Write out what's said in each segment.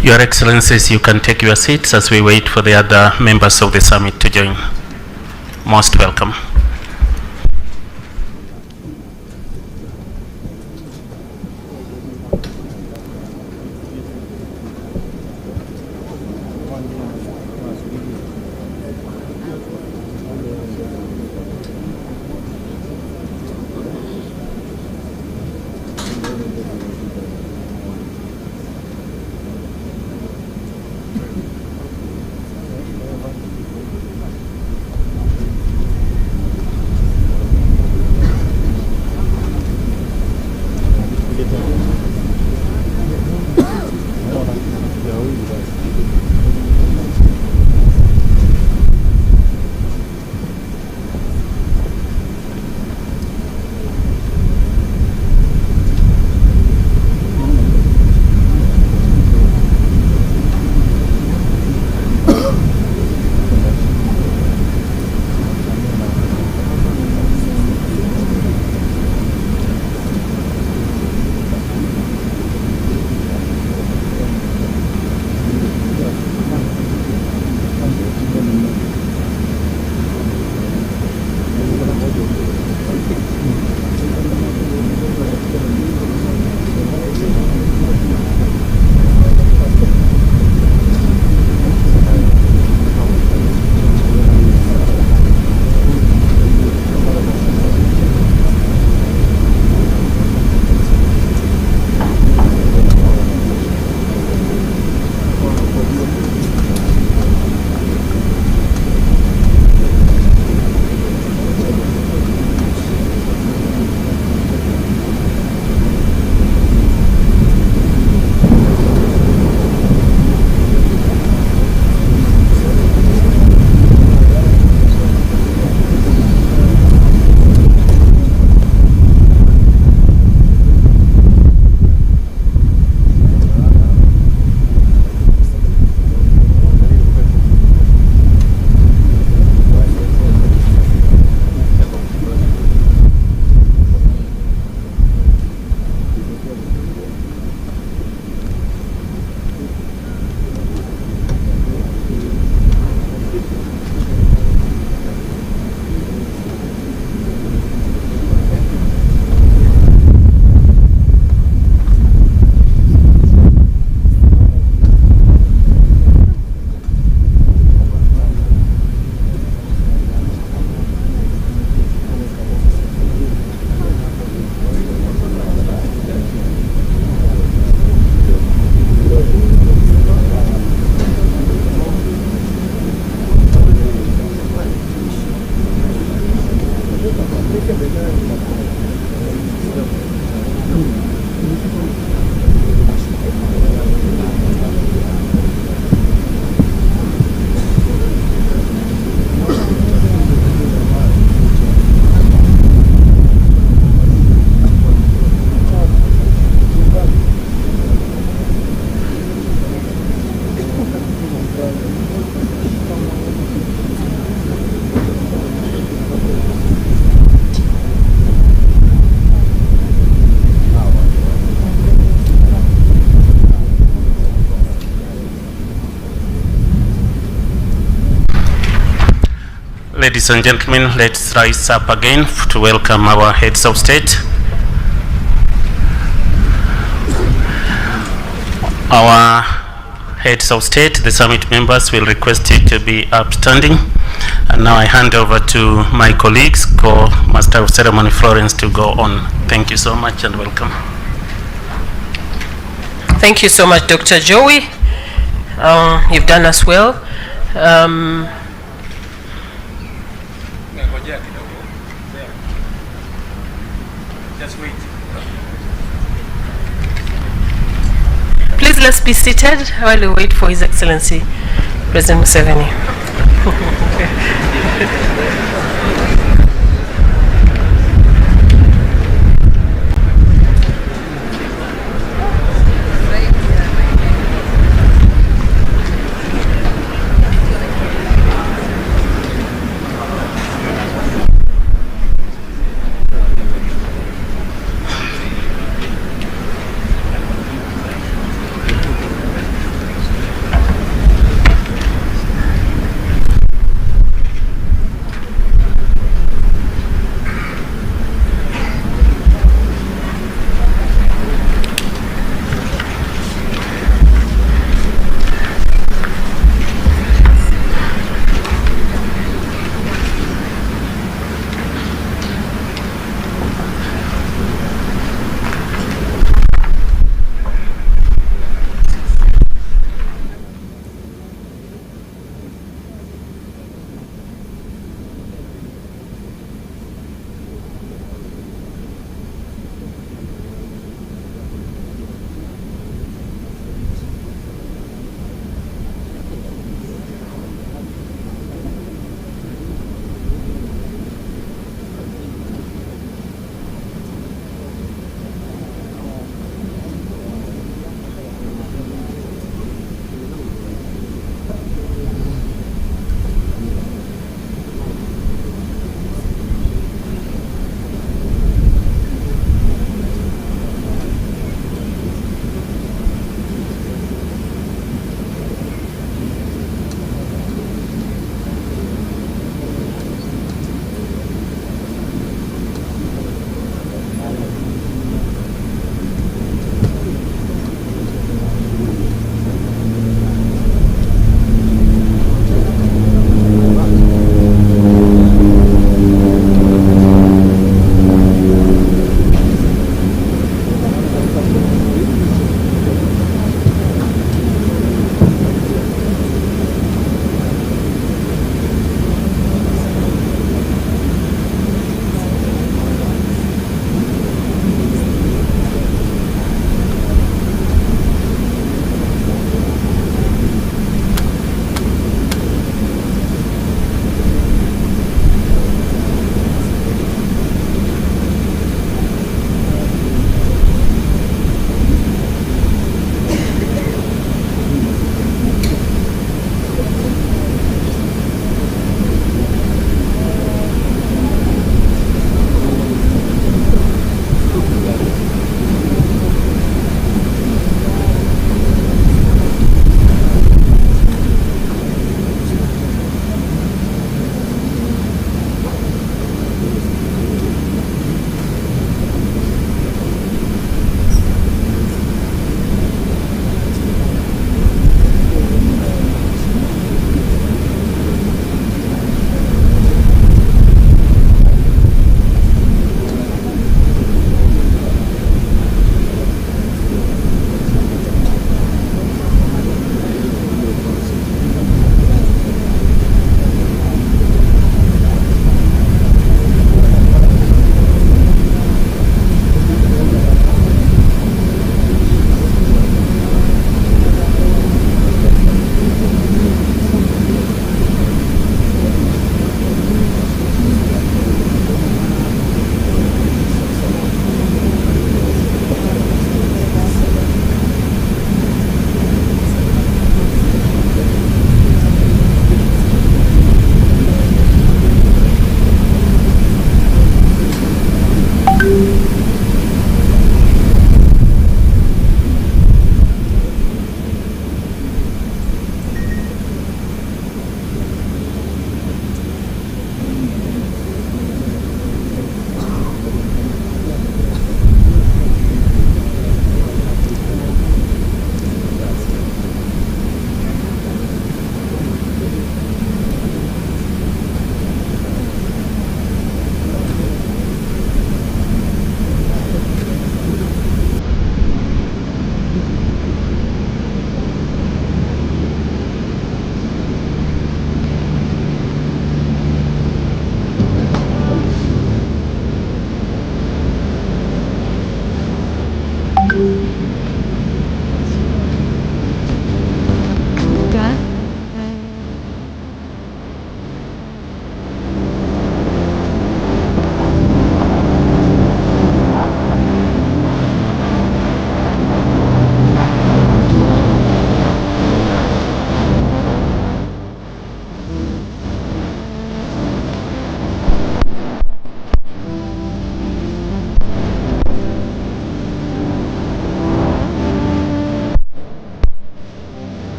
Your Excellencies, you can take your seats as we wait for the other members of the summit to join. Most welcome. Ladies and gentlemen, let's rise up again to welcome our heads of state. Our heads of state, the summit members, will request you to be upstanding. And now I hand over to my colleagues, Co-Master of Ceremony Florence, to go on. Thank you so much and welcome. Thank you so much, Dr. Joey. You've done us well. Please let's be seated while we wait for His Excellency President Museveni.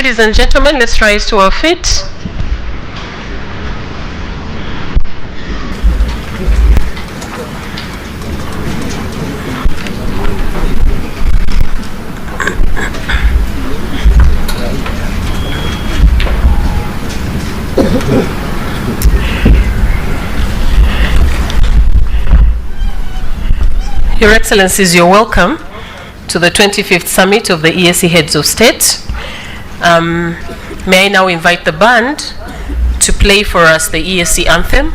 Ladies and gentlemen, let's rise to our feet. Your Excellencies, you're welcome to the 25th Summit of the EAC Heads of State. May I now invite the band to play for us the EAC anthem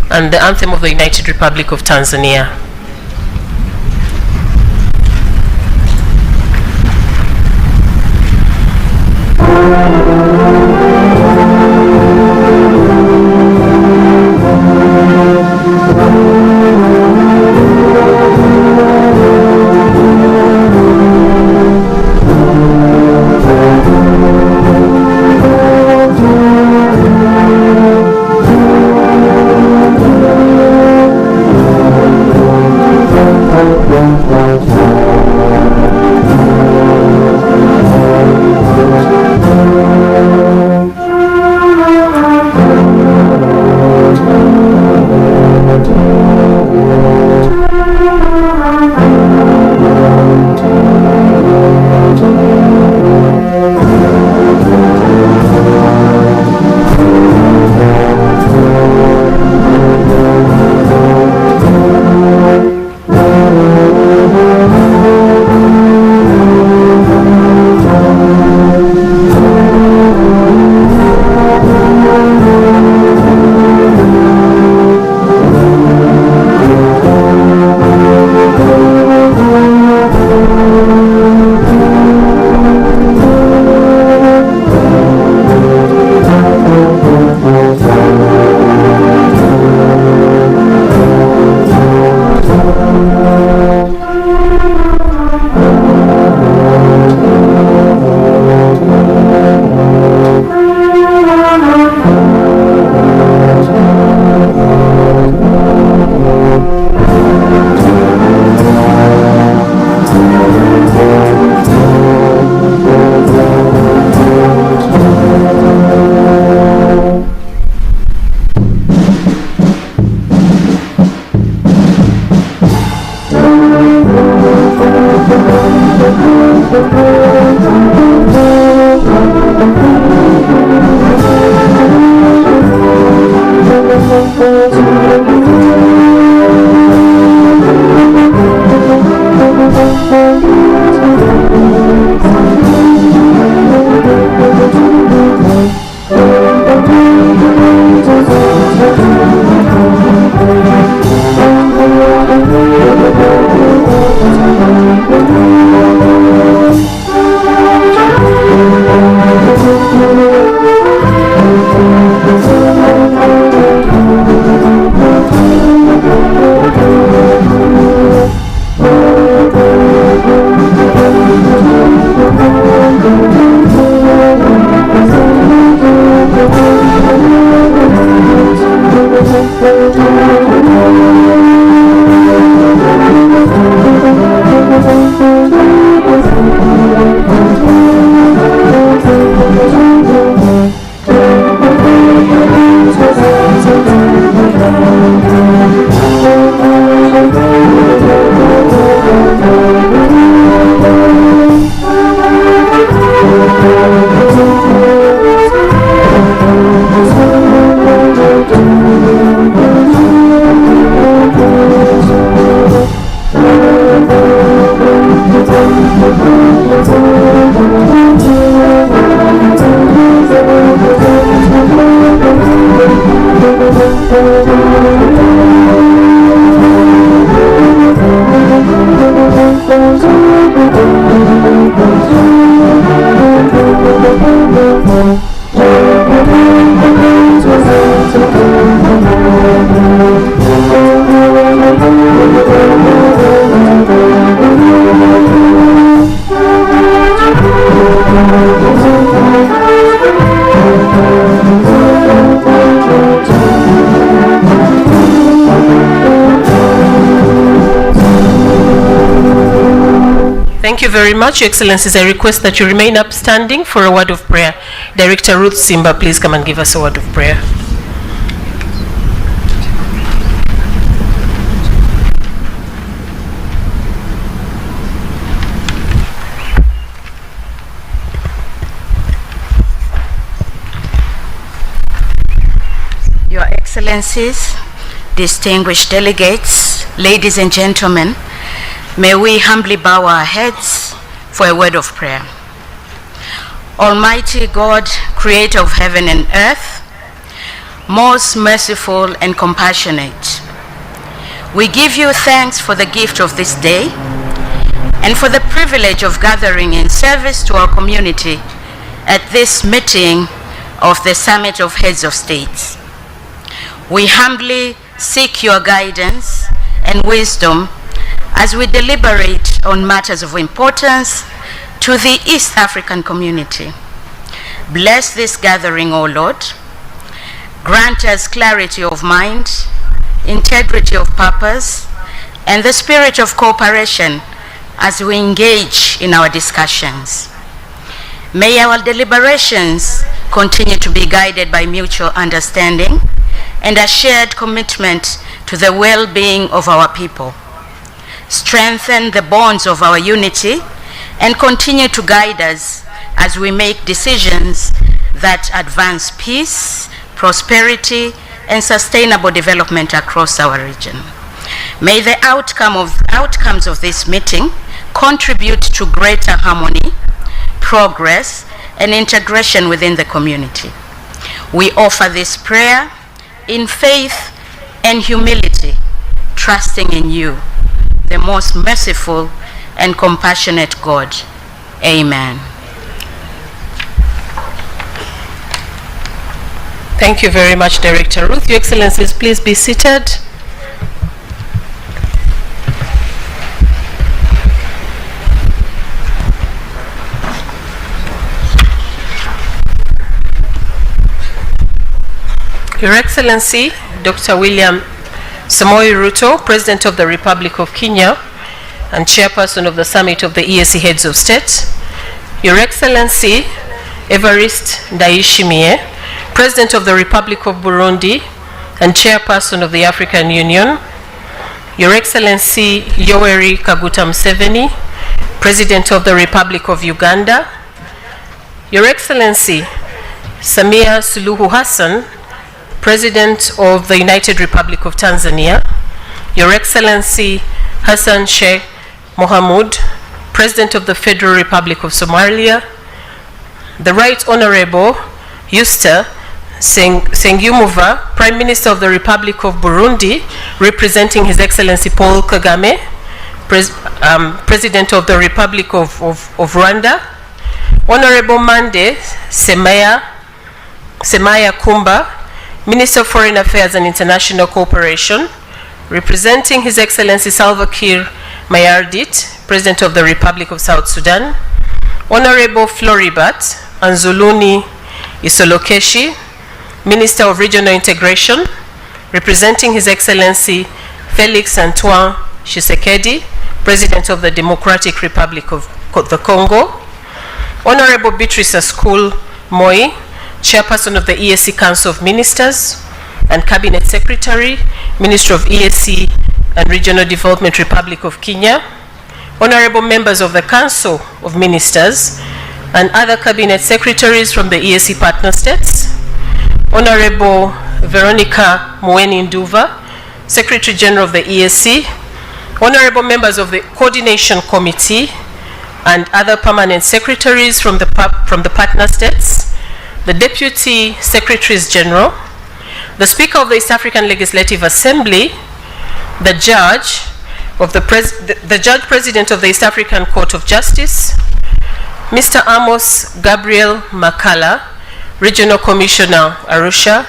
and the anthem of the United Republic of Tanzania. Thank you very much, Your Excellencies. I request that you remain upstanding for a word of prayer. Director Ruth Simba, please come and give us a word of prayer. Your Excellencies, distinguished delegates, ladies and gentlemen, may we humbly bow our heads for a word of prayer. Almighty God, creator of heaven and earth, most merciful and compassionate, we give you thanks for the gift of this day and for the privilege of gathering in service to our community at this meeting of the Summit of Heads of States. We humbly seek your guidance and wisdom as we deliberate on matters of importance to the East African community. Bless this gathering, O Lord. Grant us clarity of mind, integrity of purpose, and the spirit of cooperation as we engage in our discussions. May our deliberations continue to be guided by mutual understanding and a shared commitment to the well-being of our people. Strengthen the bonds of our unity and continue to guide us as we make decisions that advance peace, prosperity, and sustainable development across our region. May the outcomes of this meeting contribute to greater harmony, progress, and integration within the community. We offer this prayer in faith and humility, trusting in you, the most merciful and compassionate God. Amen. Thank you very much, Director Ruth. Your Excellencies, please be seated. Your Excellency, Dr. William Samoei Ruto, President of the Republic of Kenya and Chairperson of the Summit of the EAC Heads of State. Your Excellency, Evariste Ndayishimiye, President of the Republic of Burundi and Chairperson of the African Union. Your Excellency, Yoweri Kaguta Museveni, President of the Republic of Uganda. Your Excellency, Samia Suluhu Hassan, President of the United Republic of Tanzania. Your Excellency, Hassan Sheikh Mohamud, President of the Federal Republic of Somalia. The Right Honorable Yusta Sengumuva, Prime Minister of the Republic of Burundi, representing His Excellency Paul Kagame, President of the Republic of Rwanda. Honorable Mande Semaya Kumba, Minister of Foreign Affairs and International Cooperation, representing His Excellency Salva Kiir Mayardit, President of the Republic of South Sudan. Honorable Floribat Anzuluni Isolokeshi, Minister of Regional Integration, representing His Excellency Felix Antoine Tshisekedi, President of the Democratic Republic of the Congo. Honorable Beatrice Askul Moi, Chairperson of the EAC Council of Ministers and Cabinet Secretary, Minister of EAC and Regional Development, Republic of Kenya. Honorable members of the Council of Ministers and other Cabinet Secretaries from the EAC partner states. Honorable Veronica Mueni Nduva, Secretary General of the EAC. Honorable members of the Coordination Committee and other permanent secretaries from the partner states. The Deputy Secretaries General, the Speaker of the East African Legislative Assembly, the Judge President of the East African Court of Justice, Mr. Amos Gabriel Makala, Regional Commissioner Arusha,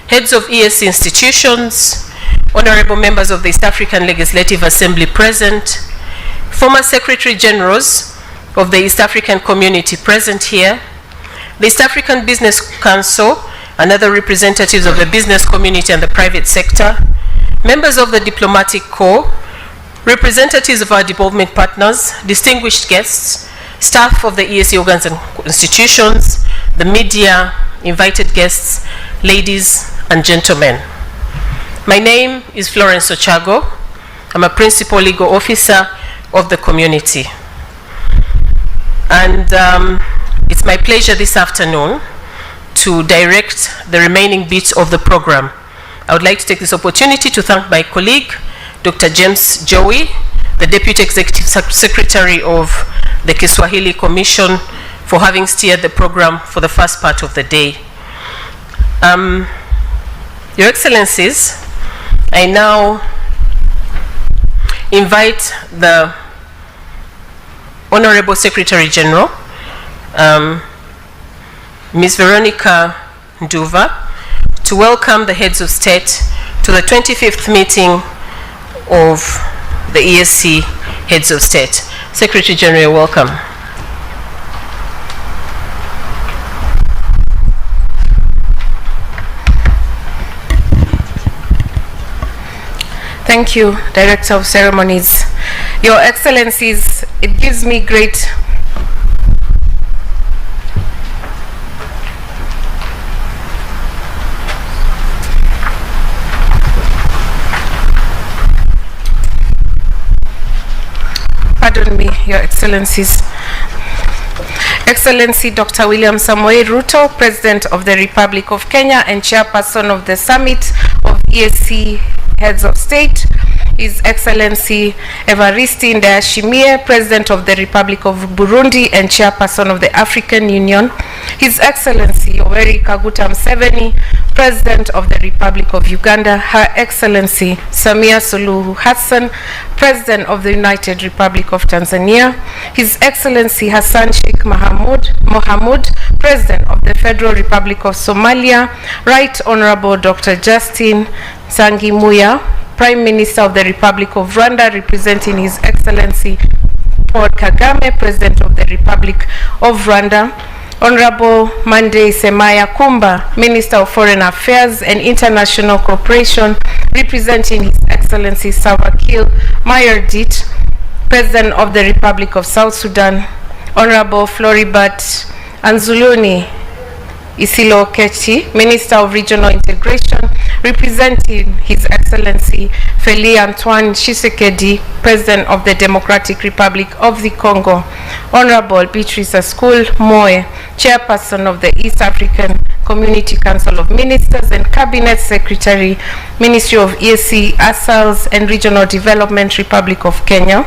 heads of EAC institutions, honorable members of the East African Legislative Assembly present, former Secretary Generals of the East African Community present here, the East African Business Council and other representatives of the business community and the private sector, members of the Diplomatic Corps, representatives of our development partners, distinguished guests, staff of the EAC organs and institutions, the media, invited guests, ladies and gentlemen. My name is Florence Ochago. I'm a principal legal officer of the community. And it's my pleasure this afternoon to direct the remaining bits of the program. I would like to take this opportunity to thank my colleague, Dr. James Joey, the Deputy Executive Secretary of the Kiswahili Commission, for having steered the program for the first part of the day. Your Excellencies, I now invite the Honorable Secretary General, Ms. Veronica Nduva, to welcome the heads of state to the 25th meeting of the EAC heads of state. Secretary General, welcome. Thank you, Director of Ceremonies. Your Excellencies, it gives me great Pardon me, Your Excellencies. Excellency Dr. William Samoei Ruto, President of the Republic of Kenya and Chairperson of the Summit of EAC Heads of State, His Excellency Evariste Ndayishimiye, President of the Republic of Burundi and Chairperson of the African Union, His Excellency Yoweri Kaguta Museveni, President of the Republic of Uganda, Her Excellency Samia Suluhu Hassan, President of the United Republic of Tanzania, His Excellency Hassan Sheikh Mohamud, President of the Federal Republic of Somalia, Right Honorable Dr. Justin Sangimuya, Prime Minister of the Republic of Rwanda, representing His Excellency Paul Kagame, President of the Republic of Rwanda, Honorable Mande Semaya Kumba, Minister of Foreign Affairs and International Cooperation, representing His Excellency Salva-Kiir Mayardit, President of the Republic of South Sudan, Honorable Floribert Anzuluni Isilo-Kechi, Minister of Regional Integration, representing His Excellency Félix Antoine Tshisekedi, President of the Democratic Republic of the Congo, Honorable Beatrice Askul Moe, Chairperson of the East African Community Council of Ministers and Cabinet Secretary, Ministry of EAC, ASALS and Regional Development, Republic of Kenya,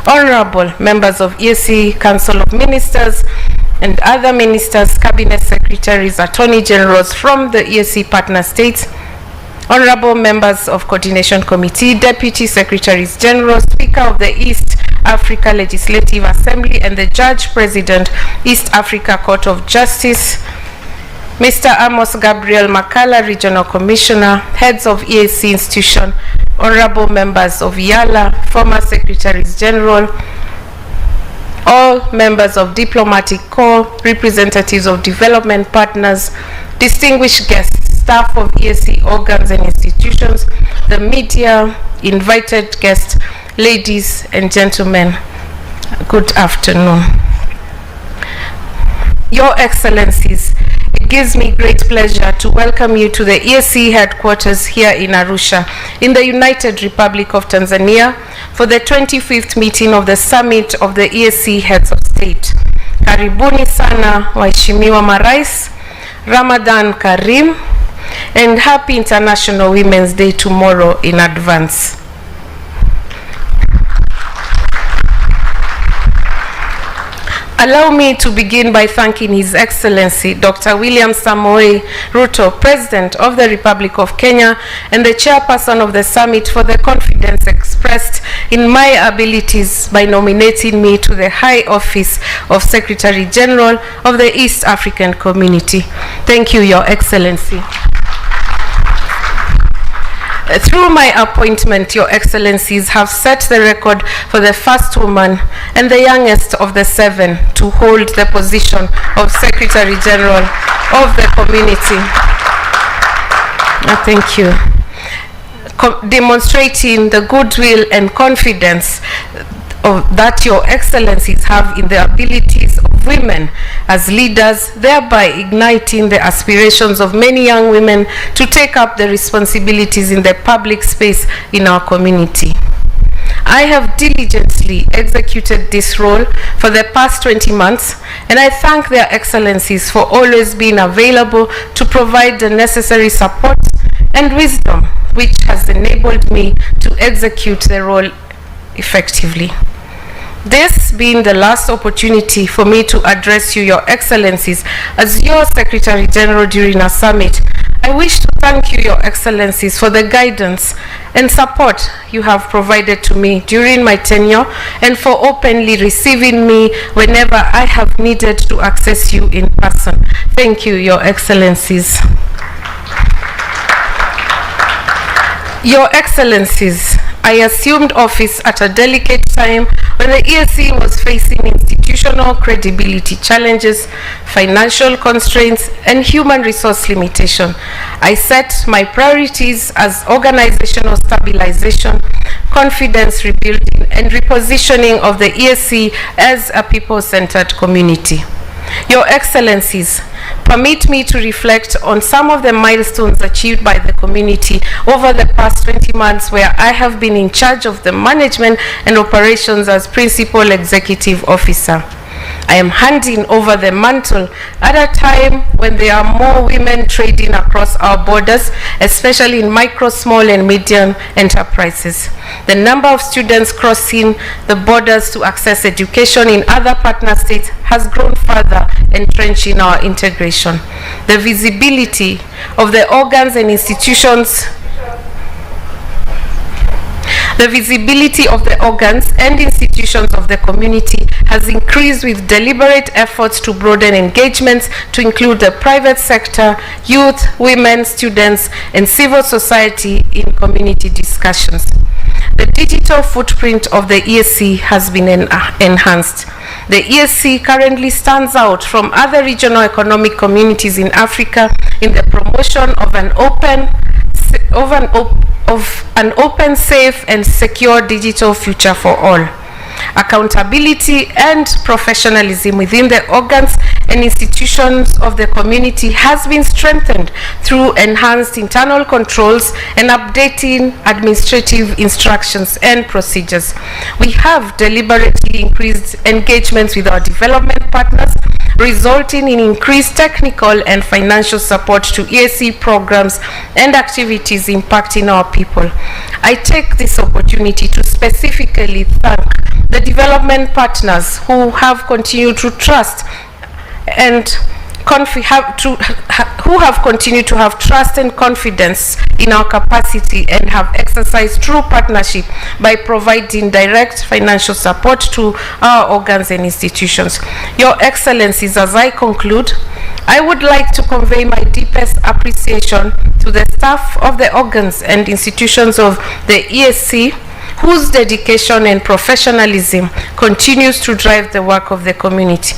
Honorable members of EAC Council of Ministers and other ministers, cabinet secretaries, attorney generals from the EAC partner states, honorable members of coordination committee, deputy secretaries general, speaker of the East Africa Legislative Assembly and the judge president, East Africa Court of Justice, Mr. Amos Gabriel Makala, regional commissioner, heads of EAC institution, honorable members of YALA, former secretaries general, all members of diplomatic corps, representatives of development partners, distinguished guests, staff of EAC organs and institutions, the media, invited guests, ladies and gentlemen, good afternoon. Your Excellencies, it gives me great pleasure to welcome you to the EAC headquarters here in Arusha, in the United Republic of Tanzania, for the 25th meeting of the Summit of the EAC Heads of State. Karibuni sana waheshimiwa marais, Ramadan Karim, and happy International Women's Day tomorrow in advance. Allow me to begin by thanking His Excellency Dr. William Samoei Ruto, President of the Republic of Kenya and the Chairperson of the Summit, for the confidence expressed in my abilities by nominating me to the high office of Secretary General of the East African Community. Thank you, Your Excellency. Through my appointment, Your Excellencies have set the record for the first woman and the youngest of the 7 to hold the position of Secretary General of the community. Thank you. demonstrating the goodwill and confidence that your excellencies have in the abilities of women as leaders, thereby igniting the aspirations of many young women to take up the responsibilities in the public space in our community. I have diligently executed this role for the past 20 months, and I thank their excellencies for always being available to provide the necessary support and wisdom which has enabled me to execute the role effectively. This being the last opportunity for me to address you, your excellencies, as your Secretary General during our summit, I wish to thank you, your excellencies, for the guidance and support you have provided to me during my tenure and for openly receiving me whenever I have needed to access you in person. Thank you, your excellencies. Your excellencies, I assumed office at a delicate time when the ESC was facing institutional credibility challenges, financial constraints, and human resource limitation. I set my priorities as organizational stabilization, confidence rebuilding, and repositioning of the ESC as a people-centered community. Your excellencies, permit me to reflect on some of the milestones achieved by the community over the past 20 months where I have been in charge of the management and operations as Principal Executive Officer. I am handing over the mantle at a time when there are more women trading across our borders, especially in micro, small, and medium enterprises. The number of students crossing the borders to access education in other partner states has grown further, entrenching our integration. The visibility of the organs and institutions The visibility of the organs and institutions of the community has increased with deliberate efforts to broaden engagements to include the private sector, youth, women, students, and civil society in community discussions. The digital footprint of the ESC has been enhanced. The ESC currently stands out from other regional economic communities in Africa in the promotion of an open, safe, and secure digital future for all. Accountability and professionalism within the organs and institutions of the community has been strengthened through enhanced internal controls and updating administrative instructions and procedures. We have deliberately increased engagements with our development partners, resulting in increased technical and financial support to ESC programs and activities impacting our people. I take this opportunity to specifically thank the development partners who have continued to trust and who have continued to have trust and confidence in our capacity and have exercised true partnership by providing direct financial support to our organs and institutions. Your Excellencies, as I conclude, I would like to convey my deepest appreciation to the staff of the organs and institutions of the ESC, whose dedication and professionalism continues to drive the work of the community.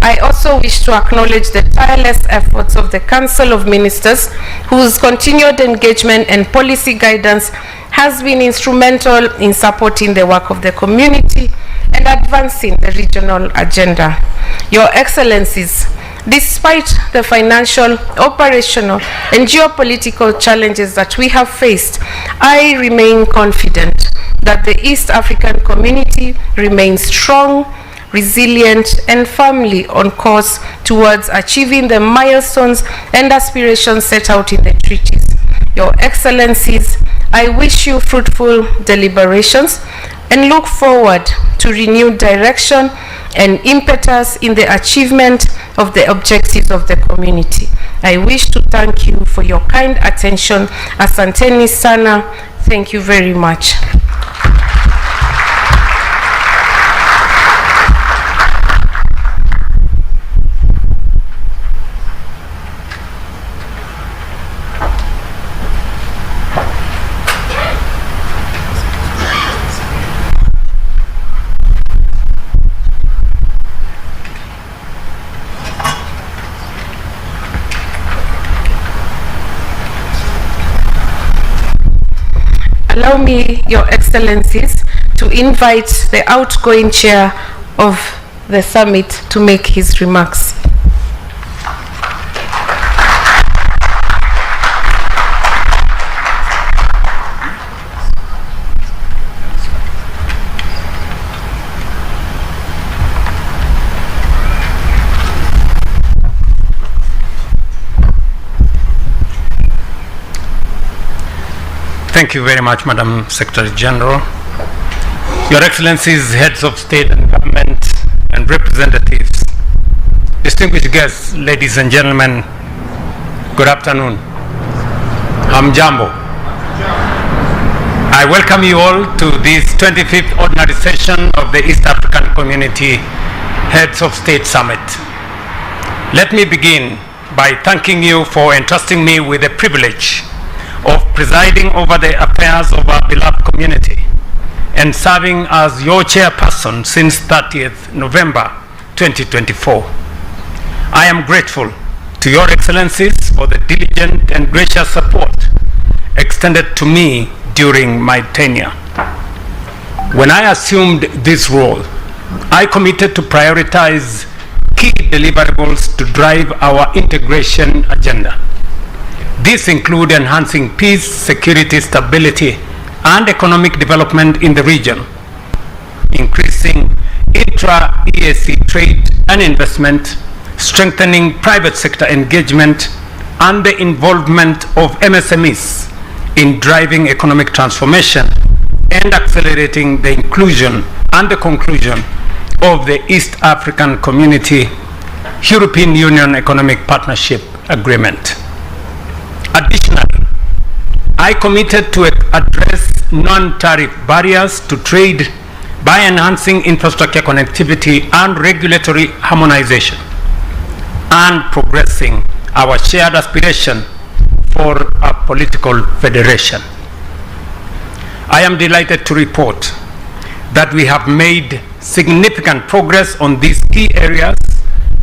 I also wish to acknowledge the tireless efforts of the Council of Ministers, whose continued engagement and policy guidance has been instrumental in supporting the work of the community and advancing the regional agenda. Your Excellencies, despite the financial, operational, and geopolitical challenges that we have faced, I remain confident that the East African community remains strong, resilient, and firmly on course towards achieving the milestones and aspirations set out in the treaties. Your Excellencies, I wish you fruitful deliberations and look forward to renewed direction and impetus in the achievement of the objectives of the community. I wish to thank you for your kind attention. Asanteni sana. Thank you very much. allow me, Your Excellencies, to invite the outgoing chair of the summit to make his remarks. Thank you very much, Madam Secretary General. Your Excellencies, heads of state and government and representatives, distinguished guests, ladies and gentlemen, good afternoon. Hamjambo. I welcome you all to this 25th ordinary session of the East African Community Heads of State Summit. Let me begin by thanking you for entrusting me with the privilege of presiding over the affairs of our beloved community and serving as your chairperson since 30th November 2024. I am grateful to your excellencies for the diligent and gracious support extended to me during my tenure. When I assumed this role, I committed to prioritize key deliverables to drive our integration agenda. These include enhancing peace, security, stability, and economic development in the region, increasing intra-EAC trade and investment, strengthening private sector engagement, and the involvement of MSMEs in driving economic transformation and accelerating the inclusion and the conclusion of the East African Community European Union Economic Partnership Agreement. Additionally, I committed to address non-tariff barriers to trade by enhancing infrastructure connectivity and regulatory harmonization, and progressing our shared aspiration for a political federation. I am delighted to report that we have made significant progress on these key areas,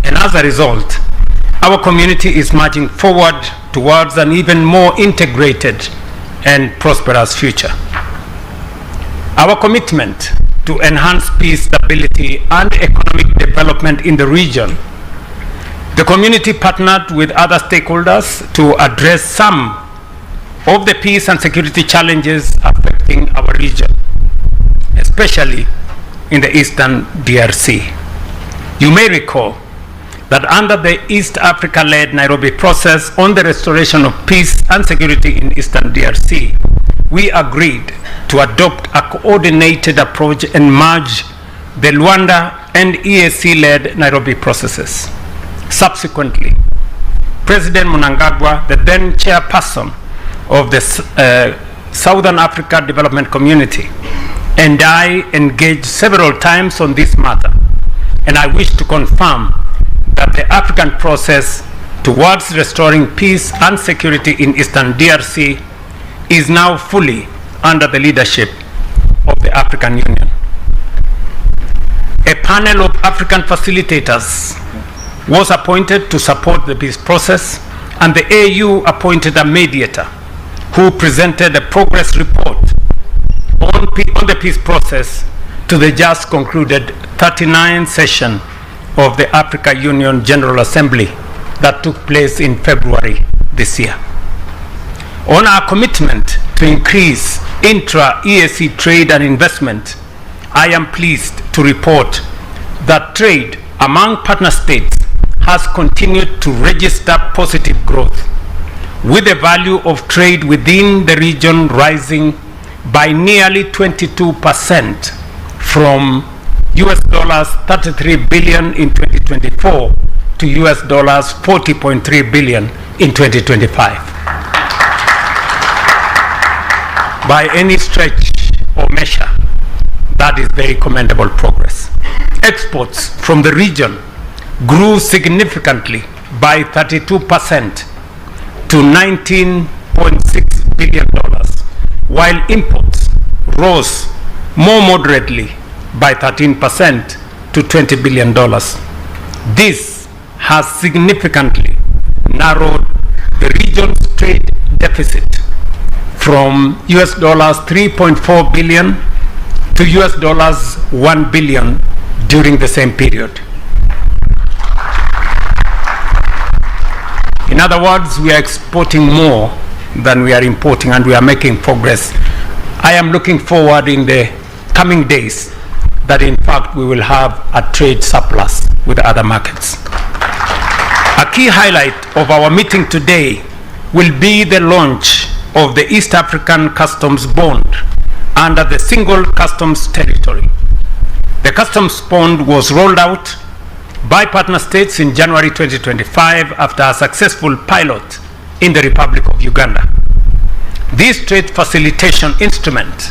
and as a result, our community is marching forward towards an even more integrated and prosperous future. Our commitment to enhance peace, stability, and economic development in the region. The community partnered with other stakeholders to address some of the peace and security challenges affecting our region, especially in the Eastern DRC. You may recall that under the East Africa-led Nairobi process on the restoration of peace and security in Eastern DRC, we agreed to adopt a coordinated approach and merge the Luanda and EAC-led Nairobi processes. Subsequently, President Mnangagwa, the then chairperson of the Southern Africa Development Community, and I engaged several times on this matter, and I wish to confirm that the African process towards restoring peace and security in Eastern DRC is now fully under the leadership of the African Union. A panel of African facilitators was appointed to support the peace process, and the AU appointed a mediator who presented a progress report on the peace process to the just concluded 39th session of the Africa Union General Assembly that took place in February this year. On our commitment to increase intra-EAC trade and investment, I am pleased to report that trade among partner states has continued to register positive growth, with the value of trade within the region rising by nearly 22% from US dollars 33 billion in 2024 to US dollars 40.3 billion in 2025. By any stretch or measure, that is very commendable progress. Exports from the region grew significantly by 32% to $19.6 billion, while imports rose more moderately by 13% to $20 billion. This has significantly narrowed the region's trade deficit from US dollars 3.4 billion to US dollars 1 billion during the same period. In other words, we are exporting more than we are importing, and we are making progress. I am looking forward in the coming days that in fact we will have a trade surplus with other markets. A key highlight of our meeting today will be the launch of the East African Customs Bond under the Single Customs Territory. The Customs Bond was rolled out by partner states in January 2025 after a successful pilot in the Republic of Uganda. This trade facilitation instrument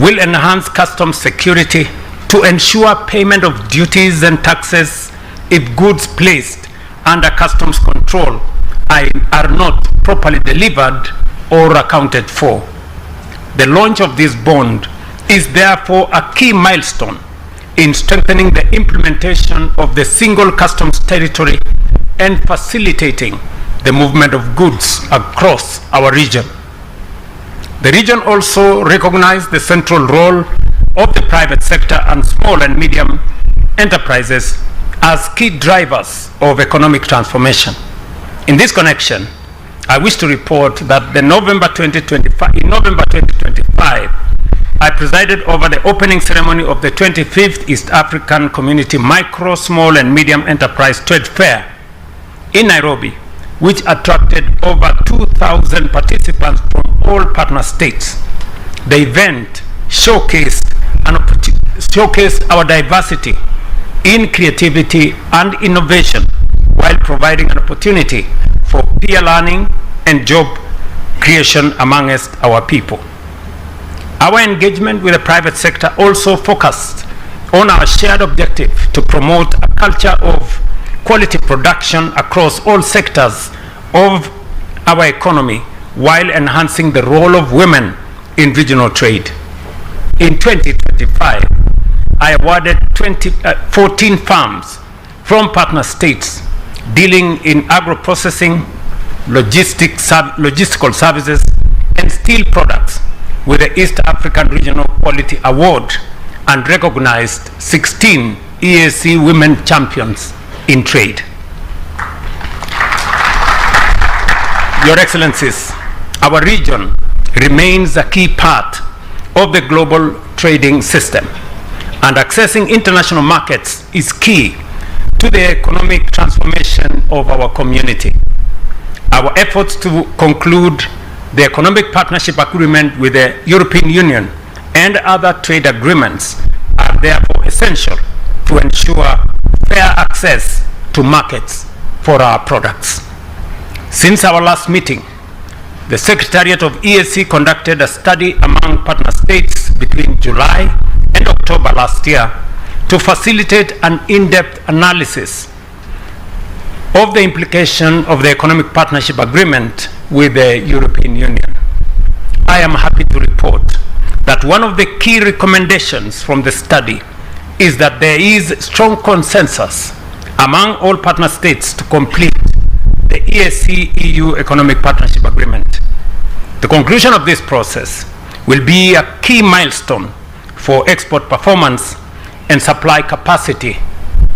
will enhance customs security to ensure payment of duties and taxes if goods placed under customs control are not properly delivered or accounted for. The launch of this bond is therefore a key milestone in strengthening the implementation of the single customs territory and facilitating the movement of goods across our region. The region also recognized the central role of the private sector and small and medium enterprises as key drivers of economic transformation. In this connection, I wish to report that in November 2025, I presided over the opening ceremony of the 25th East African Community Micro, Small and Medium Enterprise Trade Fair in Nairobi, which attracted over 2,000 participants from all partner states. The event showcased our diversity in creativity and innovation while providing an opportunity for peer learning and job creation amongst our people. Our engagement with the private sector also focused on our shared objective to promote a culture of quality production across all sectors of our economy while enhancing the role of women in regional trade. In 2025, I awarded 14 firms from partner states dealing in agro-processing, logistical services, and steel products with the East African Regional Quality Award and recognized 16 EAC Women Champions in Trade. Your Excellencies, our region remains a key part of the global trading system, and accessing international markets is key to the economic transformation of our community. Our efforts to conclude the Economic Partnership Agreement with the European Union and other trade agreements are therefore essential to ensure fair access to markets for our products. Since our last meeting, the Secretariat of EAC conducted a study among partner states between July and October last year to facilitate an in-depth analysis of the implication of the Economic Partnership Agreement with the European Union. I am happy to report that one of the key recommendations from the study is that there is strong consensus among all partner states to complete the EAC-EU Economic Partnership Agreement. The conclusion of this process will be a key milestone for export performance and supply capacity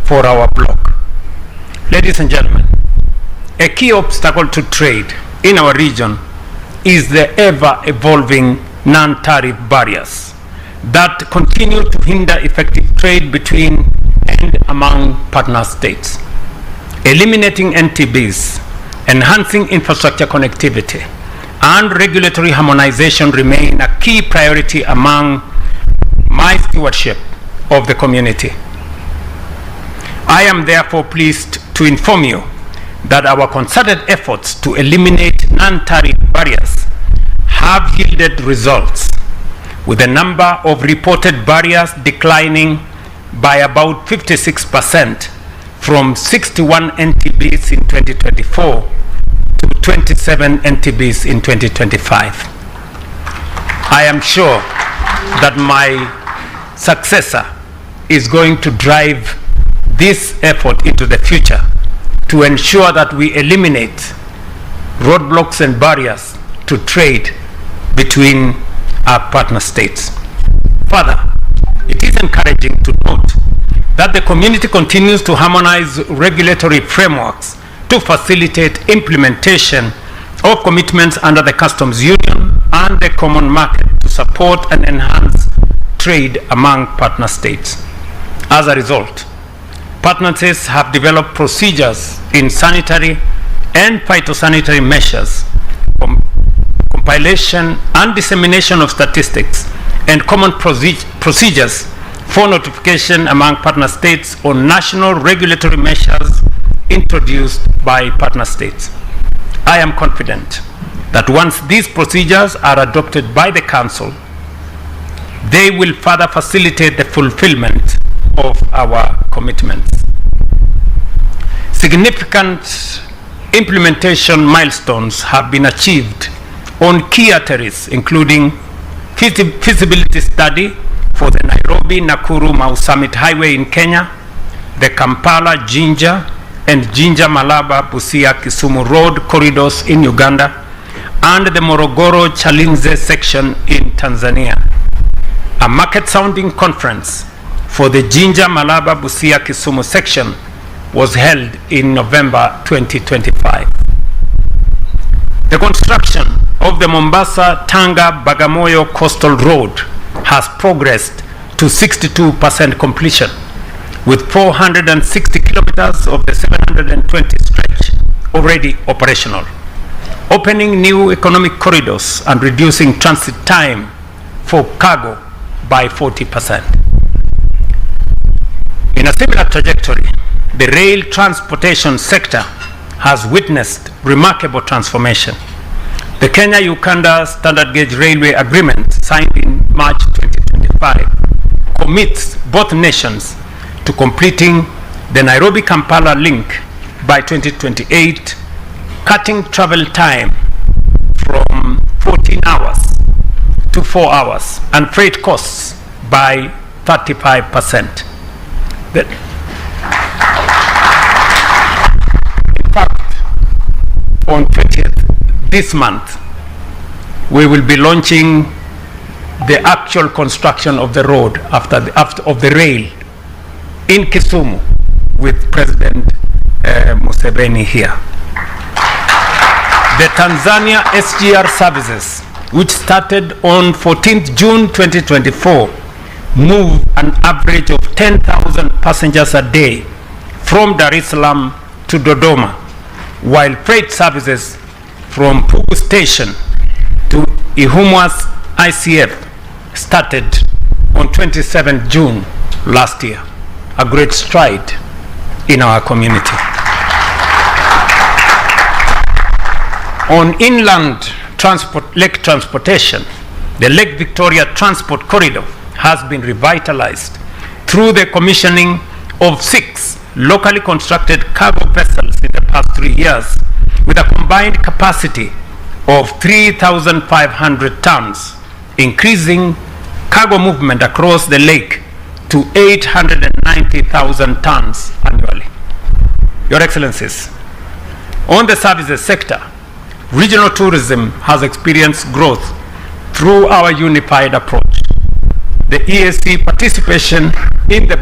for our bloc. Ladies and gentlemen, a key obstacle to trade in our region is the ever-evolving non-tariff barriers that continue to hinder effective trade between and among partner states. Eliminating NTBs, enhancing infrastructure connectivity, and regulatory harmonization remain a key priority among my stewardship of the community. I am therefore pleased to inform you that our concerted efforts to eliminate non-tariff barriers have yielded results, with the number of reported barriers declining by about 56% from 61 NTBs in 2024 to 27 NTBs in 2025. I am sure that my successor is going to drive this effort into the future to ensure that we eliminate roadblocks and barriers to trade between our partner states. Further, it is encouraging to note that the community continues to harmonize regulatory frameworks to facilitate implementation of commitments under the Customs Union and the Common Market to support and enhance trade among partner states. As a result, partner states have developed procedures in sanitary and phytosanitary measures, compilation and dissemination of statistics, and common procedures for notification among partner states on national regulatory measures introduced by partner states. I am confident that once these procedures are adopted by the Council, they will further facilitate the fulfillment of our commitments. Significant implementation milestones have been achieved on key arteries, including feasibility study for the Nairobi-Nakuru-Mau Summit Highway in Kenya, the Kampala-Jinja and Jinja-Malaba-Busia-Kisumu Road corridors in Uganda, and the Morogoro-Chalinze section in Tanzania. A market-sounding conference for the Jinja-Malaba-Busia-Kisumu section was held in November 2025. The construction of the Mombasa-Tanga-Bagamoyo Coastal Road has progressed to 62% completion, with 460 kilometers of the 720 stretch already operational, opening new economic corridors and reducing transit time for cargo by 40%. In a similar trajectory, the rail transportation sector has witnessed remarkable transformation. The Kenya-Uganda Standard Gauge Railway Agreement, signed in March 2025, commits both nations to completing the Nairobi-Kampala link by 2028, cutting travel time from 14 hours to 4 hours and freight costs by 35%. In fact, on 20th this month, we will be launching the actual construction of the road of the rail in Kisumu with President Museveni here. The Tanzania SGR services, which started on 14th June 2024, move an average of 10,000 passengers a day from Dar es Salaam to Dodoma, while freight services from Pugu Station to Ihumwas ICF started on 27th June last year. A great stride in our community. On inland lake transportation, the Lake Victoria Transport Corridor has been revitalized through the commissioning of 6 locally constructed cargo vessels in the past 3 years, with a combined capacity of 3,500 tons, increasing cargo movement across the lake to 890,000 tons annually. Your Excellencies, on the services sector, regional tourism has experienced growth through our unified approach. The EAC participation in the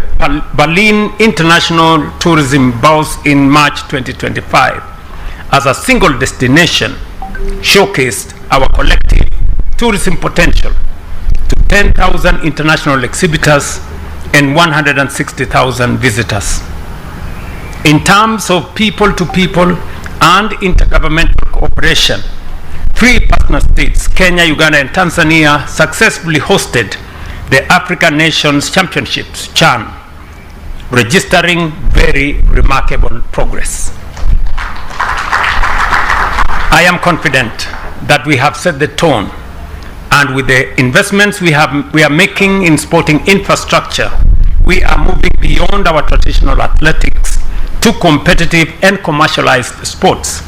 Berlin International Tourism Bus in March 2025 as a single destination showcased our collective tourism potential to 10,000 international exhibitors and 160,000 visitors. In terms of people-to-people and intergovernmental cooperation, 3 partner states, Kenya, Uganda, and Tanzania, successfully hosted the African Nations Championships, CHAN, registering very remarkable progress. I am confident that we have set the tone, and with the investments we are making in sporting infrastructure, we are moving beyond our traditional athletics to competitive and commercialized sports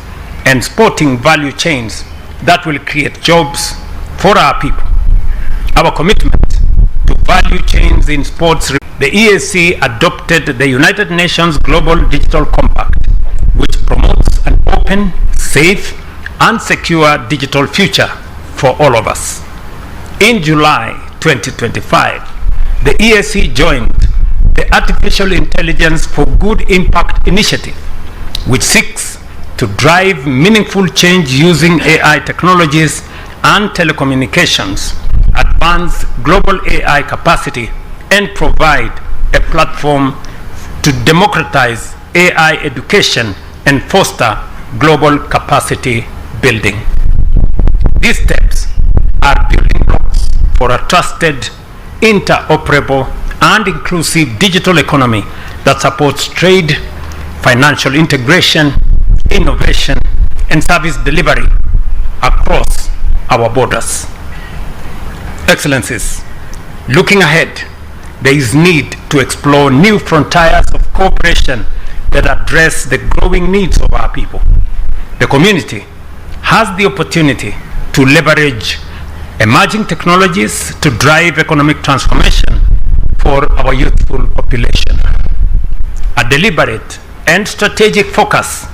and sporting value chains that will create jobs for our people. Our commitment to value chains in sports, the EAC adopted the United Nations Global Digital Compact, which promotes an open, safe, and secure digital future for all of us. In July 2025, the EAC joined the Artificial Intelligence for Good Impact Initiative, which seeks to drive meaningful change using AI technologies and telecommunications, advance global AI capacity, and provide a platform to democratize AI education and foster global capacity building. These steps are building blocks for a trusted, interoperable, and inclusive digital economy that supports trade, financial integration, innovation, and service delivery across our borders. Excellencies, looking ahead, there is need to explore new frontiers of cooperation that address the growing needs of our people. The community has the opportunity to leverage emerging technologies to drive economic transformation for our youthful population. A deliberate and strategic focus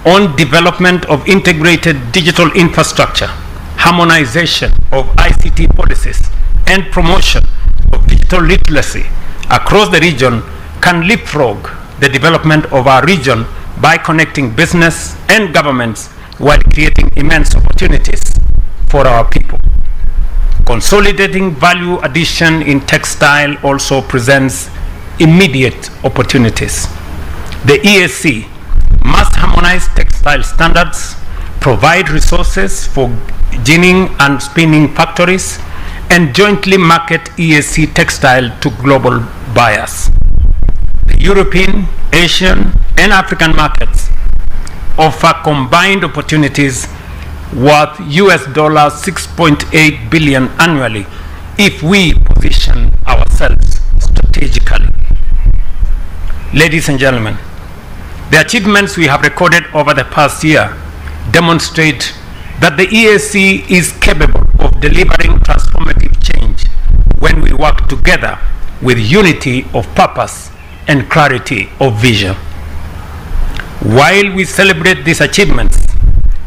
on development of integrated digital infrastructure, harmonization of ICT policies, and promotion of digital literacy across the region can leapfrog the development of our region by connecting business and governments while creating immense opportunities for our people. Consolidating value addition in textile also presents immediate opportunities. The EAC must harmonize textile standards, provide resources for ginning and spinning factories, and jointly market EAC textile to global buyers. The European, Asian, and African markets offer combined opportunities worth $6.8 billion annually if we position ourselves strategically. Ladies and gentlemen, the achievements we have recorded over the past year demonstrate that the EAC is capable of delivering transformative change when we work together with unity of purpose and clarity of vision. While we celebrate these achievements,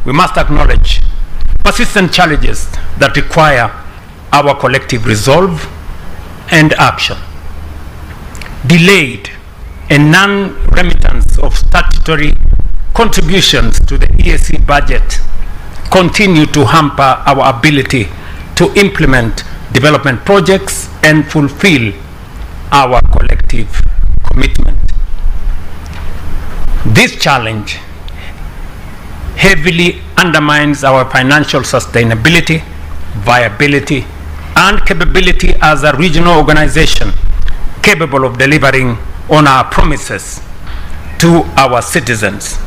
we must acknowledge persistent challenges that require our collective resolve and action. Delayed and non-remittance of statutory contributions to the EAC budget continue to hamper our ability to implement development projects and fulfill our collective commitment. This challenge heavily undermines our financial sustainability, viability, and capability as a regional organization capable of delivering on our promises to our citizens.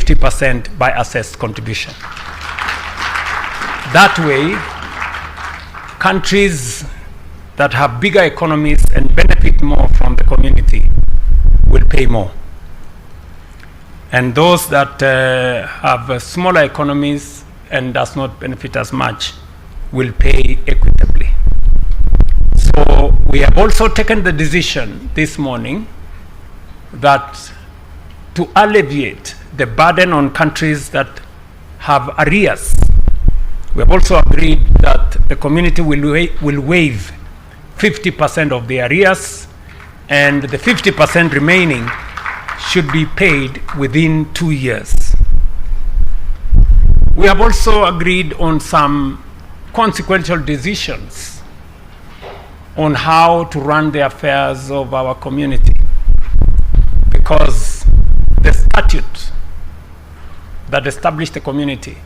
% by assessed contribution. That way, countries that have bigger economies and benefit more from the community will pay more. And those that have smaller economies and does not benefit as much will pay equitably. So we have also taken the decision this morning that to alleviate the burden on countries that have arrears, we have also agreed that the community will waive 50% of the arrears, and the 50% remaining should be paid within 2 years. We have also agreed on some consequential decisions on how to run the affairs of our community, because the statute that established the community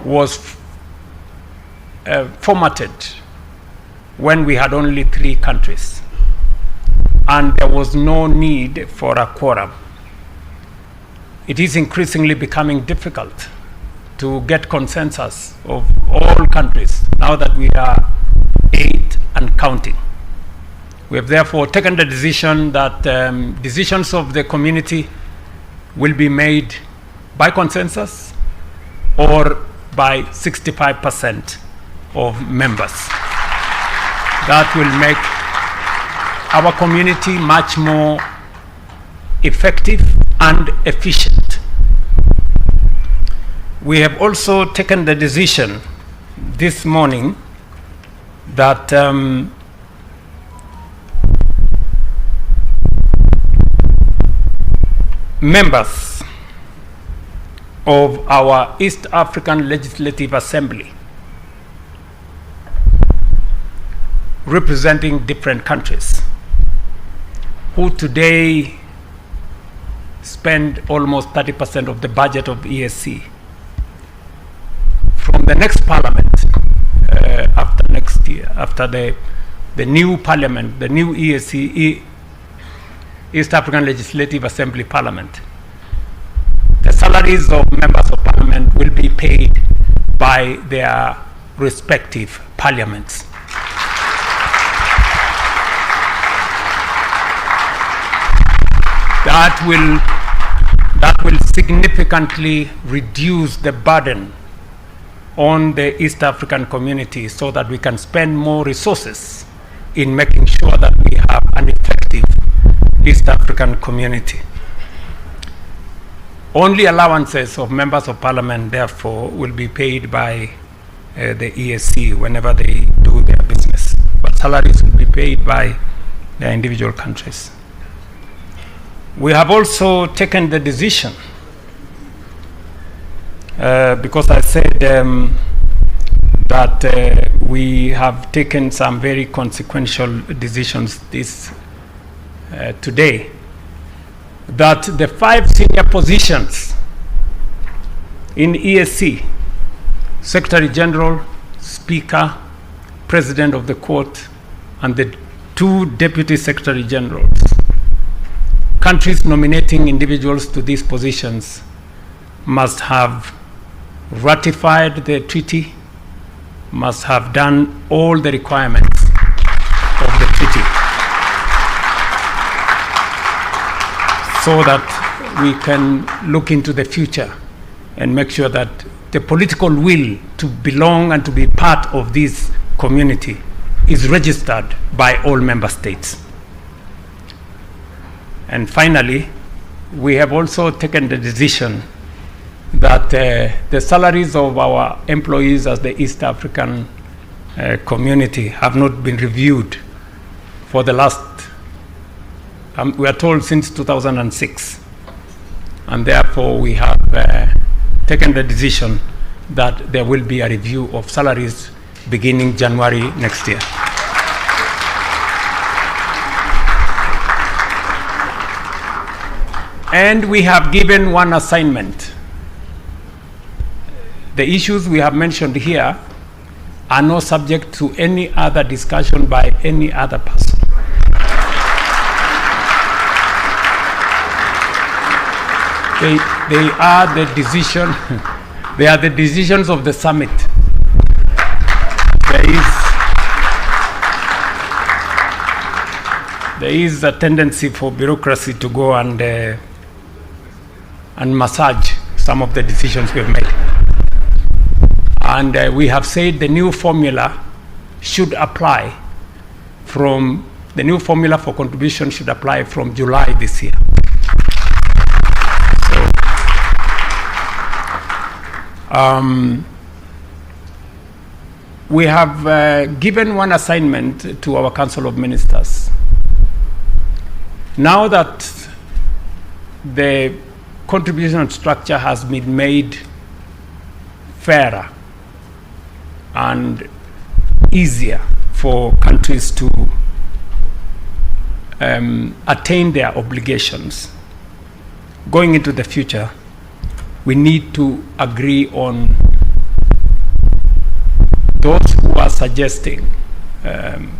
was formatted when we had only 3 countries, and there was no need for a quorum. It is increasingly becoming difficult to get consensus of all countries now that we are 8 and counting. We have therefore taken the decision that decisions of the community will be made by consensus or by 65% of members. That will make our community much more effective and efficient. We have also taken the decision this morning that members of our East African Legislative Assembly representing different countries, who today spend almost 30% of the budget of the ESC, from the next parliament, after next year, after the new parliament, the new ESC, East African Legislative Assembly Parliament, the salaries of members of parliament will be paid by their respective parliaments. That will significantly reduce the burden on the East African community, so that we can spend more resources in making sure that we have an effective East African community. Only allowances of members of parliament, therefore, will be paid by the ESC whenever they do their business, but salaries will be paid by their individual countries. We have also taken the decision, because I said that we have taken some very consequential decisions today, that the 5 senior positions in ESC, Secretary General, Speaker, President of the Court, and the 2 Deputy Secretary Generals, countries nominating individuals to these positions must have ratified the treaty, must have done all the requirements of the treaty, so that we can look into the future and make sure that the political will to belong and to be part of this community is registered by all member states. And finally, we have also taken the decision that the salaries of our employees as the East African community have not been reviewed for the last, we are told, since 2006. And therefore, we have taken the decision that there will be a review of salaries beginning January next year. And we have given one assignment. The issues we have mentioned here are not subject to any other discussion by any other person. They are the decision. They are the decisions of the summit. There is a tendency for bureaucracy to go and massage some of the decisions we have made. And we have said the new formula should apply from, the new formula for contribution should apply from July this year. So, we have given one assignment to our Council of Ministers. Now that the contribution structure has been made fairer and easier for countries to attain their obligations. Going into the future, we need to agree on those who are suggesting,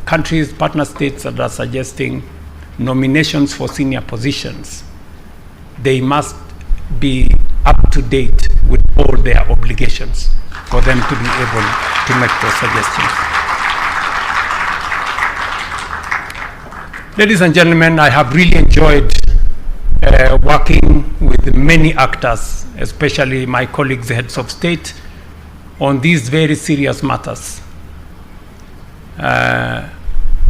countries, partner states that are suggesting nominations for senior positions. They must be up to date with all their obligations for them to be able to make those suggestions. Ladies and gentlemen, I have really enjoyed working with many actors, especially my colleagues, heads of state, on these very serious matters. I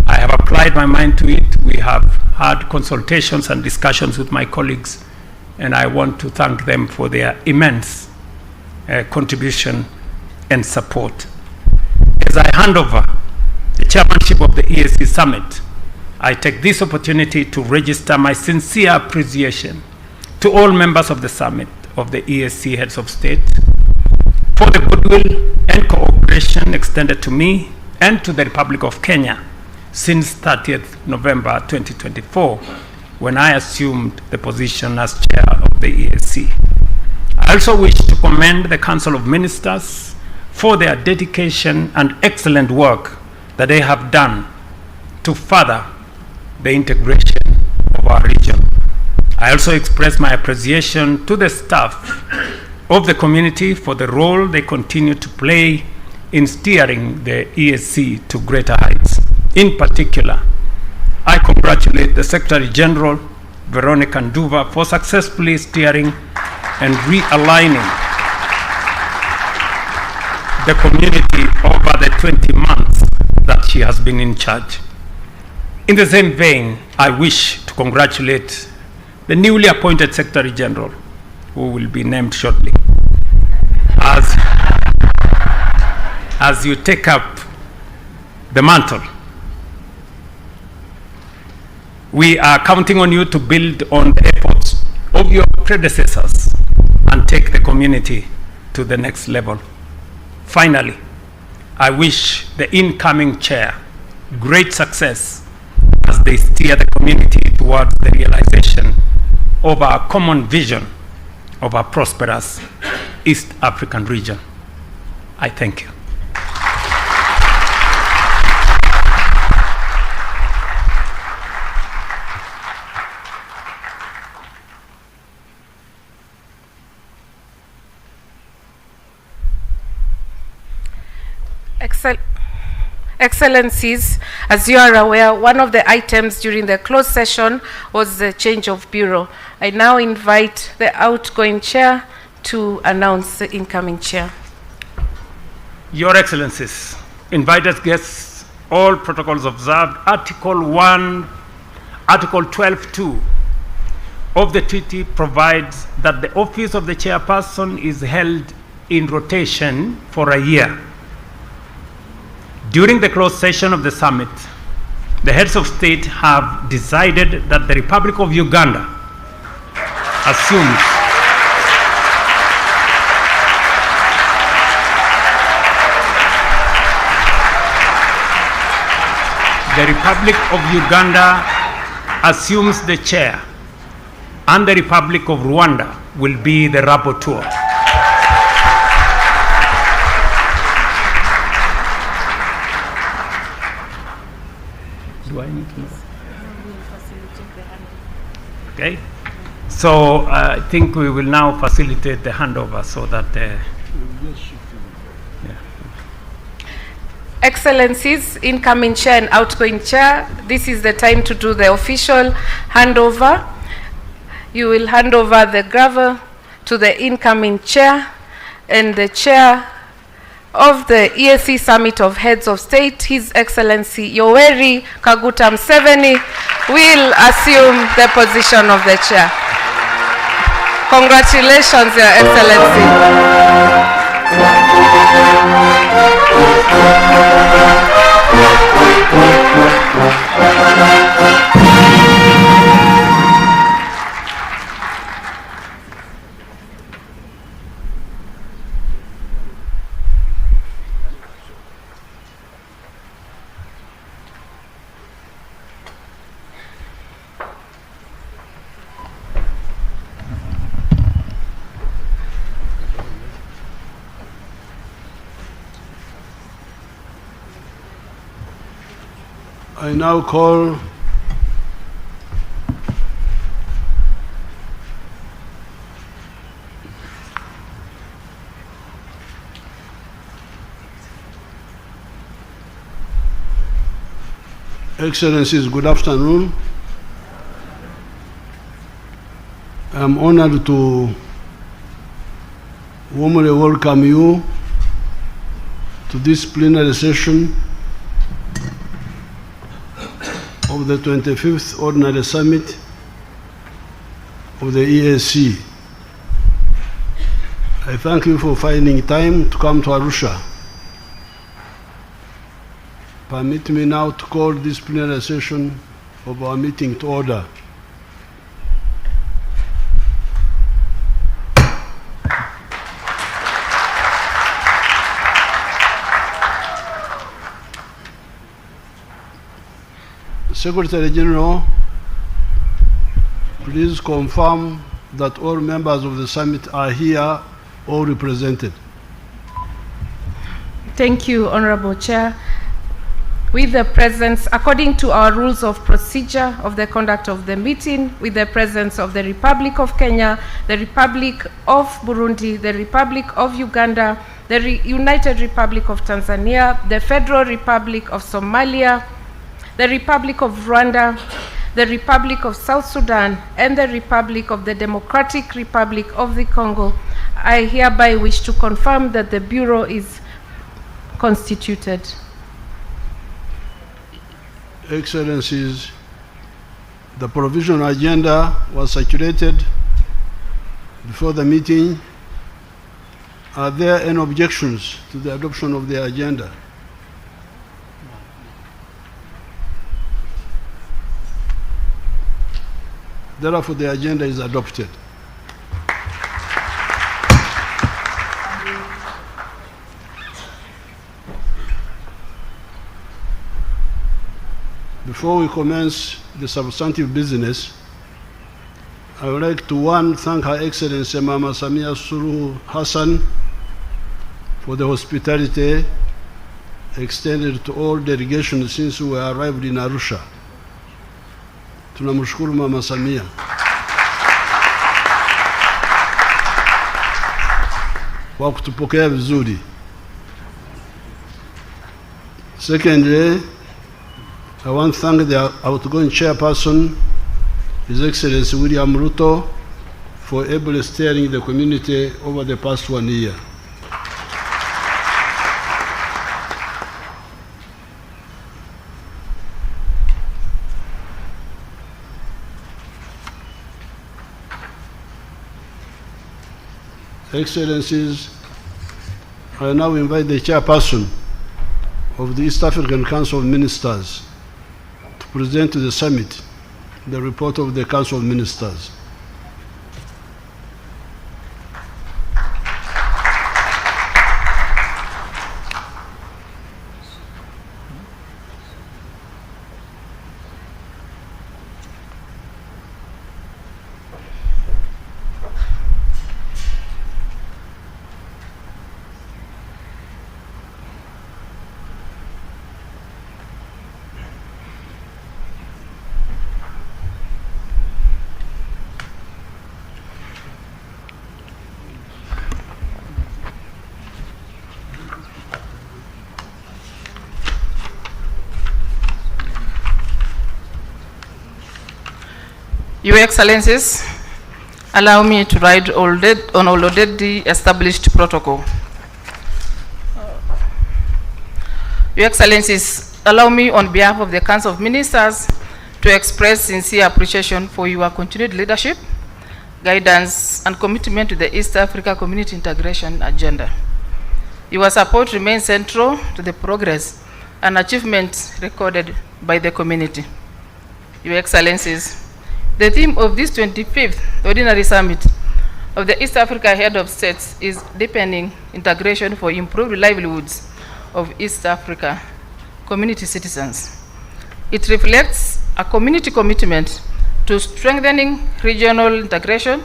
have applied my mind to it. We have had consultations and discussions with my colleagues, and I want to thank them for their immense contribution and support. As I hand over the chairmanship of the EAC Summit, I take this opportunity to register my sincere appreciation to all members of the Summit of the EAC Heads of State for the goodwill and cooperation extended to me and to the Republic of Kenya since 30th November 2024, when I assumed the position as chair of the EAC. I also wish to commend the Council of Ministers for their dedication and excellent work that they have done to further the integration of our region. I also express my appreciation to the staff of the community for the role they continue to play in steering the EAC to greater heights. In particular, I congratulate the Secretary General, Veronica Nduva, for successfully steering and realigning the community over the 20 months that she has been in charge. In the same vein, I wish to congratulate the newly appointed Secretary General, who will be named shortly, as you take up the mantle. We are counting on you to build on the efforts of your predecessors and take the community to the next level. Finally, I wish the incoming chair great success as they steer the community towards the realization of our common vision of a prosperous East African region. I thank you. Excellencies, as you are aware, one of the items during the closed session was the change of bureau. I now invite the outgoing chair to announce the incoming chair. Your Excellencies, invited guests, all protocols observed, Article 12.2 of the treaty provides that the office of the chairperson is held in rotation for a year. During the closed session of the summit, the heads of state have decided that the Republic of Uganda assumes the chair, and the Republic of Rwanda will be the rapporteur. Do I need to know? Okay, so I think we will now facilitate the handover so that Excellencies, incoming chair and outgoing chair, this is the time to do the official handover. You will hand over the gavel to the incoming chair, and the chair of the EAC Summit of Heads of State, His Excellency Yoweri Kaguta Museveni, will assume the position of the chair. Congratulations, Your Excellency. I now call Excellencies, good afternoon. I am honored to warmly welcome you to this plenary session of the 25th Ordinary Summit of the EAC. I thank you for finding time to come to Arusha. Permit me now to call this plenary session of our meeting to order. Secretary General, please confirm that all members of the summit are here or represented. Thank you, Honorable Chair. With the presence, according to our rules of procedure of the conduct of the meeting, with the presence of the Republic of Kenya, the Republic of Burundi, the Republic of Uganda, the United Republic of Tanzania, the Federal Republic of Somalia, the Republic of Rwanda, the Republic of South Sudan, and the Republic of the Democratic Republic of the Congo, I hereby wish to confirm that the Bureau is constituted. Excellencies, the provisional agenda was circulated before the meeting. Are there any objections to the adoption of the agenda? Therefore, the agenda is adopted. Before we commence the substantive business, I would like to thank Her Excellency Mama Samia Suluhu Hassan for the hospitality extended to all delegations since we arrived in Arusha. Tunamshukuru Mama Samia. Kwa kutupokea vizuri. Secondly, I want to thank the outgoing chairperson, His Excellency William Ruto, for ably steering the community over the past 1 year. Excellencies, I now invite the chairperson of the East African Council of Ministers to present to the summit the report of the Council of Ministers. Your Excellencies, allow me to write on already established protocol. Your Excellencies, allow me on behalf of the Council of Ministers to express sincere appreciation for your continued leadership, guidance, and commitment to the East Africa Community Integration Agenda. Your support remains central to the progress and achievements recorded by the community. Your Excellencies, the theme of this 25th Ordinary Summit of the East Africa Head of States is deepening integration for improved livelihoods of East Africa community citizens. It reflects a community commitment to strengthening regional integration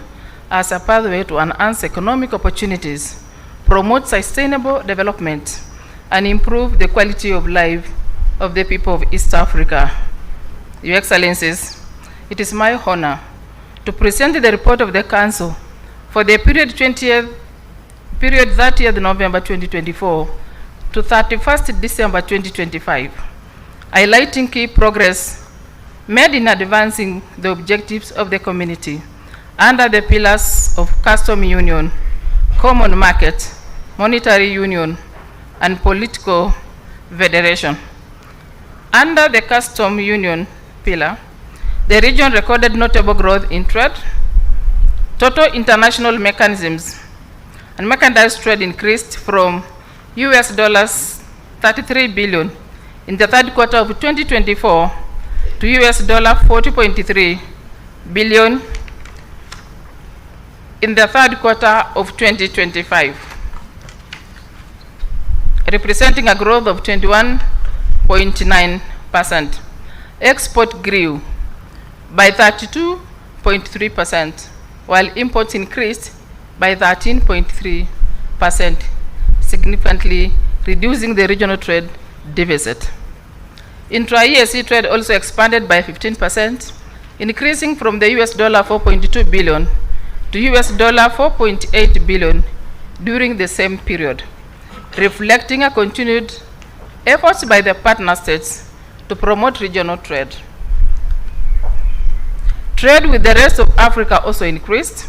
as a pathway to enhance economic opportunities, promote sustainable development, and improve the quality of life of the people of East Africa. Your Excellencies, it is my honor to present the report of the Council for the period 30th November 2024 to 31st December 2025, highlighting key progress made in advancing the objectives of the community under the pillars of custom union, common market, monetary union, and political federation. Under the custom union pillar, the region recorded notable growth in trade. Total international mechanisms and mechanized trade increased from $33 billion in the third quarter of 2024 to $40.3 billion in the third quarter of 2025, representing a growth of 21.9%. Export grew by 32.3%, while imports increased by 13.3%, significantly reducing the regional trade deficit. Intra-EAC trade also expanded by 15%, increasing from the $4.2 billion to $4.8 billion during the same period, reflecting a continued efforts by the partner states to promote regional trade. Trade with the rest of Africa also increased,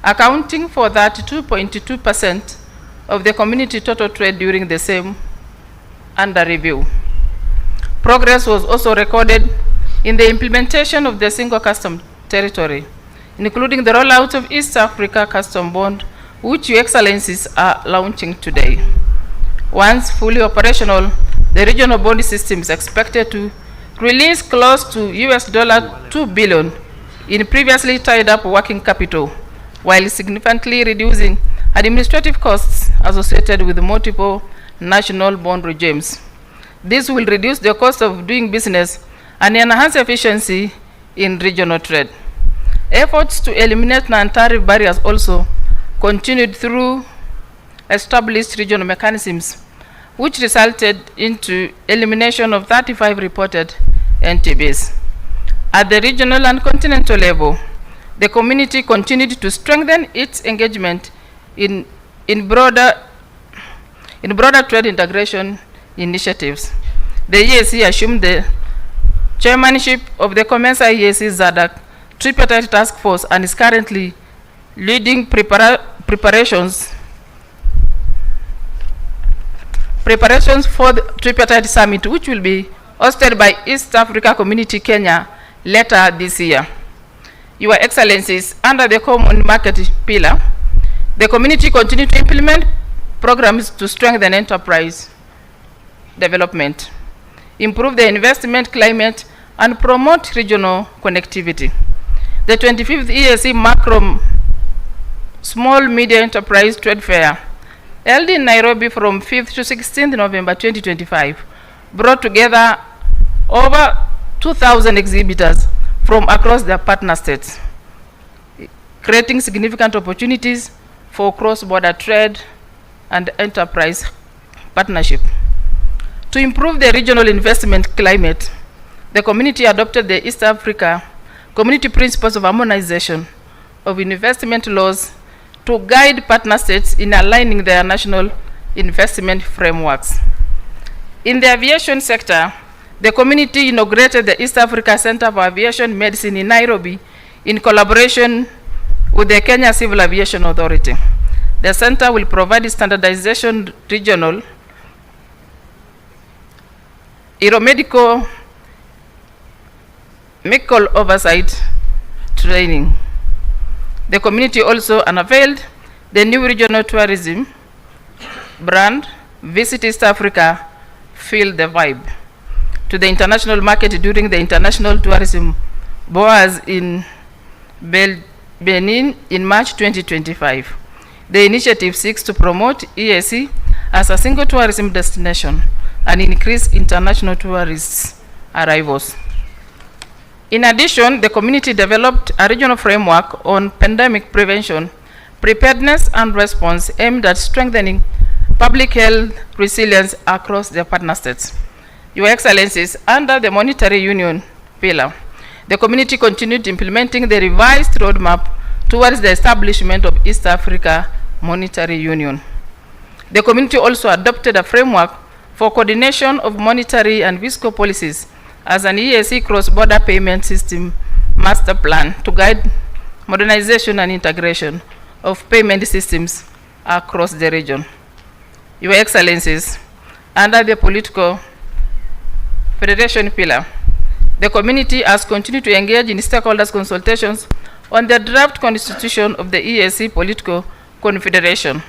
accounting for 32.2% of the community total trade during the same under review. Progress was also recorded in the implementation of the single custom territory, including the rollout of East Africa Custom Bond, which Your Excellencies are launching today. Once fully operational, the regional bond system is expected to release close to $2 billion in previously tied up working capital, while significantly reducing administrative costs associated with multiple national bond regimes. This will reduce the cost of doing business and enhance efficiency in regional trade. Efforts to eliminate non-tariff barriers also continued through established regional mechanisms, which resulted into elimination of 35 reported NTBs. At the regional and continental level, the community continued to strengthen its engagement in broader trade integration initiatives. The EAC assumed the chairmanship of the COMESA EAC ZADAC tripartite task force and is currently leading preparations for the tripartite summit, which will be hosted by East Africa Community Kenya later this year. Your Excellencies, under the common market pillar, the community continued to implement programs to strengthen enterprise development, improve the investment climate, and promote regional connectivity. The 25th EAC Macro Small Media Enterprise Trade Fair, held in Nairobi from 5th to 16th November 2025, brought together over 2,000 exhibitors from across the partner states, creating significant opportunities for cross-border trade and enterprise partnership. To improve the regional investment climate, the community adopted the East Africa Community Principles of Harmonization of Investment Laws to guide partner states in aligning their national investment frameworks. In the aviation sector, the community inaugurated the East Africa Center for Aviation Medicine in Nairobi in collaboration with the Kenya Civil Aviation Authority. The center will provide standardization regional aeromedical medical oversight training. The community also unveiled the new regional tourism brand, Visit East Africa, Feel the Vibe, to the international market during the International Tourism Boaz in Benin in March 2025. The initiative seeks to promote EAC as a single tourism destination and increase international tourists' arrivals. In addition, the community developed a regional framework on pandemic prevention, preparedness, and response aimed at strengthening public health resilience across the partner states. Your Excellencies, under the Monetary Union pillar, the community continued implementing the revised roadmap towards the establishment of East Africa Monetary Union. The community also adopted a framework for coordination of monetary and fiscal policies as an EAC cross-border payment system master plan to guide modernization and integration of payment systems across the region. Your Excellencies, under the political federation pillar, the community has continued to engage in stakeholders consultations on the draft constitution of the EAC political confederation.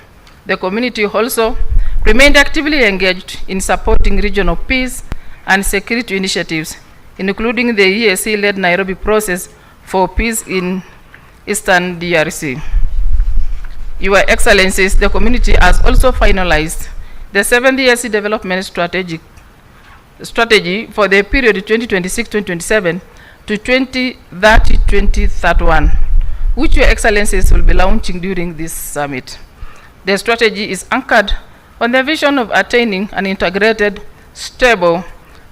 The community also remained actively engaged in supporting regional peace and security initiatives, including the EAC-led Nairobi process for peace in Eastern DRC. Your Excellencies, the community has also finalized the 7th EAC development strategy for the period 2026-2027 to 2030-2031, which Your Excellencies will be launching during this summit. The strategy is anchored on the vision of attaining an integrated, stable,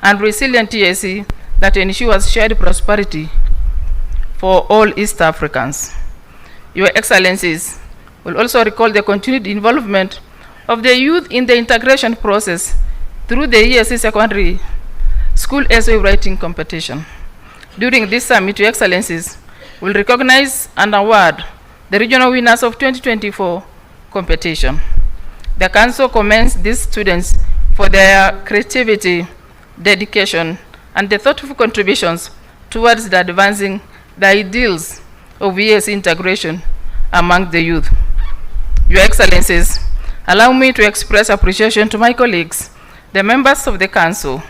and resilient EAC that ensures shared prosperity for all East Africans. Your Excellencies will also recall the continued involvement of the youth in the integration process through the EAC secondary school essay writing competition. During this summit, Your Excellencies will recognize and award the regional winners of 2024 competition. The Council commends these students for their creativity, dedication, and the thoughtful contributions towards the advancing the ideals of EAC integration among the youth. Your Excellencies, allow me to express appreciation to my colleagues, the members of the Council,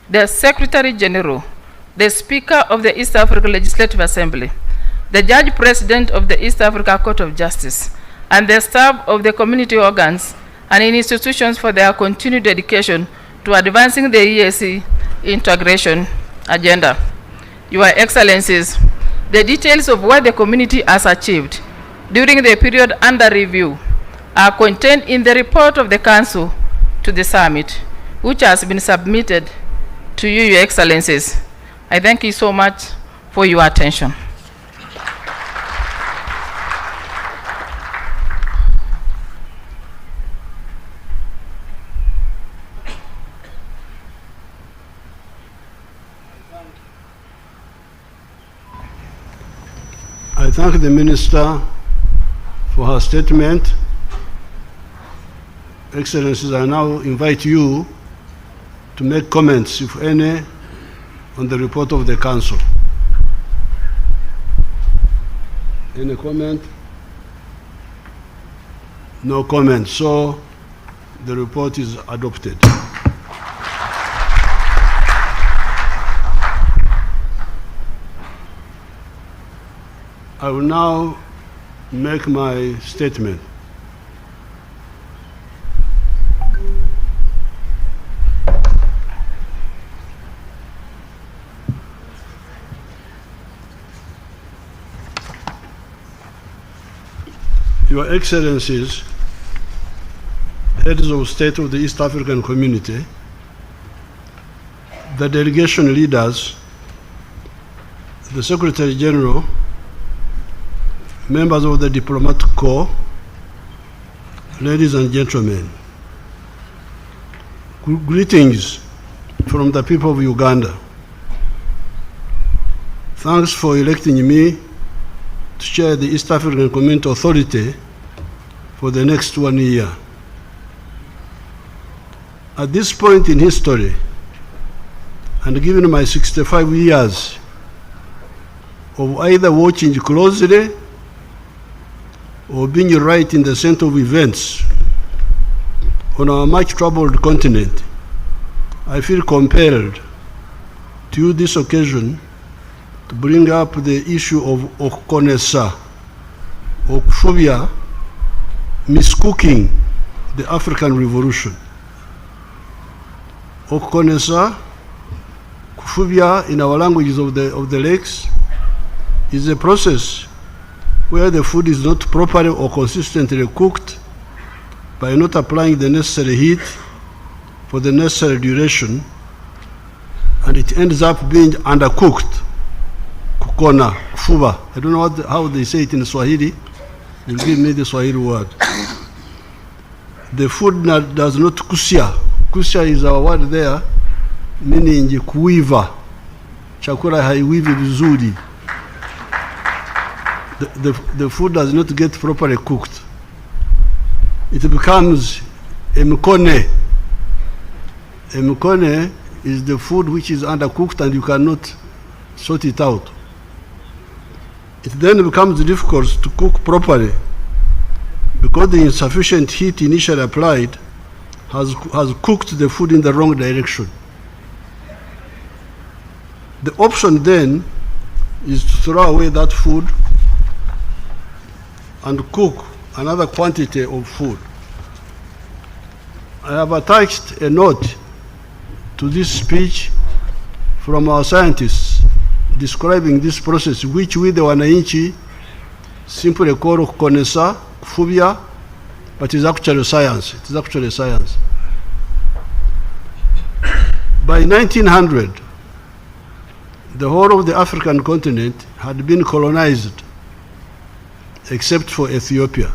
the Secretary General, the Speaker of the East Africa Legislative Assembly, the Judge President of the East Africa Court of Justice, and the staff of the community organs and institutions for their continued dedication to advancing the EAC integration agenda. Your Excellencies, the details of what the community has achieved during the period under review are contained in the report of the Council to the summit, which has been submitted to you, Your Excellencies. I thank you so much for your attention. I thank the Minister for her statement. Excellencies, I now invite you to make comments, if any, on the report of the Council. Any comment? No comment. So the report is adopted. I will now make my statement. Your Excellencies, heads of state of the East African community, the delegation leaders, the Secretary General, members of the diplomatic corps, ladies and gentlemen, greetings from the people of Uganda. Thanks for electing me to chair the East African Community Authority for the next 1 year. At this point in history, and given my 65 years of either watching closely or being right in the center of events on our much troubled continent, I feel compelled to use this occasion to bring up the issue of Okukonesa, Okufobia, miscooking the African Revolution. Okukonesa, Kufubia in our languages of the lakes, is a process where the food is not properly or consistently cooked by not applying the necessary heat for the necessary duration and it ends up being undercooked. Kukona, fuba. I don't know how they say it in Swahili. You give me the Swahili word. The food does not kusia. Kusia is our word there, meaning kuiva. Chakula haiwivi vizuri. The food does not get properly cooked. It becomes emkone. Emkone is the food which is undercooked and you cannot sort it out. It then becomes difficult to cook properly because the insufficient heat initially applied has cooked the food in the wrong direction. The option then is to throw away that food and cook another quantity of food. I have attached a note to this speech from our scientists describing this process, which we the wananchi simply call konesa, kufubia, but it's actually science. It is actually science. By 1900, the whole of the African continent had been colonized, except for Ethiopia,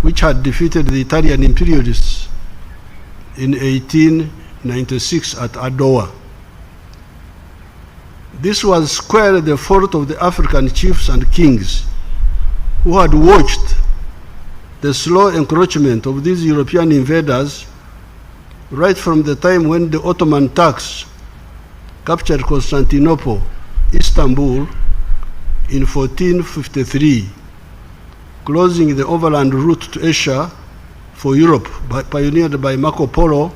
which had defeated the Italian imperialists in 1896 at Adowa. This was squarely the fault of the African chiefs and kings who had watched the slow encroachment of these European invaders right from the time when the Ottoman Turks captured Constantinople, Istanbul, in 1453, closing the overland route to Asia for Europe, pioneered by Marco Polo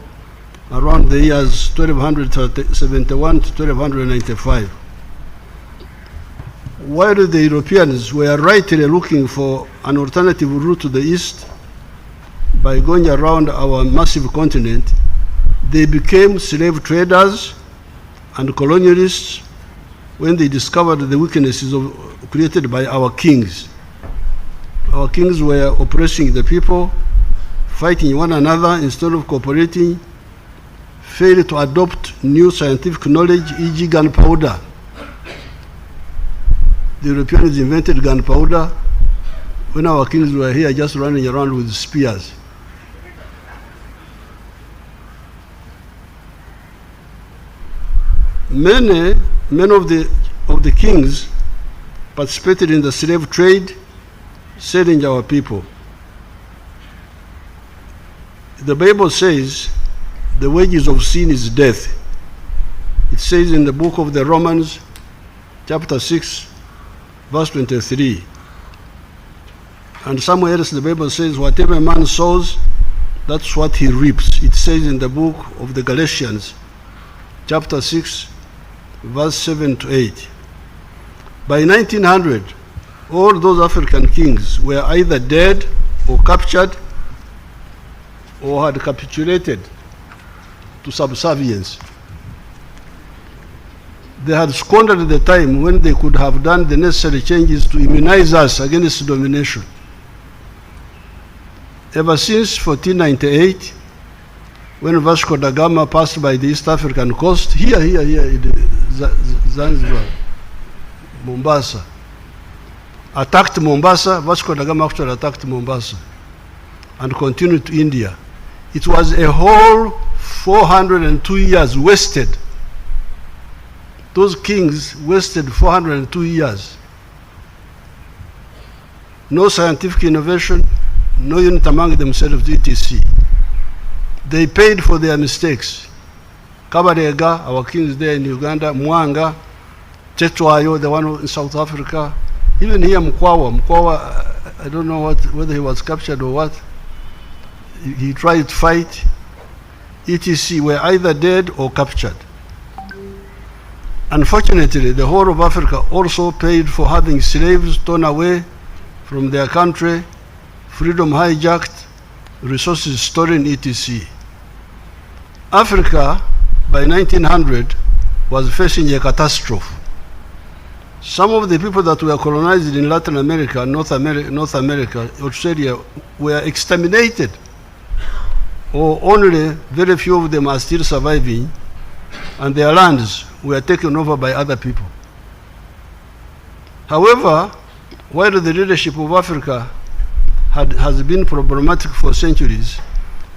around the years 1271 to 1295. While the Europeans were rightly looking for an alternative route to the east by going around our massive continent, they became slave traders and colonialists when they discovered the weaknesses created by our kings. Our kings were oppressing the people, fighting one another instead of cooperating, failed to adopt new scientific knowledge, e.g. gunpowder. The Europeans invented gunpowder when our kings were here just running around with spears. Many of the kings participated in the slave trade, selling our people. The Bible says the wages of sin is death. It says in the book of the Romans, chapter 6, verse 23. And somewhere else the Bible says, whatever a man sows, that's what he reaps. It says in the book of the Galatians, chapter 6, verse 7 to 8. By 1900, all those African kings were either dead or captured or had capitulated to subservience. They had squandered the time when they could have done the necessary changes to immunize us against domination. Ever since 1498, when Vasco da Gama passed by the East African coast, here in Zanzibar, Mombasa, attacked Mombasa. Vasco da Gama actually attacked Mombasa and continued to India. It was a whole 402 years wasted. Those kings wasted 402 years. No scientific innovation, no unit among themselves, etc. They paid for their mistakes. Kabarega, our kings there in Uganda, Mwanga, Chetwayo, the one in South Africa, even here Mkwawa, I don't know whether he was captured or what. He tried to fight, etc. were either dead or captured. Unfortunately, the whole of Africa also paid for having slaves torn away from their country, freedom hijacked, resources stolen, etc. Africa, by 1900, was facing a catastrophe. Some of the people that were colonized in Latin America, North America, Australia, were exterminated, or only very few of them are still surviving, and their lands were taken over by other people. However, while the leadership of Africa has been problematic for centuries,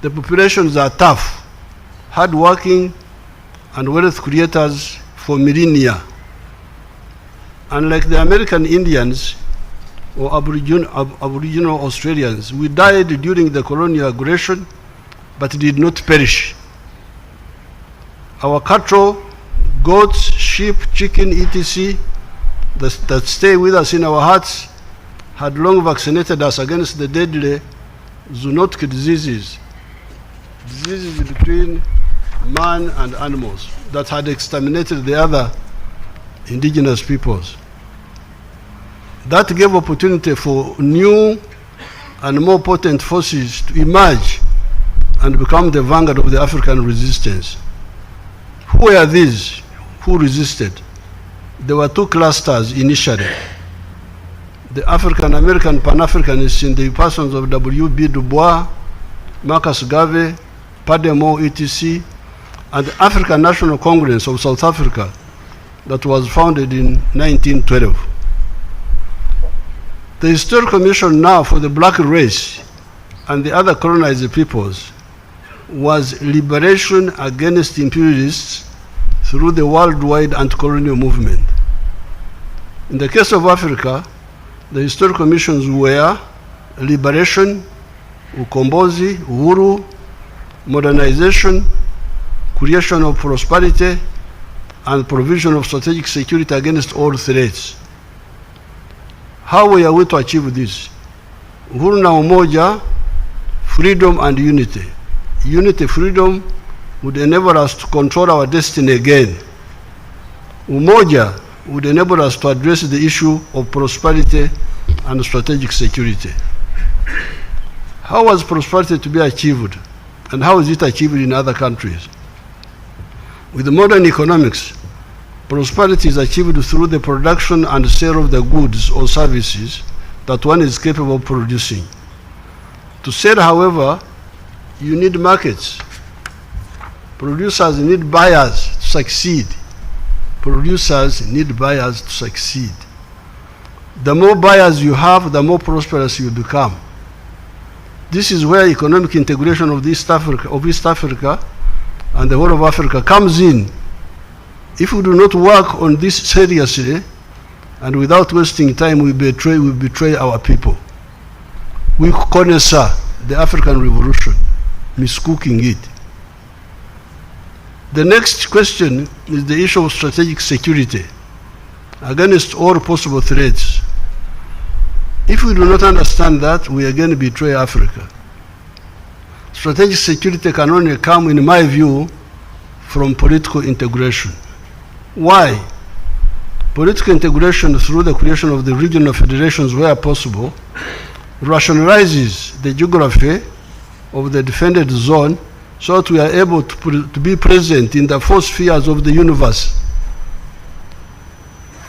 the populations are tough, hard-working, and wealth creators for millennia. Unlike the American Indians or Aboriginal Australians, we died during the colonial aggression, but did not perish. Our cattle, goats, sheep, chicken, etc., that stay with us in our hearts, had long vaccinated us against the deadly zoonotic diseases between man and animals that had exterminated the other indigenous peoples. That gave opportunity for new and more potent forces to emerge and become the vanguard of the African resistance. Who were these who resisted? There were two clusters initially. The African American Pan-Africanists in the persons of W.B. Du Bois, Marcus Garvey, Pademore, etc., and the African National Congress of South Africa that was founded in 1912. The historical mission now for the black race and the other colonized peoples was liberation against imperialists through the worldwide anti-colonial movement. In the case of Africa, the historical missions were liberation, ukombozi, uhuru, modernization, creation of prosperity, and provision of strategic security against all threats. How were we to achieve this? Uhuru na umoja, freedom and unity. Unity, freedom would enable us to control our destiny again. Umoja would enable us to address the issue of prosperity and strategic security. How was prosperity to be achieved, and how is it achieved in other countries? With modern economics, prosperity is achieved through the production and sale of the goods or services that one is capable of producing. To sell, however, you need markets. Producers need buyers to succeed. Producers need buyers to succeed. The more buyers you have, the more prosperous you become. This is where economic integration of East Africa and the whole of Africa comes in. If we do not work on this seriously and without wasting time, we betray our people. We connoisseur the African Revolution, miscooking it. The next question is the issue of strategic security against all possible threats. If we do not understand that, we again betray Africa. Strategic security can only come, in my view, from political integration. Why? Political integration through the creation of the regional federations where possible rationalizes the geography of the defended zone so that we are able to be present in the four spheres of the universe.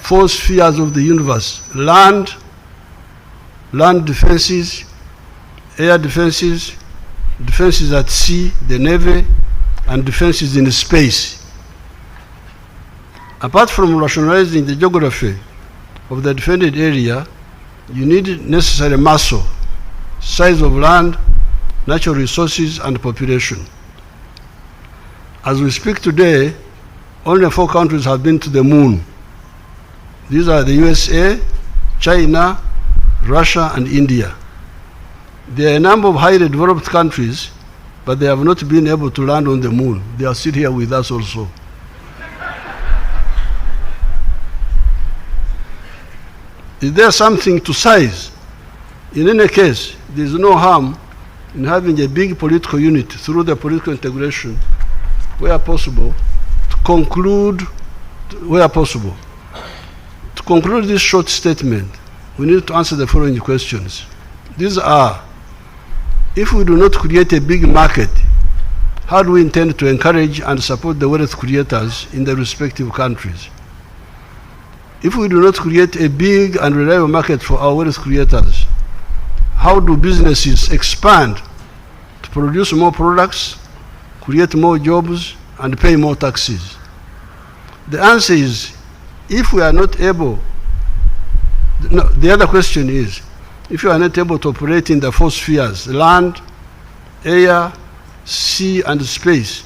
Four spheres of the universe: land defenses, air defenses, defenses at sea, the navy, and defenses in space. Apart from rationalizing the geography of the defended area, you need necessary muscle, size of land, natural resources, and population. As we speak today, only 4 countries have been to the moon. These are the USA, China, Russia, and India. There are a number of highly developed countries, but they have not been able to land on the moon. They are still here with us also. Is there something to size? In any case, there is no harm in having a big political unit through the political integration where possible to conclude this short statement. We need to answer the following questions. These are: if we do not create a big market, how do we intend to encourage and support the wealth creators in the respective countries? If we do not create a big and reliable market for our wealth creators, how do businesses expand to produce more products, create more jobs, and pay more taxes? The answer is, if we are not able, no, the other question is, if you are not able to operate in the four spheres, land, air, sea, and space,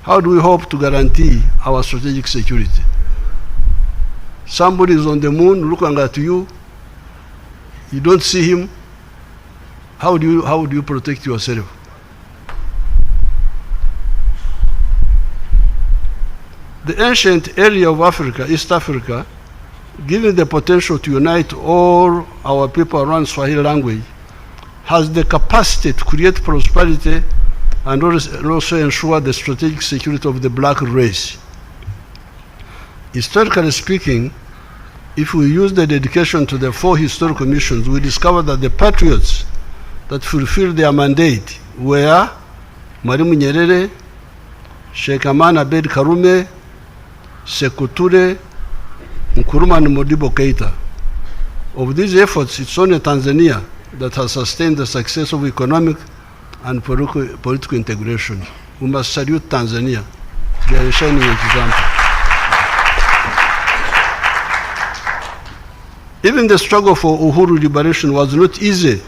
how do we hope to guarantee our strategic security? Somebody is on the moon looking at you, you don't see him, how do you protect yourself? The ancient area of Africa, East Africa, given the potential to unite all our people around Swahili language, has the capacity to create prosperity and also ensure the strategic security of the black race. Historically speaking, if we use the dedication to the four historical missions, we discover that the patriots that fulfilled their mandate were Mwalimu Nyerere, Sheikh Aman Abeid Karume, Sekou Toure, Nkrumah and Modibo Keita. Of these efforts, it's only Tanzania that has sustained the success of economic and political integration. We must salute Tanzania. They are a shining example. Even the struggle for Uhuru liberation was not easy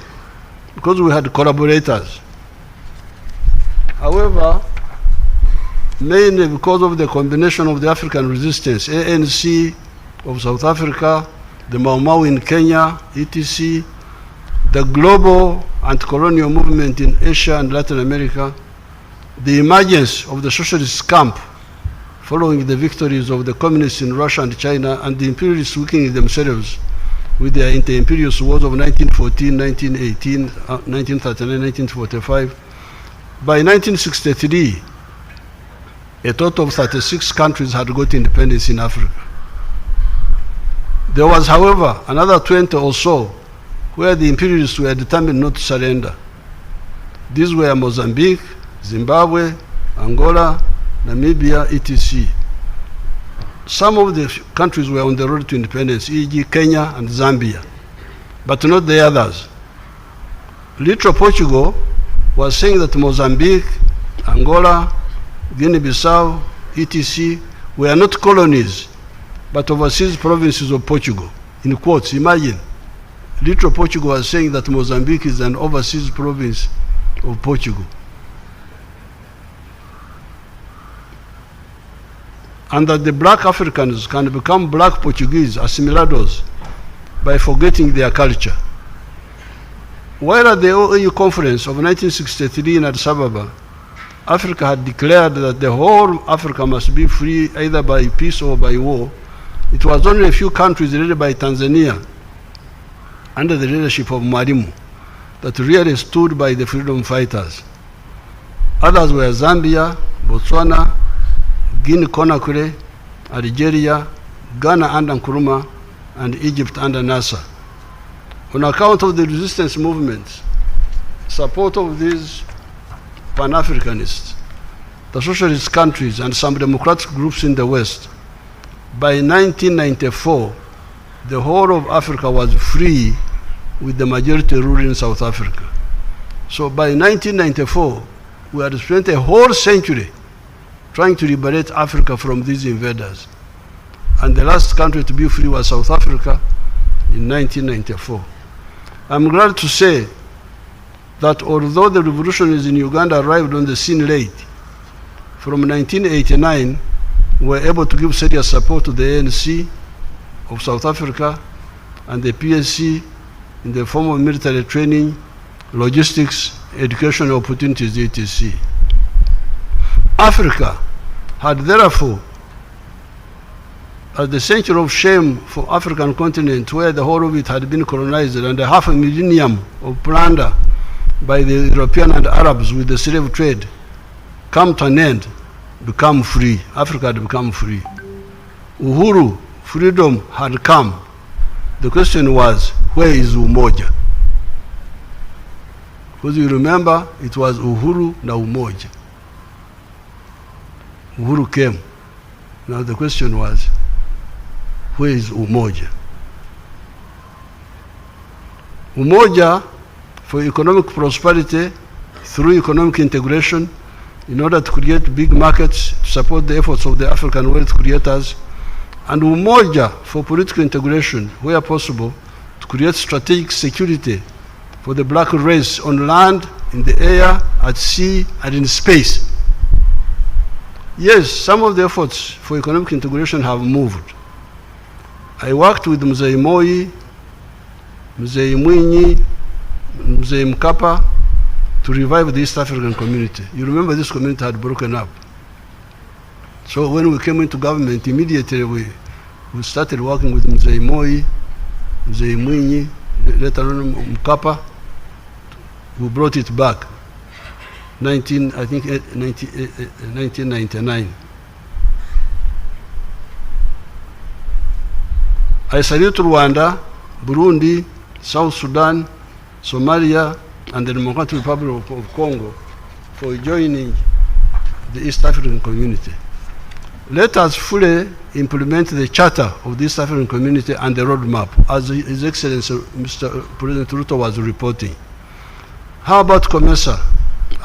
because we had collaborators. However, mainly because of the combination of the African resistance, ANC of South Africa, the Mau Mau in Kenya, etc., the global anti-colonial movement in Asia and Latin America, the emergence of the socialist camp following the victories of the communists in Russia and China, and the imperialists weakening themselves with their inter-imperialist wars of 1914, 1918, 1939, 1945. By 1963, a total of 36 countries had got independence in Africa. There was, however, another 20 or so where the imperialists were determined not to surrender. These were Mozambique, Zimbabwe, Angola, Namibia, etc. Some of the countries were on the road to independence, e.g. Kenya and Zambia, but not the others. Little Portugal was saying that Mozambique, Angola, Guinea-Bissau, etc. were not colonies, but overseas provinces of Portugal. In quotes, imagine, Little Portugal was saying that Mozambique is an overseas province of Portugal. And that the black Africans can become black Portuguese assimilados by forgetting their culture. While at the OAU conference of 1963 in Addis Ababa, Africa had declared that the whole Africa must be free either by peace or by war, it was only a few countries led by Tanzania under the leadership of Mwalimu that really stood by the freedom fighters. Others were Zambia, Botswana, Guinea-Conakry, Algeria, Ghana under Nkrumah, and Egypt under Nasser. On account of the resistance movements, support of these Pan-Africanists, the socialist countries, and some democratic groups in the West, by 1994, the whole of Africa was free with the majority rule in South Africa. So by 1994, we had spent a whole century trying to liberate Africa from these invaders. And the last country to be free was South Africa in 1994. I'm glad to say that although the revolutionaries in Uganda arrived on the scene late, from 1989, we were able to give serious support to the ANC of South Africa and the PSC in the form of military training, logistics, educational opportunities, etc. Africa had therefore, as the century of shame for African continent, where the whole of it had been colonized and a half a millennium of plunder by the European and Arabs with the slave trade, come to an end, become free. Africa had become free. Uhuru, freedom had come. The question was, where is Umoja? Because you remember, it was Uhuru na Umoja. Uhuru came. Now the question was, where is Umoja? Umoja for economic prosperity through economic integration in order to create big markets to support the efforts of the African wealth creators and umoja for political integration where possible to create strategic security for the black race on land, in the air, at sea, and in space. Yes, some of the efforts for economic integration have moved. I worked with Mzee Moi, Mzee Mwinyi, Mzee Mkapa to revive the East African community. You remember this community had broken up. So when we came into government, immediately we started working with Mzee Moi, Mzee Mwinyi, later on Mkapa. We brought it back, 1999. I salute Rwanda, Burundi, South Sudan, Somalia, and the Democratic Republic of Congo for joining the East African community. Let us fully implement the Charter of the East African Community and the roadmap, as His Excellency Mr. President Ruto was reporting. How about COMESA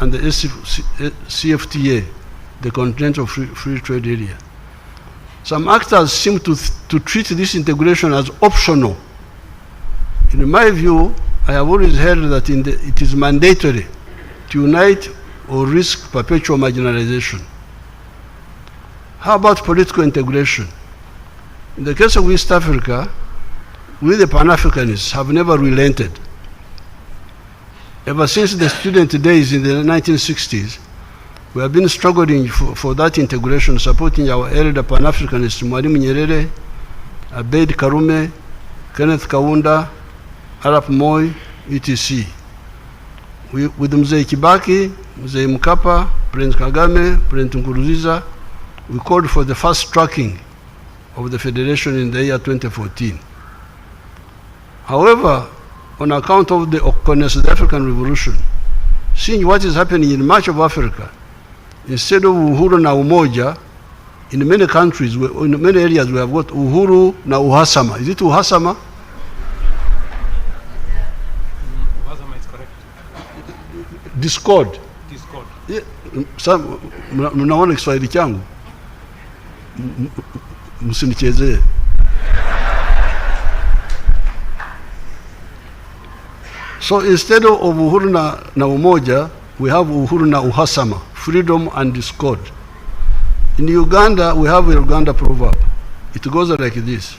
and the CFTA, the Continental Free Trade Area? Some actors seem to treat this integration as optional. In my view, I have always held that it is mandatory to unite or risk perpetual marginalization. How about political integration? In the case of East Africa, we the Pan-Africanists have never relented. Ever since the student days in the 1960s, we have been struggling for that integration, supporting our elder Pan-Africanists, Mwalimu Nyerere, Abeid Karume, Kenneth Kaunda, Arap Moi, etc. With Mzee Kibaki, Mzee Mkapa, Prince Kagame, Prince Nkurunziza, we called for the fast tracking of the federation in the year 2014. However, on account of the awkwardness of the African Revolution, seeing what is happening in much of Africa, instead of uhuru na umoja, in many countries, in many areas, we have got uhuru na uhasama. Is it uhasama? Uhasama is correct. Discord. Discord. Yeah. Mnaona Kiswahili changu? Msinichezee. So instead of uhuru na umoja, we have uhuru na uhasama, freedom and discord. In Uganda, we have a Uganda proverb. It goes like this.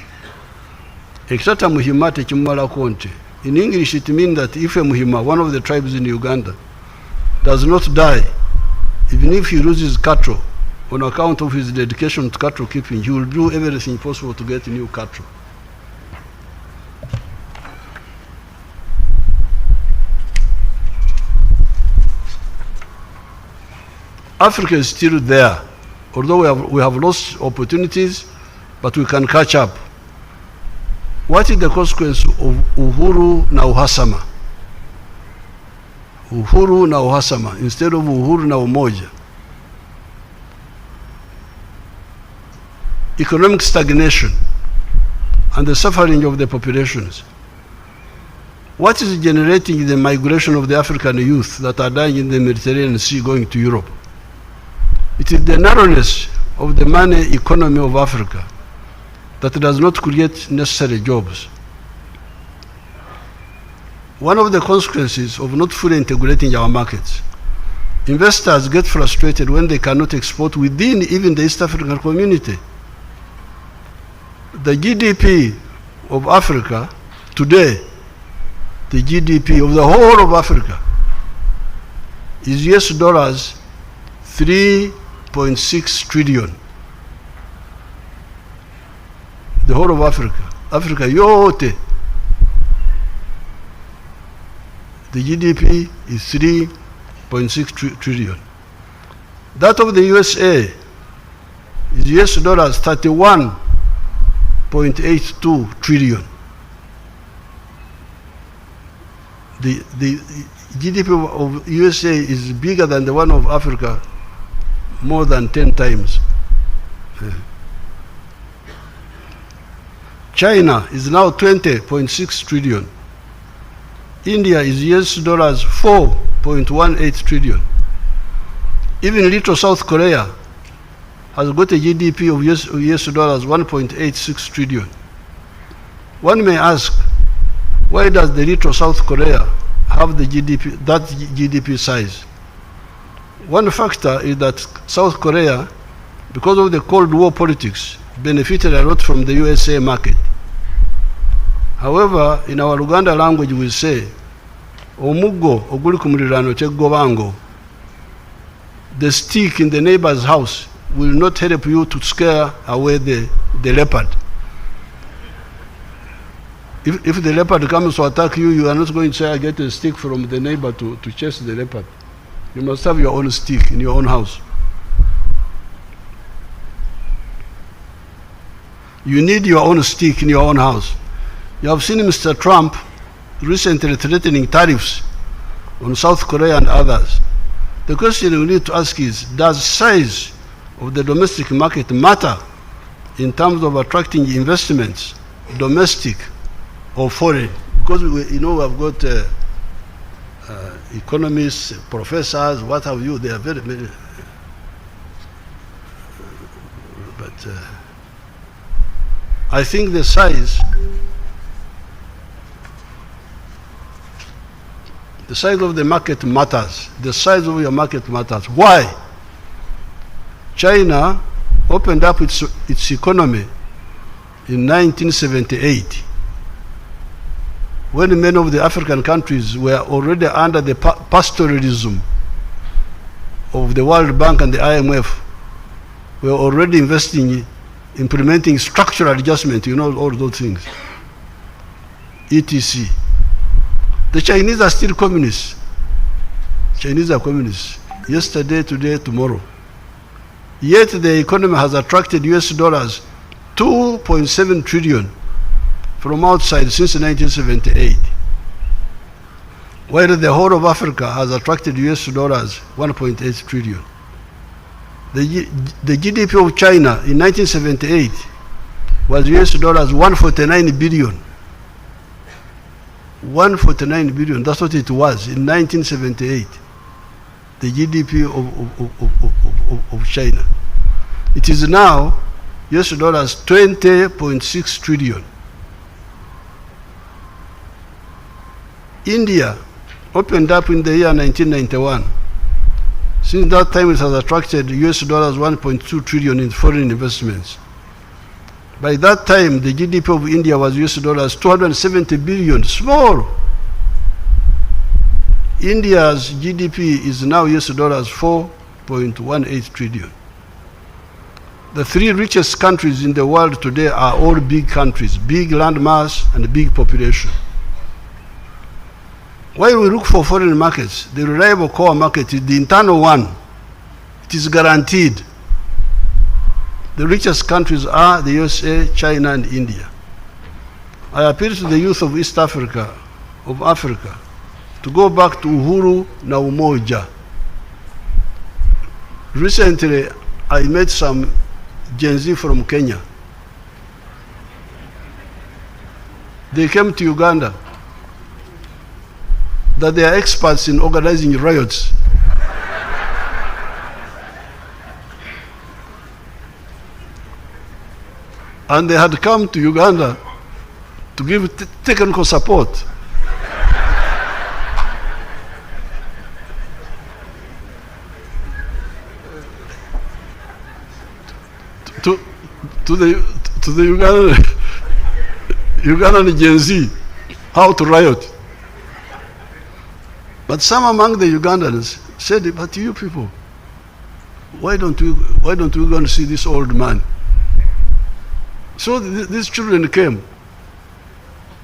Ekitata muhima tekimumala konte. In English, it means that if a muhima, one of the tribes in Uganda, does not die, even if he loses cattle, on account of his dedication to cattle keeping, he will do everything possible to get new cattle. Africa is still there, although we have lost opportunities, but we can catch up. What is the consequence of uhuru na uhasama? Uhuru na uhasama instead of uhuru na umoja. Economic stagnation and the suffering of the populations. What is generating the migration of the African youth that are dying in the Mediterranean Sea going to Europe? It is the narrowness of the money economy of Africa that does not create necessary jobs. One of the consequences of not fully integrating our markets, investors get frustrated when they cannot export within even the East African community. The GDP of Africa today, the GDP of the whole of Africa is US dollars 3.6 trillion. The whole of Africa, Africa yote, the GDP is 3.6 trillion. That of the USA is US dollars 31.82 trillion. The GDP of USA is bigger than the one of Africa, more than 10 times. China is now 20.6 trillion. India is US dollars 4.18 trillion. Even little South Korea has got a GDP of US dollars 1.86 trillion. One may ask, why does the little South Korea have the that GDP size? One factor is that South Korea, because of the Cold War politics, benefited a lot from the USA market. However, in our Luganda language we say, Omugo oguli kumulirano chegobango. The stick in the neighbor's house will not help you to scare away the leopard. If the leopard comes to attack you, you are not going to say, I get a stick from the neighbor to chase the leopard. You must have your own stick in your own house. You need your own stick in your own house. You have seen Mr. Trump recently threatening tariffs on South Korea and others. The question we need to ask is, does size of the domestic market matter in terms of attracting investments, domestic or foreign? Because we have got economists, professors, what have you, they are very, very, but I think the size of the market matters. The size of your market matters. Why? China opened up its economy in 1978, when many of the African countries were already under the pastoralism of the World Bank and the IMF, were already investing, implementing structural adjustment, all those things, etc. The Chinese are still communists. Chinese are communists. Yesterday, today, tomorrow. Yet the economy has attracted US dollars 2.7 trillion from outside since 1978. While the whole of Africa has attracted US dollars 1.8 trillion. The GDP of China in 1978 was US dollars 149 billion. 149 billion, that's what it was in 1978, the GDP of China. It is now US dollars 20.6 trillion. India opened up in the year 1991. Since that time it has attracted US dollars 1.2 trillion in foreign investments. By that time, the GDP of India was US dollars 270 billion, small. India's GDP is now US dollars 4.18 trillion. The three richest countries in the world today are all big countries, big land mass and big population. While we look for foreign markets, the reliable core market is the internal one. It is guaranteed. The richest countries are the USA, China, and India. I appeal to the youth of East Africa, to go back to Uhuru na Umoja. Recently, I met some Gen Z from Kenya. They came to Uganda, that they are experts in organizing riots. And they had come to Uganda to give technical support. To the Ugandan Gen Z, how to riot. But some among the Ugandans said, but you people, why don't we go and see this old man? So these children came.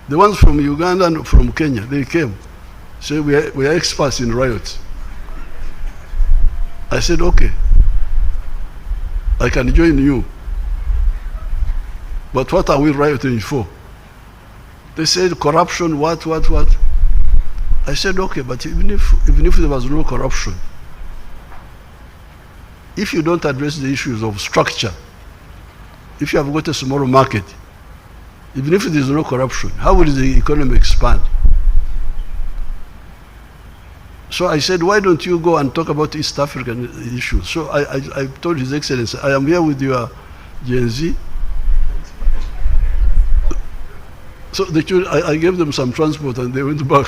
The ones from Uganda and from Kenya, they came. Said, we are experts in riots. I said, okay, I can join you. But what are we rioting for? They said corruption, what? I said, okay, but even if there was no corruption, if you don't address the issues of structure, if you have got a small market, even if there is no corruption, how will the economy expand? So I said, why don't you go and talk about East African issues? So I told His Excellency, I am here with your Gen Z. So I gave them some transport and they went back.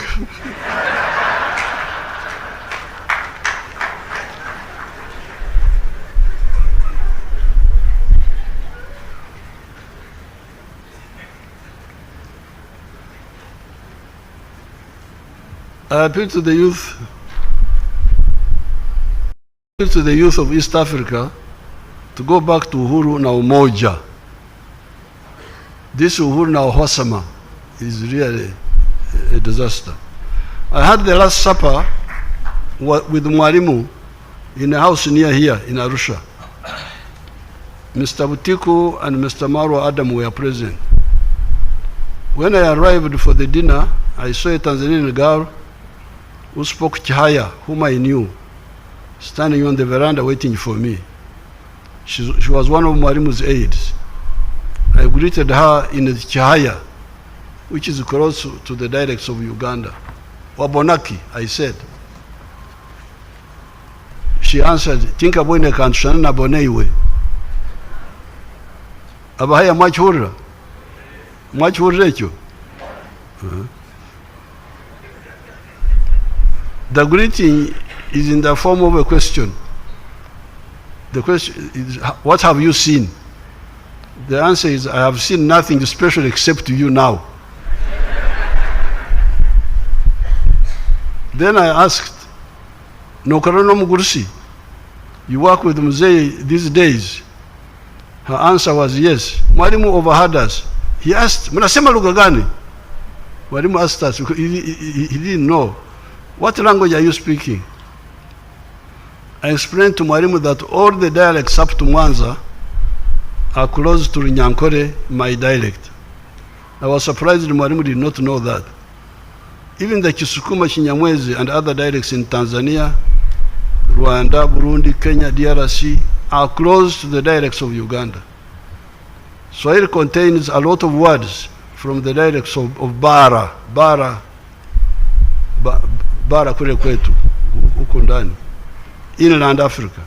I appeal to the youth of East Africa to go back to Uhuru na Umoja. This Uhuru na Uhasama is really a disaster. I had the Last Supper with Mwalimu in a house near here in Arusha. Mr. Butiku and Mr. Marwa Adam were present. When I arrived for the dinner, I saw a Tanzanian girl who spoke Chihaya, whom I knew, standing on the veranda waiting for me. She was one of Mwalimu's aides. I greeted her in the Chihaya, which is close to the dialects of Uganda. Wabonaki, I said. She answered, Tinka boine kantushana na boneiwe. Abahaya mwachurra. Mwachurra echo. The greeting is in the form of a question. The question is, what have you seen? The answer is, I have seen nothing special except you now. Then I asked, Nokarono Mugursi, you work with Mzee these days? Her answer was yes. Mwalimu overheard us. He asked, Mnasema lugha gani? Mwalimu asked us, he didn't know. What language are you speaking? I explained to Mwalimu that all the dialects up to Mwanza are close to Runyankore, my dialect. I was surprised Mwalimu did not know that. Even the Kisukuma, Chinyamwezi, and other dialects in Tanzania, Rwanda, Burundi, Kenya, DRC, are close to the dialects of Uganda. Swahili contains a lot of words from the dialects of Bara kule kwetu, huko ndani, inland Africa.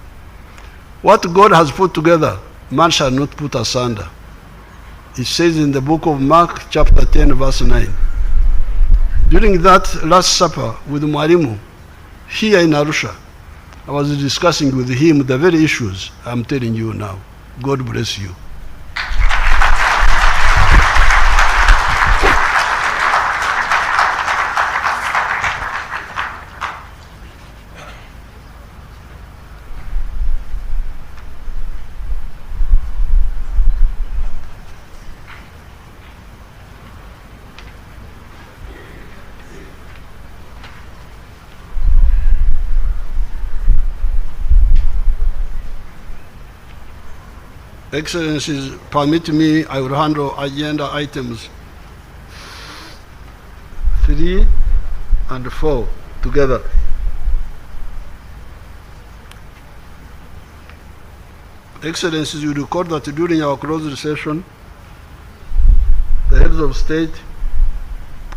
What God has put together, man shall not put asunder. It says in the book of Mark, chapter 10, verse 9. During that Last Supper with Mwalimu, here in Arusha, I was discussing with him the very issues I'm telling you now. God bless you. Excellencies, permit me, I will handle agenda items 3 and 4 together. Excellencies, you record that during our closed session, the heads of state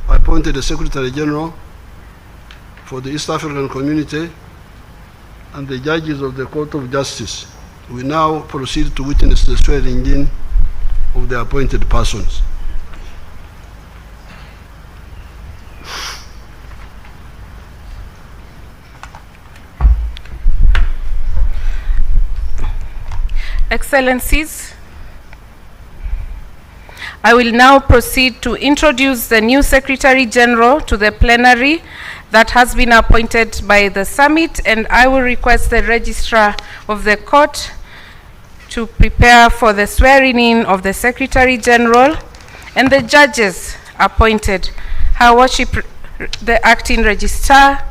appointed a Secretary General for the East African Community and the judges of the Court of Justice. We now proceed to witness the swearing in of the appointed persons. Excellencies, I will now proceed to introduce the new Secretary General to the plenary that has been appointed by the summit, and I will request the Registrar of the Court to prepare for the swearing in of the Secretary General and the judges appointed. Her Worship, the Acting Registrar,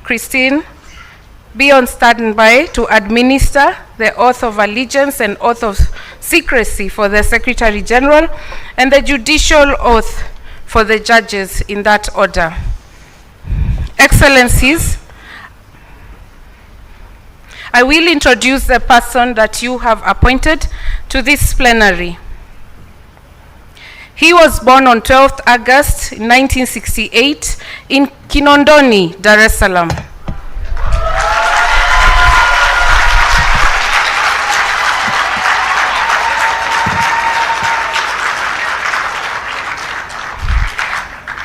Christine, be on standby to administer the oath of allegiance and oath of secrecy for the Secretary General and the judicial oath for the judges in that order. Excellencies, I will introduce the person that you have appointed to this plenary. He was born on 12th August 1968 in Kinondoni, Dar es Salaam.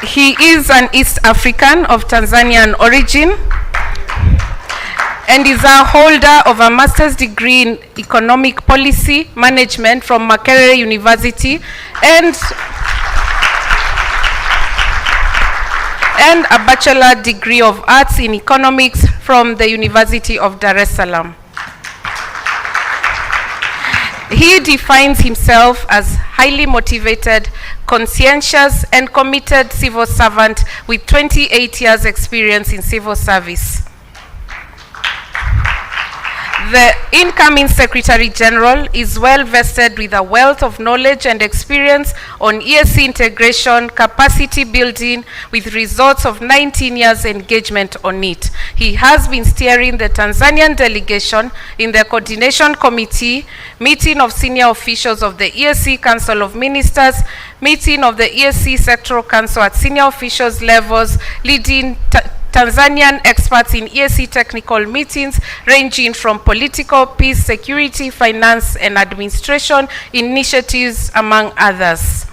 He is an East African of Tanzanian origin and is a holder of a master's degree in economic policy management from Makerere University and a bachelor degree of arts in economics from the University of Dar es Salaam. He defines himself as highly motivated, conscientious, and committed civil servant with 28 years experience in civil service. The incoming Secretary General is well vested with a wealth of knowledge and experience on EAC integration, capacity building, with results of 19 years engagement on it. He has been steering the Tanzanian delegation in the Coordination Committee, meeting of senior officials of the EAC Council of Ministers, meeting of the EAC Sectoral Council at senior officials levels, leading Tanzanian experts in EAC technical meetings ranging from political, peace, security, finance, and administration initiatives, among others.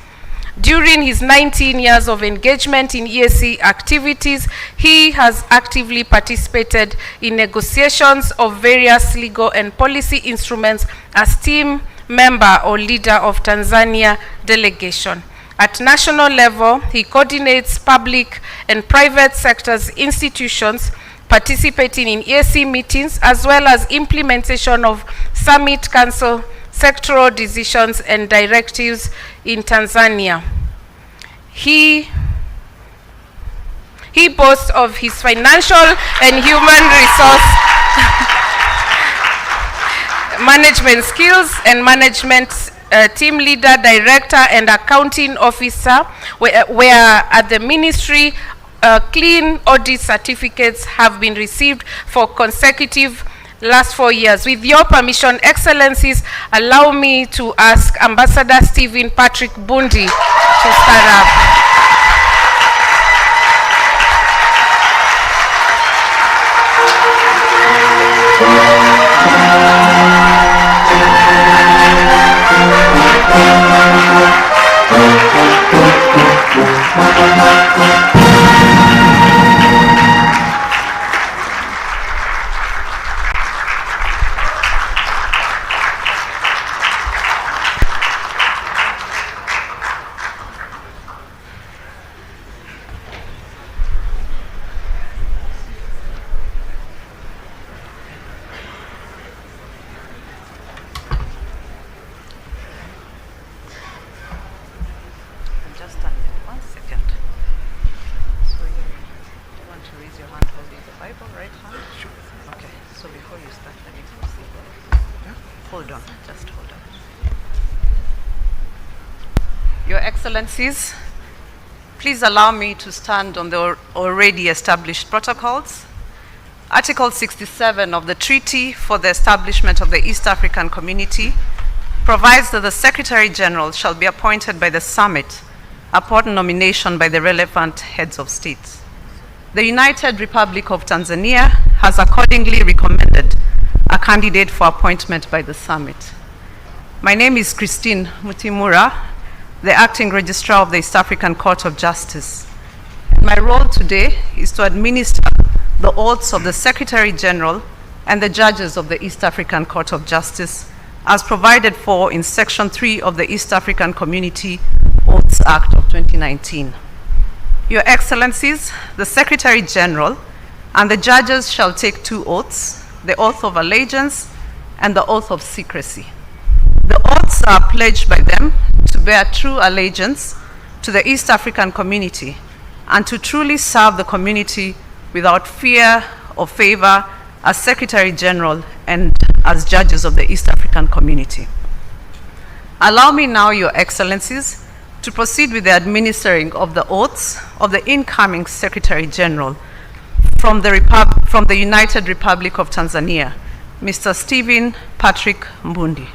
During his 19 years of engagement in EAC activities, he has actively participated in negotiations of various legal and policy instruments as team member or leader of Tanzania delegation. At national level, he coordinates public and private sectors institutions participating in EAC meetings, as well as implementation of summit council sectoral decisions and directives in Tanzania. He boasts of his financial and human resource management skills and management team leader, director, and accounting officer, where at the ministry, clean audit certificates have been received for consecutive last 4 years. With your permission, Excellencies, allow me to ask Ambassador Stephen Patrick Bundi to stand up. Your Excellencies, please allow me to stand on the already established protocols. Article 67 of the Treaty for the Establishment of the East African Community provides that the Secretary General shall be appointed by the Summit upon nomination by the relevant heads of states. The United Republic of Tanzania has accordingly recommended a candidate for appointment by the Summit. My name is Christine Mutimura, the Acting Registrar of the East African Court of Justice. My role today is to administer the oaths of the Secretary General and the judges of the East African Court of Justice as provided for in Section 3 of the East African Community Oaths Act of 2019. Your Excellencies, the Secretary General and the judges shall take 2 oaths, the oath of allegiance and the oath of secrecy. The oaths are pledged by them to bear true allegiance to the East African community and to truly serve the community without fear or favor as Secretary General and as judges of the East African community. Allow me now, Your Excellencies, to proceed with the administering of the oaths of the incoming Secretary General from the United Republic of Tanzania, Mr. Stephen Patrick Mbundi.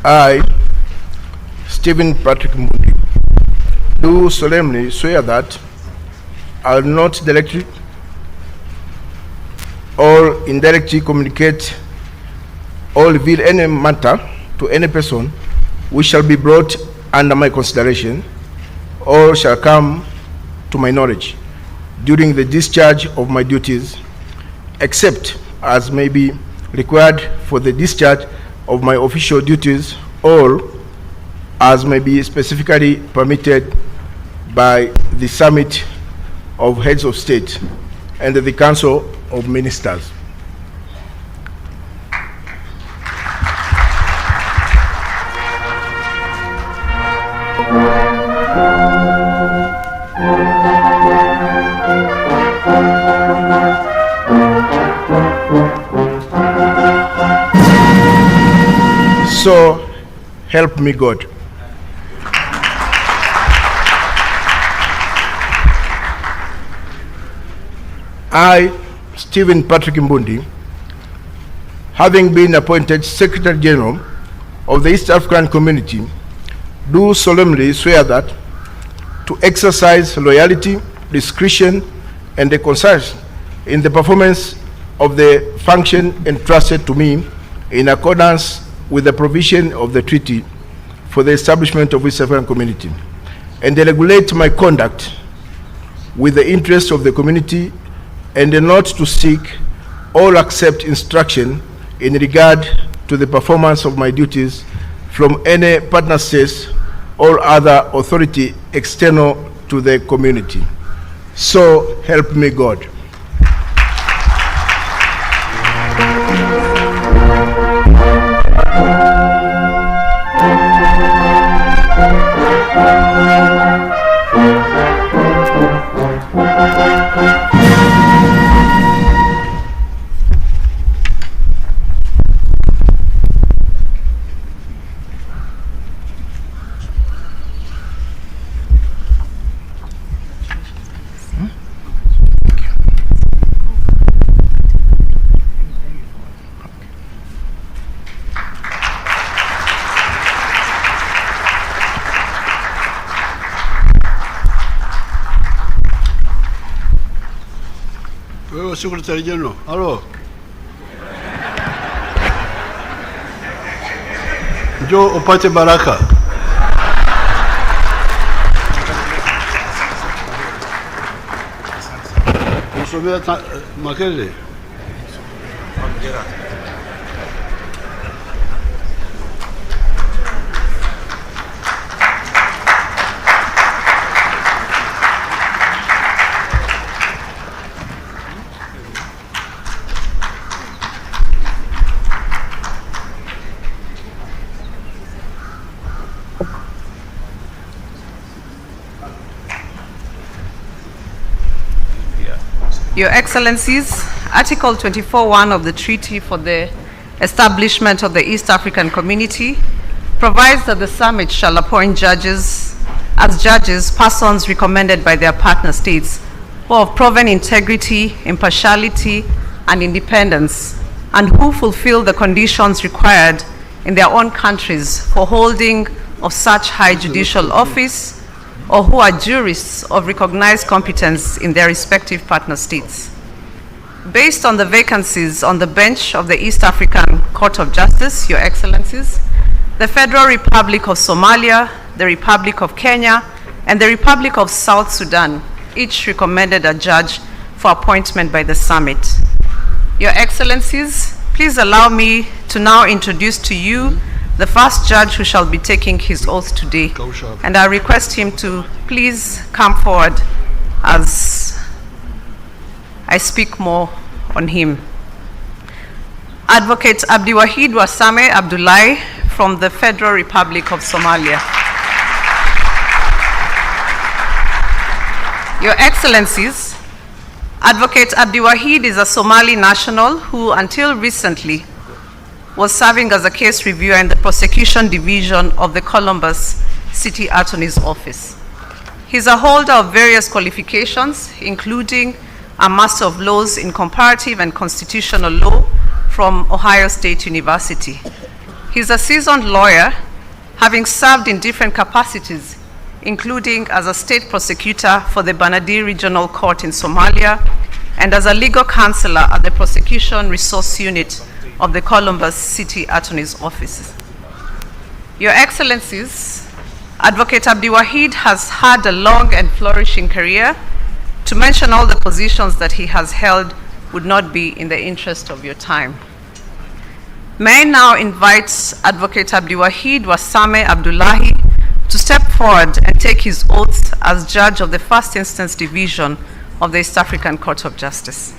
I, Stephen Patrick Mbundi, do solemnly swear that I will not directly or indirectly communicate or reveal any matter to any person which shall be brought under my consideration or shall come to my knowledge during the discharge of my duties, except as may be required for the discharge of my official duties or as may be specifically permitted by the Summit of Heads of State and the Council of Ministers. So help me God. I, Stephen Patrick Mbundi, having been appointed Secretary General of the East African Community, do solemnly swear that to exercise loyalty, discretion, and concern in the performance of the function entrusted to me in accordance with the provision of the Treaty for the Establishment of East African Community, and regulate my conduct with the interests of the community, and not to seek or accept instruction in regard to the performance of my duties from any partner states or other authority external to the community. So help me God. Secretary General, hello. Njoo upate baraka. Usomea Makele. Your Excellencies, Article 24(1) of the Treaty for the Establishment of the East African Community provides that the summit shall appoint judges persons recommended by their partner states who have proven integrity, impartiality, and independence, and who fulfill the conditions required in their own countries for holding of such high judicial office, or who are jurists of recognized competence in their respective partner states. Based on the vacancies on the bench of the East African Court of Justice, Your Excellencies, the Federal Republic of Somalia, the Republic of Kenya, and the Republic of South Sudan each recommended a judge for appointment by the summit. Your Excellencies, please allow me to now introduce to you the first judge who shall be taking his oath today, and I request him to please come forward as I speak more on him. Advocate Abdiwahid Wasame Abdullahi from the Federal Republic of Somalia. Your Excellencies, Advocate Abdiwahid is a Somali national who until recently was serving as a case reviewer in the prosecution division of the Columbus City Attorney's Office. He's a holder of various qualifications, including a Master of Laws in Comparative and Constitutional Law from Ohio State University. He's a seasoned lawyer, having served in different capacities, including as a state prosecutor for the Banadiri Regional Court in Somalia and as a legal counselor at the Prosecution Resource Unit of the Columbus City Attorney's Office. Your Excellencies, Advocate Abdiwahid has had a long and flourishing career. To mention all the positions that he has held would not be in the interest of your time. May I now invite Advocate Abdiwahid Wasame Abdullahi to step forward and take his oath as judge of the First Instance Division of the East African Court of Justice.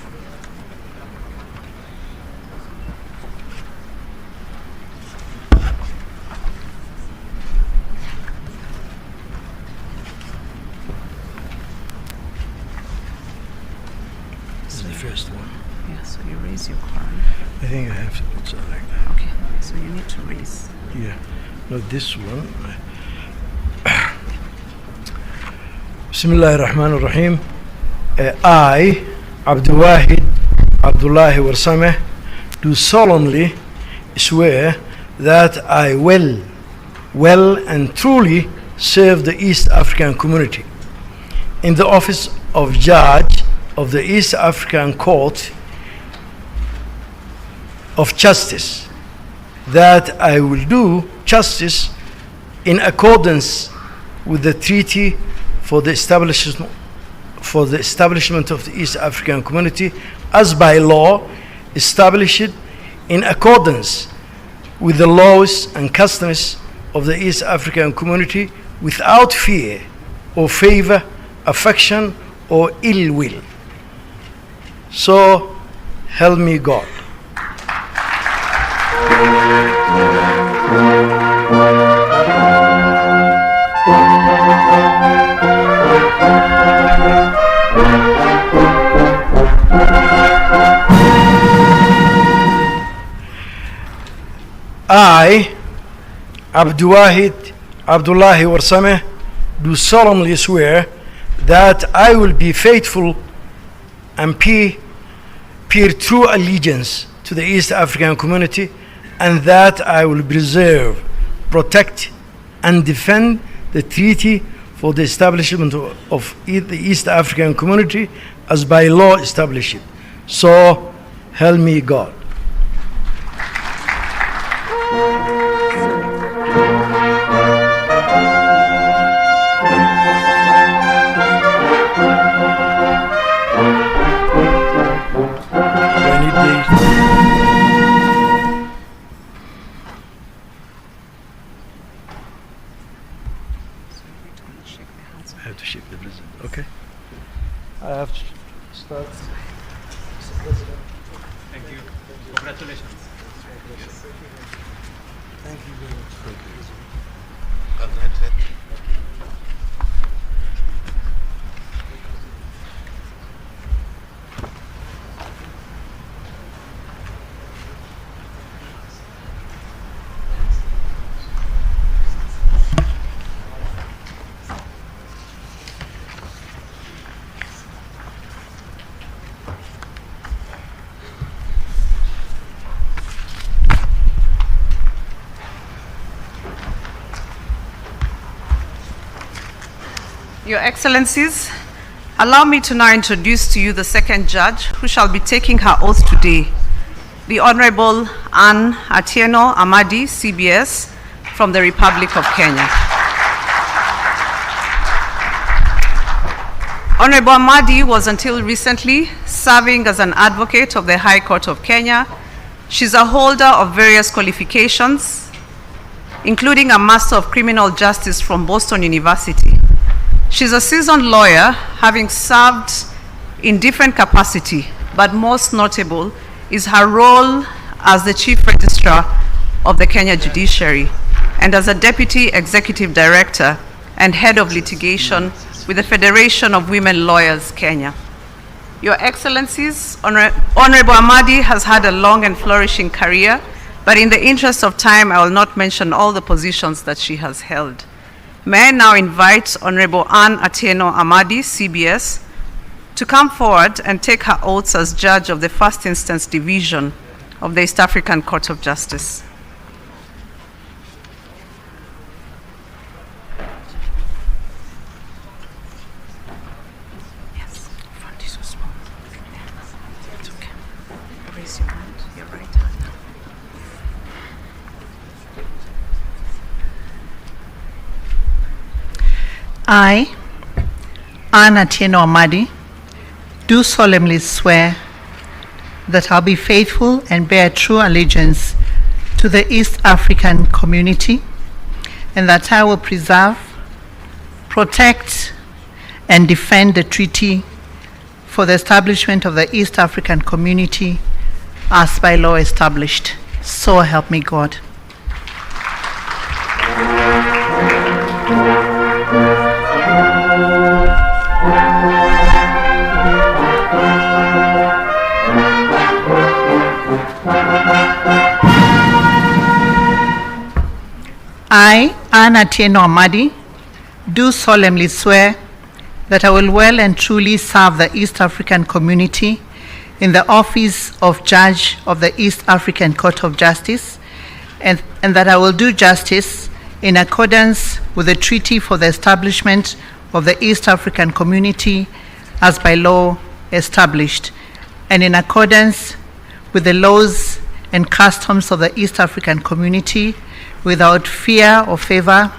This is the first one. Yeah, so you raise your crown. I think I have to put something like that. Okay, so you need to raise. Yeah, no, this one. Bismillah ar-Rahman ar-Rahim. I, Abdiwahid Abdullahi Warsame, do solemnly swear that I will and truly serve the East African community in the office of Judge of the East African Court of Justice, that I will do justice in accordance with the Treaty for the establishment of the East African Community as by law established in accordance with the laws and customs of the East African Community without fear or favor, affection or ill will. So help me God. I, Abdiwahid Abdullahi Warsame, do solemnly swear that I will be faithful and pay true allegiance to the East African community, and that I will preserve, protect, and defend the treaty for the establishment of the East African community as by law established. So help me God. I have to shake the president. Okay. I have to start. Mr. President. Thank you. Congratulations. Thank you very much. Thank you. Your Excellencies, allow me to now introduce to you the second judge who shall be taking her oath today, the Honorable Anne Atieno Amadi, CBS, from the Republic of Kenya. Honorable Amadi was until recently serving as an advocate of the High Court of Kenya. She's a holder of various qualifications, including a Master of Criminal Justice from Boston University. She's a seasoned lawyer, having served in different capacity, but most notable is her role as the Chief Registrar of the Kenya Judiciary and as a Deputy Executive Director and Head of Litigation with the Federation of Women Lawyers, Kenya. Your Excellencies, Honorable Amadi has had a long and flourishing career, but in the interest of time, I will not mention all the positions that she has held. May I now invite Honorable Anne Atieno Amadi, CBS, to come forward and take her oaths as judge of the First Instance Division of the East African Court of Justice. Raise your hand, your right hand. I, Anna Tieno Amadi, do solemnly swear that I'll be faithful and bear true allegiance to the East African community, and that I will preserve, protect, and defend the treaty for the establishment of the East African community as by law established. So help me God. I, Anna Tieno Amadi, do solemnly swear that I will well and truly serve the East African community in the office of Judge of the East African Court of Justice, and that I will do justice in accordance with the treaty for the establishment of the East African community as by law established, and in accordance with the laws and customs of the East African community, without fear or favor,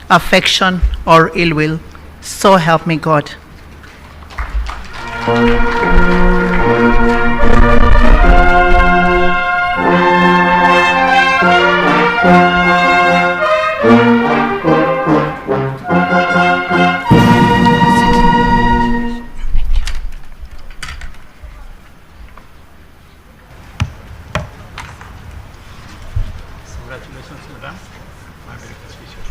affection, or ill will. So help me God. Congratulations, madam. My very best wishes.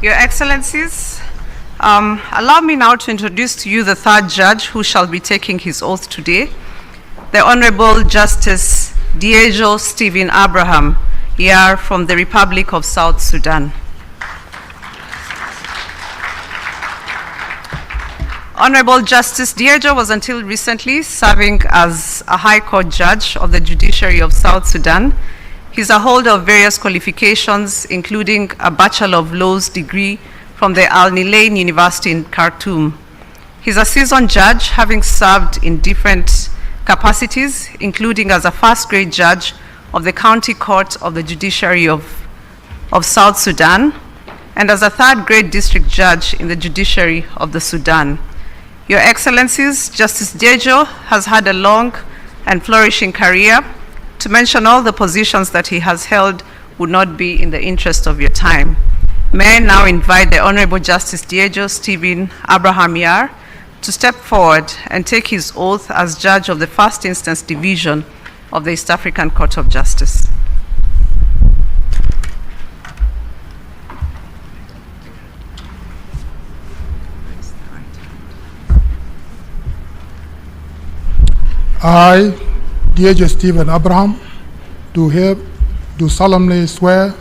Your Excellencies, allow me now to introduce to you the third judge who shall be taking his oath today, the Honorable Justice Diejo Stephen Abraham, here from the Republic of South Sudan. Honorable Justice Diejo was until recently serving as a High Court judge of the Judiciary of South Sudan. He's a holder of various qualifications, including a Bachelor of Laws degree from the Al Nilain University in Khartoum. He's a seasoned judge, having served in different capacities, including as a first-grade judge of the County Court of the Judiciary of South Sudan, and as a third-grade district judge in the Judiciary of the Sudan. Your Excellencies, Justice Diejo has had a long and flourishing career. To mention all the positions that he has held would not be in the interest of your time. May I now invite the Honorable Justice Diejo Stephen Abraham Yar to step forward and take his oath as judge of the First Instance Division of the East African Court of Justice. I, Diejo Stephen Abraham, do solemnly swear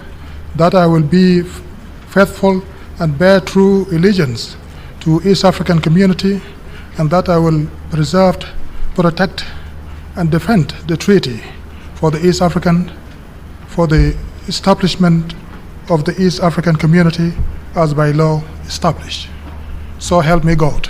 that I will be faithful and bear true allegiance to East African community, and that I will preserve, protect, and defend the treaty for the establishment of the East African community as by law established. So help me God.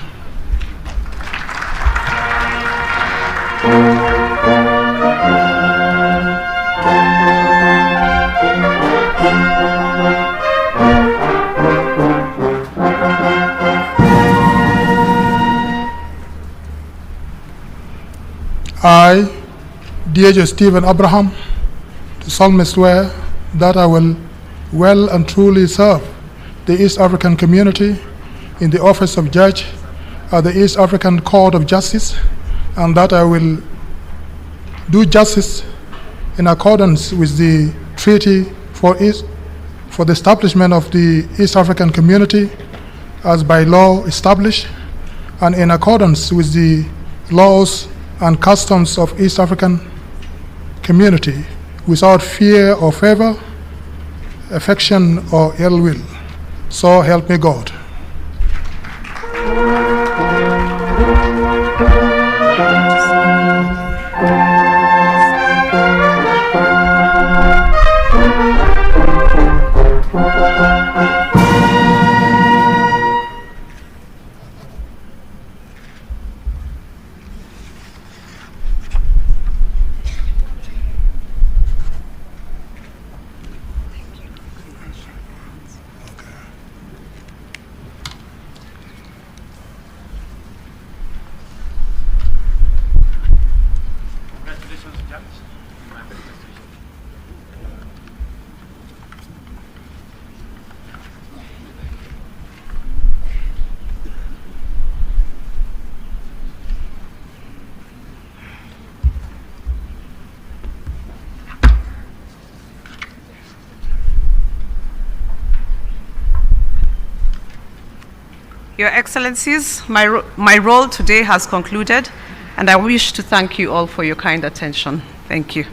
I, Diejo Stephen Abraham, do solemnly swear that I will well and truly serve the East African community in the office of Judge at the East African Court of Justice, and that I will do justice in accordance with the treaty for the establishment of the East African community as by law established and in accordance with the laws and customs of East African community without fear or favor, affection or ill will. So help me God. Your Excellencies, my role today has concluded, and I wish to thank you all for your kind attention. Thank you.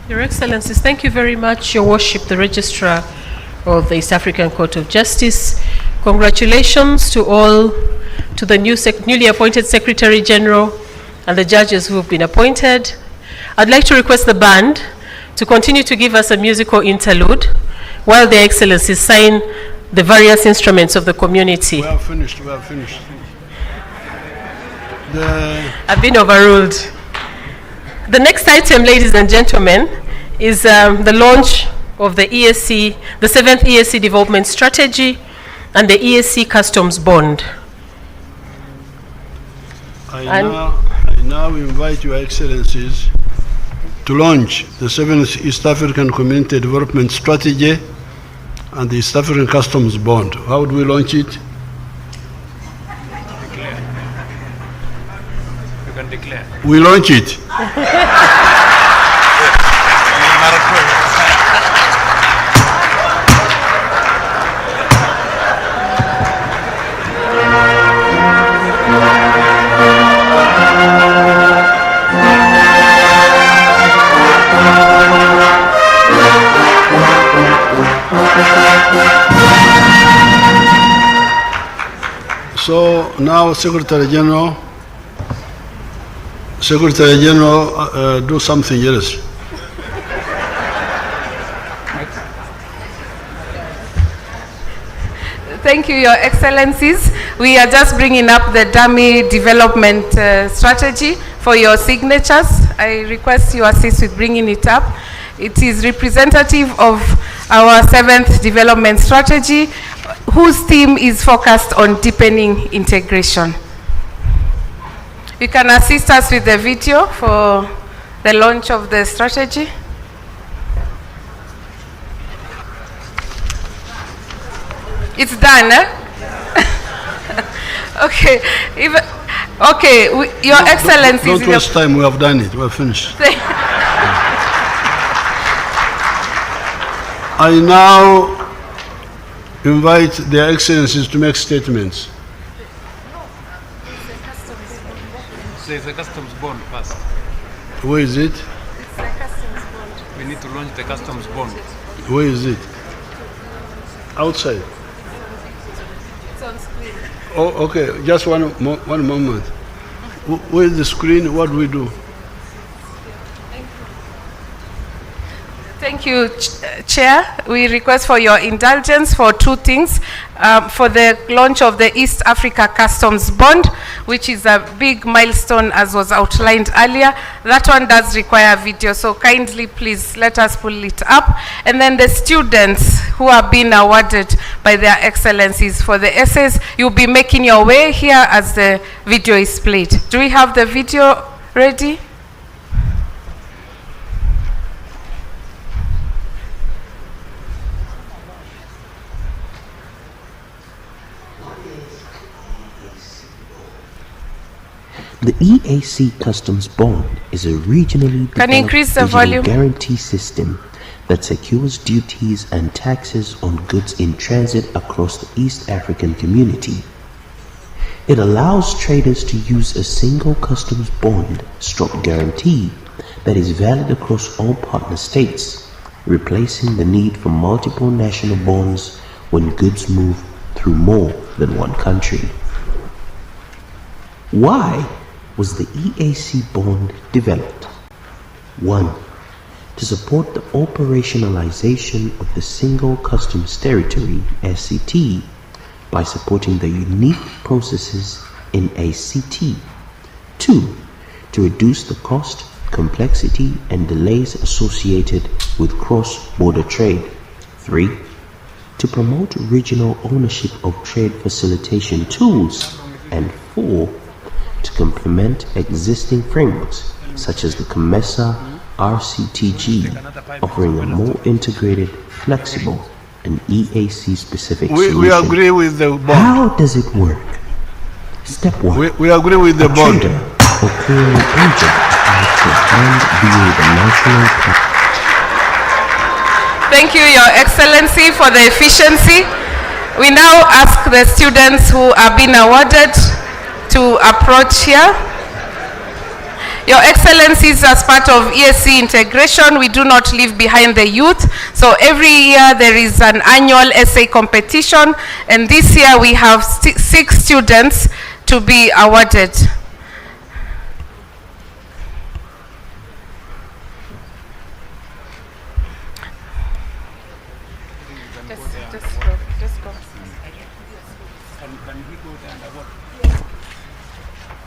Your Excellencies, thank you very much, Your Worship, the Registrar of the East African Court of Justice. Congratulations to all, to the newly appointed Secretary General and the judges who have been appointed. I'd like to request the band to continue to give us a musical interlude while their Excellencies sign the various instruments of the community. We are finished, we are finished. I've been overruled. The next item, ladies and gentlemen, is the launch of the ESC, the 7th ESC Development Strategy and the ESC Customs Bond. I now invite Your Excellencies to launch the 7th East African Community Development Strategy and the East African Customs Bond. How do we launch it? Declare. You can declare. We launch it. So now, Secretary General, do something else. Thank you, Your Excellencies. We are just bringing up the dummy development strategy for your signatures. I request you assist with bringing it up. It is representative of our 7th development strategy, whose theme is focused on deepening integration. You can assist us with the video for the launch of the strategy. It's done, eh? Okay. Your Excellencies. Don't waste time, we have done it, we're finished. I now invite their Excellencies to make statements. There's a customs bond first. Where is it? It's the customs bond. We need to launch the customs bond. Where is it? Outside. It's on screen. Oh, okay, just one moment. Where is the screen? What do we do? Thank you, Chair. We request for your indulgence for two things. For the launch of the East Africa Customs Bond, which is a big milestone as was outlined earlier. That one does require video, so kindly please let us pull it up. And then the students who are being awarded by their Excellencies for the essays, you'll be making your way here as the video is played. Do we have the video ready? The EAC Customs Bond is a regionally Can you increase the digital volume? guarantee system that secures duties and taxes on goods in transit across the East African community. It allows traders to use a single customs bond / guarantee that is valid across all partner states, replacing the need for multiple national bonds when goods move through more than one country. Why was the EAC bond developed? 1. To support the operationalization of the Single Customs Territory (SCT) by supporting the unique processes in ACT. 2. To reduce the cost, complexity, and delays associated with cross-border trade. 3. To promote regional ownership of trade facilitation tools. And 4. To complement existing frameworks such as the COMESA RCTG, offering a more integrated, flexible, and EAC-specific solution. We agree with the bond. How does it work? Step 1. We agree with the bond. Trader or clearing agent applies to bond via the national. Thank you, Your Excellency, for the efficiency. We now ask the students who are being awarded to approach here. Your Excellencies, as part of EAC integration, we do not leave behind the youth. So every year there is an annual essay competition, and this year we have 6 students to be awarded. Just go. Can we go there and award?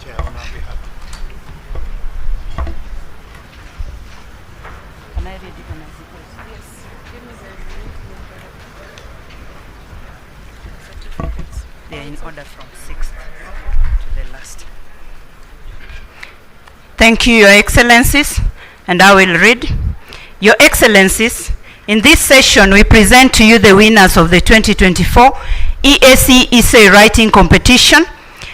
Chair, on our behalf. Can I read it when I suppose? Yes. Give me the certificates. They are in order from 6th to the last. Thank you, Your Excellencies, and I will read. Your Excellencies, in this session we present to you the winners of the 2024 EAC Essay Writing Competition.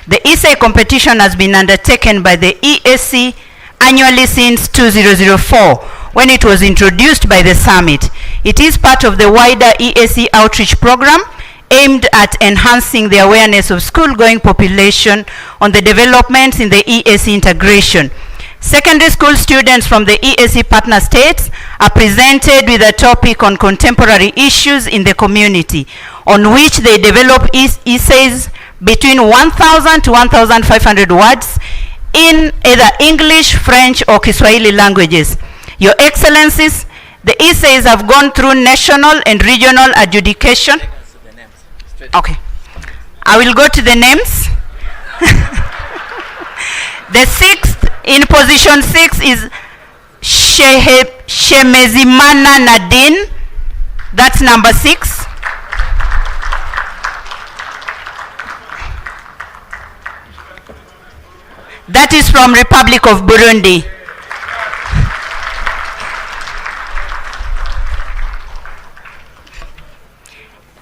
The essay competition has been undertaken by the EAC annually since 2004, when it was introduced by the summit. It is part of the wider EAC outreach program aimed at enhancing the awareness of school-going population on the developments in the EAC integration. Secondary school students from the EAC partner states are presented with a topic on contemporary issues in the community, on which they develop essays between 1,000 to 1,500 words in either English, French, or Kiswahili languages. Your Excellencies, the essays have gone through national and regional adjudication. Okay, I will go to the names. The 6th, in position 6 is Shemezimana Nadine. That's number 6. That is from Republic of Burundi.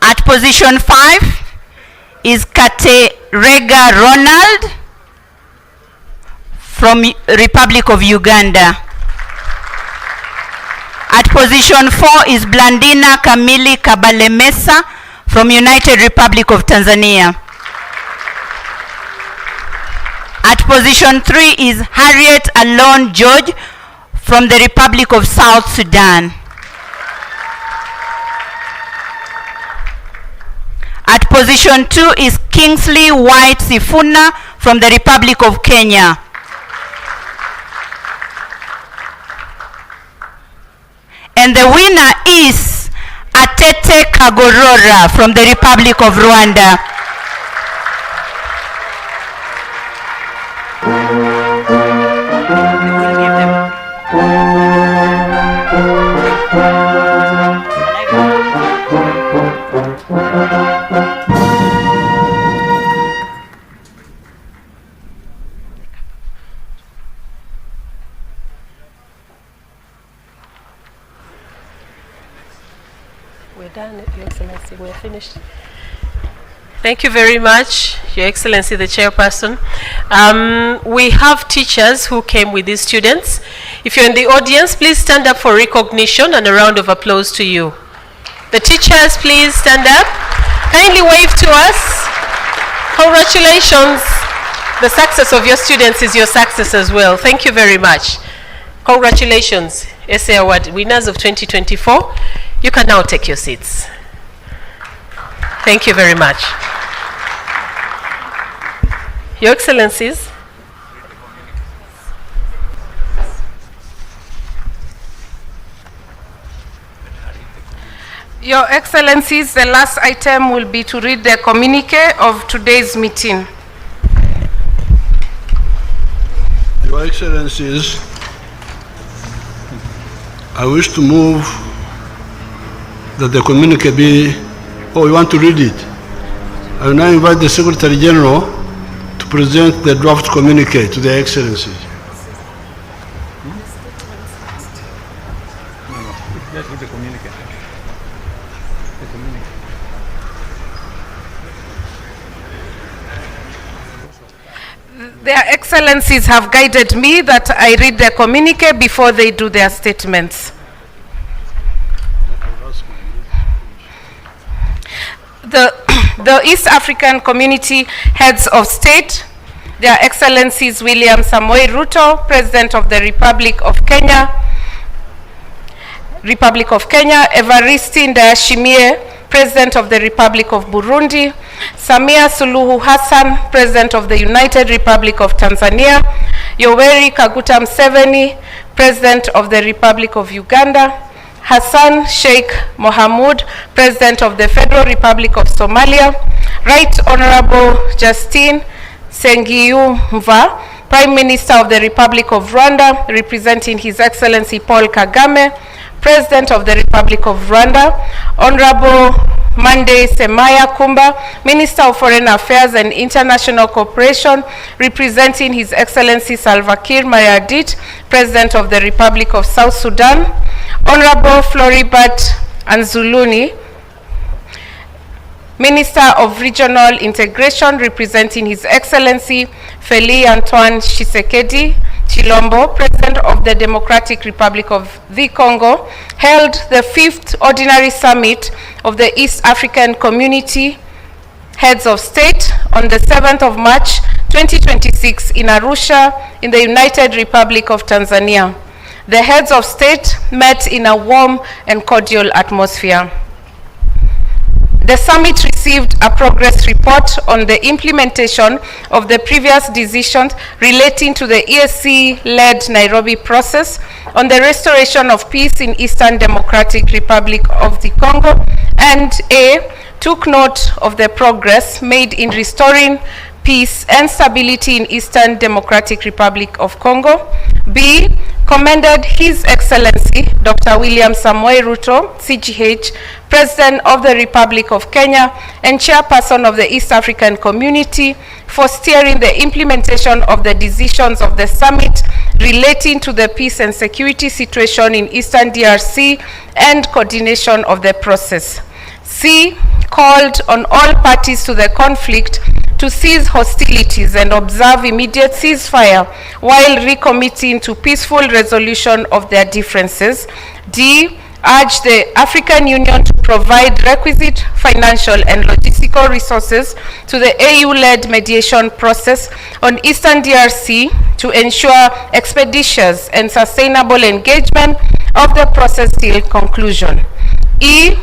At position 5 is Katerega Ronald from Republic of Uganda. At position 4 is Blandina Kamili Kabalemesa from United Republic of Tanzania. At position 3 is Harriet Alon George from the Republic of South Sudan. At position 2 is Kingsley White Sifuna from the Republic of Kenya. And the winner is Atete Kagorora from the Republic of Rwanda. We're done, Your Excellency. We're finished. Thank you very much, Your Excellency, the Chairperson. We have teachers who came with these students. If you're in the audience, please stand up for recognition and a round of applause to you. The teachers, please stand up. Kindly wave to us. Congratulations. The success of your students is your success as well. Thank you very much. Congratulations, SA Award winners of 2024. You can now take your seats. Thank you very much. Your Excellencies, Your Excellencies, the last item will be to read the communique of today's meeting. Your Excellencies, I wish to move that the communique be, oh, you want to read it? I will now invite the Secretary General to present the draft communique to the Excellencies. Their Excellencies have guided me that I read the communique before they do their statements. The East African Community Heads of State, Their Excellencies William Samoei Ruto, President of the Republic of Kenya, Evariste Ndayishimiye, President of the Republic of Burundi, Samia Suluhu Hassan, President of the United Republic of Tanzania, Yoweri Kaguta Museveni, President of the Republic of Uganda, Hassan Sheikh Mohamud, President of the Federal Republic of Somalia, Right Honorable Justine Nsengiyumva, Prime Minister of the Republic of Rwanda, representing His Excellency Paul Kagame, President of the Republic of Rwanda, Honorable Mande Semaya Kumba, Minister of Foreign Affairs and International Cooperation, representing His Excellency Salva Kiir Mayardit, President of the Republic of South Sudan, Honorable Floribert Anzuluni, Minister of Regional Integration, representing His Excellency Félix Antoine Tshisekedi Chilombo, President of the Democratic Republic of the Congo, held the 5th Ordinary Summit of the East African Community Heads of State on the 7th of March 2026 in Arusha in the United Republic of Tanzania. The heads of state met in a warm and cordial atmosphere. The summit received a progress report on the implementation of the previous decisions relating to the EAC-led Nairobi process on the restoration of peace in Eastern Democratic Republic of the Congo, and A, took note of the progress made in restoring peace and stability in Eastern Democratic Republic of Congo. B, commended His Excellency Dr. William Samoei Ruto, CGH, President of the Republic of Kenya and Chairperson of the East African Community, for steering the implementation of the decisions of the summit relating to the peace and security situation in Eastern DRC and coordination of the process. C, called on all parties to the conflict to cease hostilities and observe immediate ceasefire while recommitting to peaceful resolution of their differences. D, urge the African Union to provide requisite financial and logistical resources to the AU-led mediation process on Eastern DRC to ensure expeditious and sustainable engagement of the process till conclusion. E,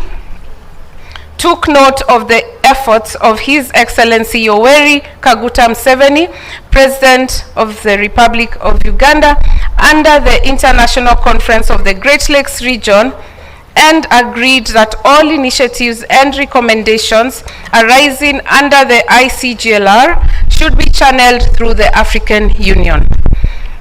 took note of the efforts of His Excellency Yoweri Kaguta Museveni, President of the Republic of Uganda, under the International Conference of the Great Lakes region, and agreed that all initiatives and recommendations arising under the ICGLR should be channeled through the African Union.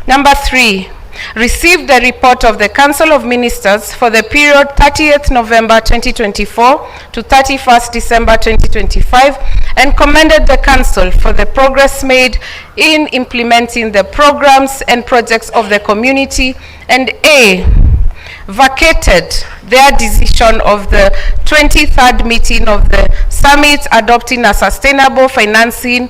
Number 3, received the report of the Council of Ministers for the period 30th November 2024 to 31st December 2025 and commended the Council for the progress made in implementing the programs and projects of the community, and A, vacated their decision of the 23rd meeting of the summit adopting a sustainable financing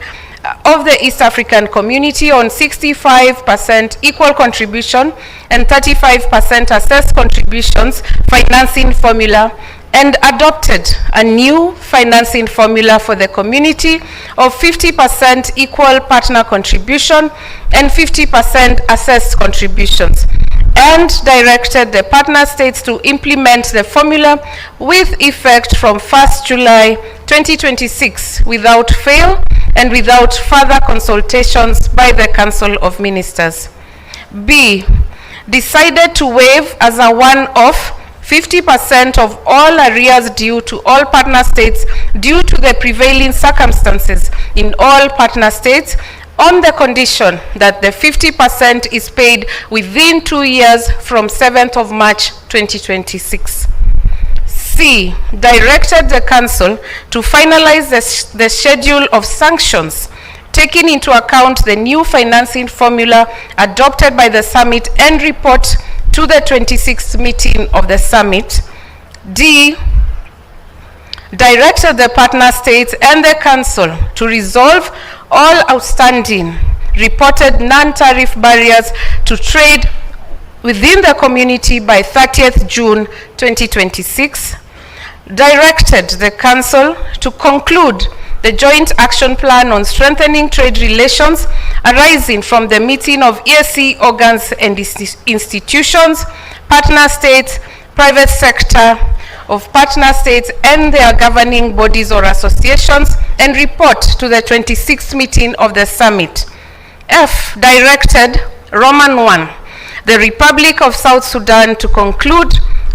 of the East African community on 65% equal contribution and 35% assessed contributions financing formula, and adopted a new financing formula for the community of 50% equal partner contribution and 50% assessed contributions, and directed the partner states to implement the formula with effect from 1st July 2026 without fail and without further consultations by the Council of Ministers. B, decided to waive as a one-off 50% of all arrears due to all partner states due to the prevailing circumstances in all partner states, on the condition that the 50% is paid within 2 years from 7th of March 2026. C, directed the Council to finalize the schedule of sanctions, taking into account the new financing formula adopted by the summit, and report to the 26th meeting of the summit. D, directed the partner states and the Council to resolve all outstanding reported non-tariff barriers to trade within the community by 30th June 2026. Directed the Council to conclude the joint action plan on strengthening trade relations arising from the meeting of EAC organs and institutions, partner states, private sector of partner states and their governing bodies or associations, and report to the 26th meeting of the summit. F, directed Roman 1, the Republic of South Sudan to conclude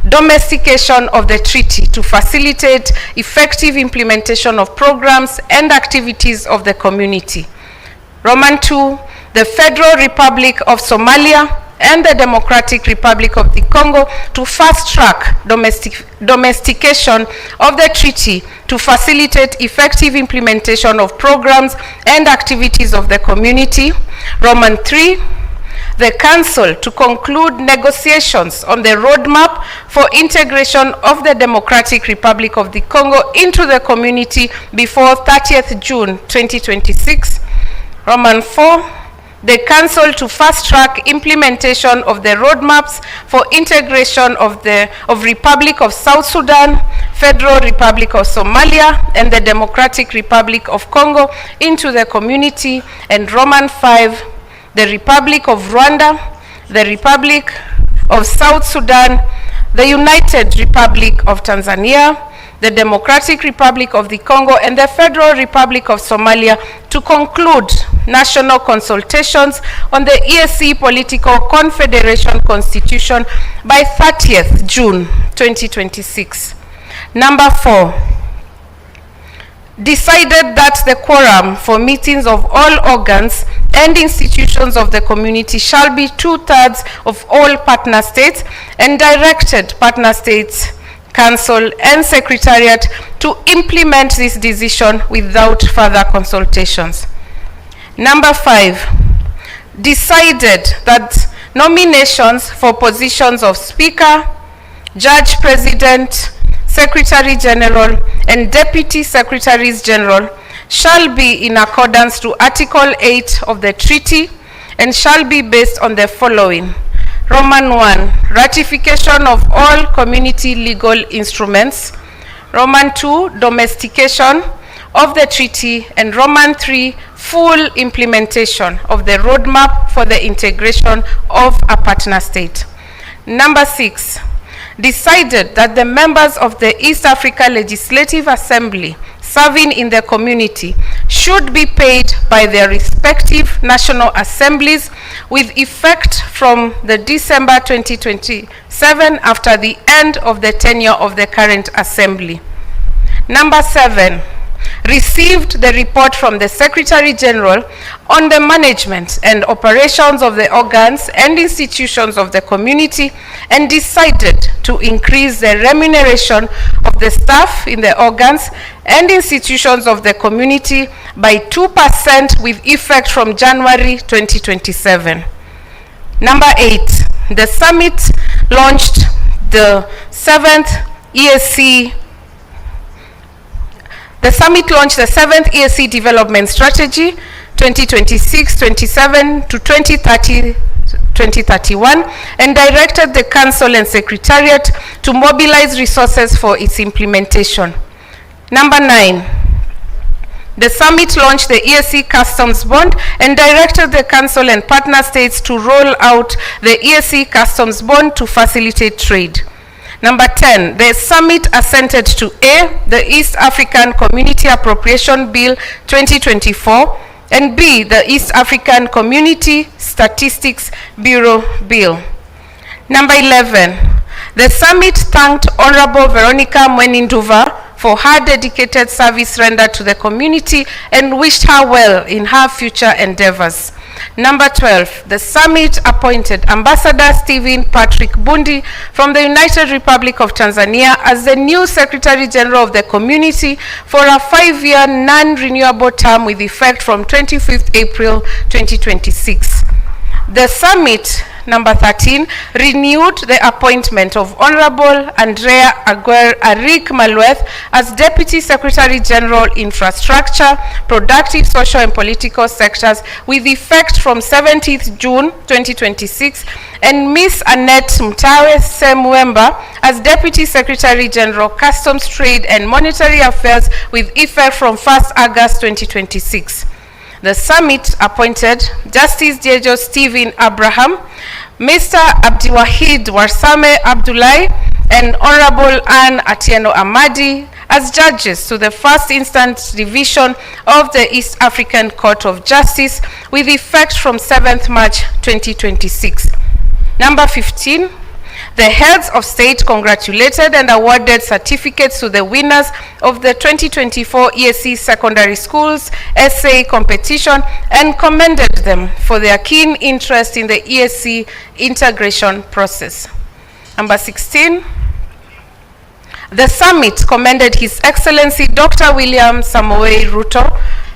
domestication of the treaty to facilitate effective implementation of programs and activities of the community. Roman 2, the Federal Republic of Somalia and the Democratic Republic of the Congo to fast-track domestication of the treaty to facilitate effective implementation of programs and activities of the community. Roman 3, the Council to conclude negotiations on the roadmap for integration of the Democratic Republic of the Congo into the community before 30th June 2026. Roman 4, the Council to fast-track implementation of the roadmaps for integration of Republic of South Sudan, Federal Republic of Somalia, and the Democratic Republic of Congo into the community. And Roman 5, the Republic of Rwanda, the Republic of South Sudan, the United Republic of Tanzania, the Democratic Republic of the Congo, and the Federal Republic of Somalia to conclude national consultations on the EAC Political Confederation Constitution by 30th June 2026. Number 4, decided that the quorum for meetings of all organs and institutions of the community shall be 2/3 of all partner states, and directed partner states, Council, and Secretariat to implement this decision without further consultations. Number 5, decided that nominations for positions of Speaker, Judge President, Secretary General, and Deputy Secretaries General shall be in accordance to Article 8 of the treaty and shall be based on the following. Roman 1, ratification of all community legal instruments. Roman 2, domestication of the treaty. And Roman 3, full implementation of the roadmap for the integration of a partner state. Number 6, decided that the members of the East Africa Legislative Assembly serving in the community should be paid by their respective national assemblies with effect from the December 2027 after the end of the tenure of the current assembly. Number 7, received the report from the Secretary General on the management and operations of the organs and institutions of the community, and decided to increase the remuneration of the staff in the organs and institutions of the community by 2% with effect from January 2027. Number 8, the summit launched the 7th EAC. The summit launched the 7th EAC Development Strategy 2026-27 to 2030-2031 and directed the Council and Secretariat to mobilize resources for its implementation. Number 9. The summit launched the EAC Customs Bond and directed the Council and partner states to roll out the EAC Customs Bond to facilitate trade. Number 10, the summit assented to A, the East African Community Appropriation Bill 2024, and B, the East African Community Statistics Bureau Bill. Number 11, the summit thanked Honorable Veronica Mweninduva for her dedicated service rendered to the community and wished her well in her future endeavors. Number 12, the summit appointed Ambassador Stephen Patrick Bundi from the United Republic of Tanzania as the new Secretary General of the community for a 5-year non-renewable term with effect from 25th April 2026. The summit, number 13, renewed the appointment of Honorable Andrea Arik Malueth as Deputy Secretary General Infrastructure, Productive, Social and Political Sectors with effect from 17th June 2026, and Ms. Annette Mtawe Semwemba as Deputy Secretary General, Customs, Trade and Monetary Affairs with effect from 1st August 2026. The summit appointed Justice Diejo Stephen Abraham, Mr. Abdiwahid Warsame Abdullahi, and Honorable Anne Atieno Amadi as judges to the First Instance Division of the East African Court of Justice with effect from 7th March 2026. Number 15, the heads of state congratulated and awarded certificates to the winners of the 2024 EAC Secondary Schools Essay Competition and commended them for their keen interest in the EAC integration process. Number 16, the summit commended His Excellency Dr. William Samoei Ruto,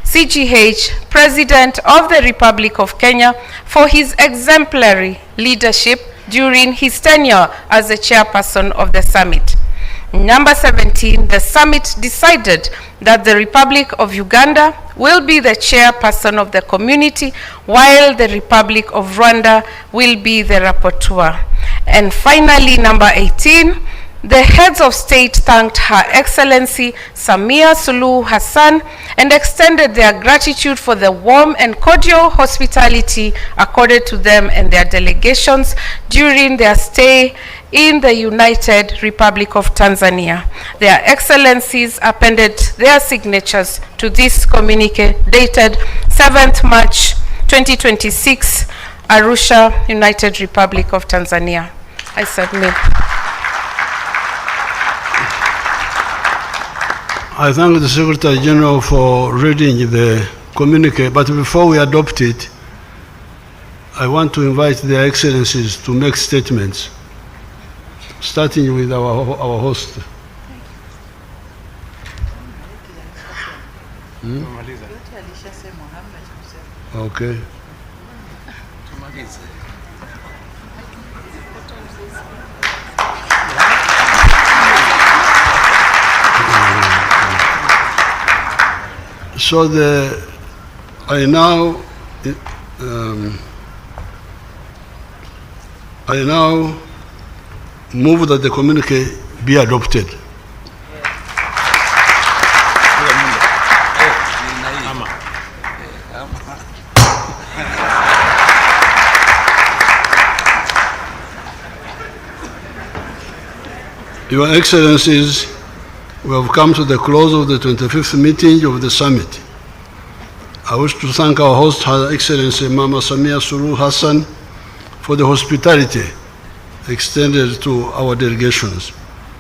CGH, President of the Republic of Kenya, for his exemplary leadership during his tenure as the chairperson of the summit. Number 17, the summit decided that the Republic of Uganda will be the chairperson of the community, while the Republic of Rwanda will be the rapporteur. And finally, number 18, the heads of state thanked Her Excellency Samia Suluhu Hassan and extended their gratitude for the warm and cordial hospitality accorded to them and their delegations during their stay in the United Republic of Tanzania. Their Excellencies appended their signatures to this communique dated 7th March 2026, Arusha, United Republic of Tanzania. I submit. I thank the Secretary General for reading the communique, but before we adopt it, I want to invite their Excellencies to make statements, starting with our host. Okay. So I now move that the communique be adopted. Your Excellencies, we have come to the close of the 25th meeting of the summit. I wish to thank our host, Her Excellency Mama Samia Suluhu Hassan, for the hospitality extended to our delegations.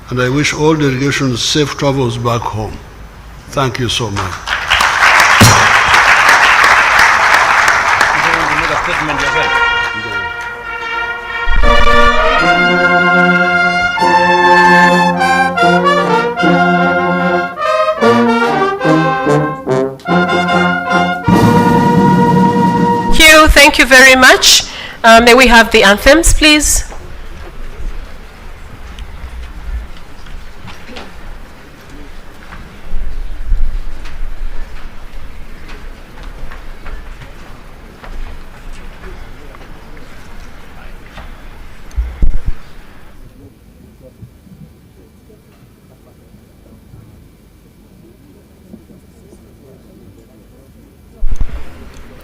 And I wish all delegations safe travels back home. Thank you so much. Thank you very much. May we have the anthems, please?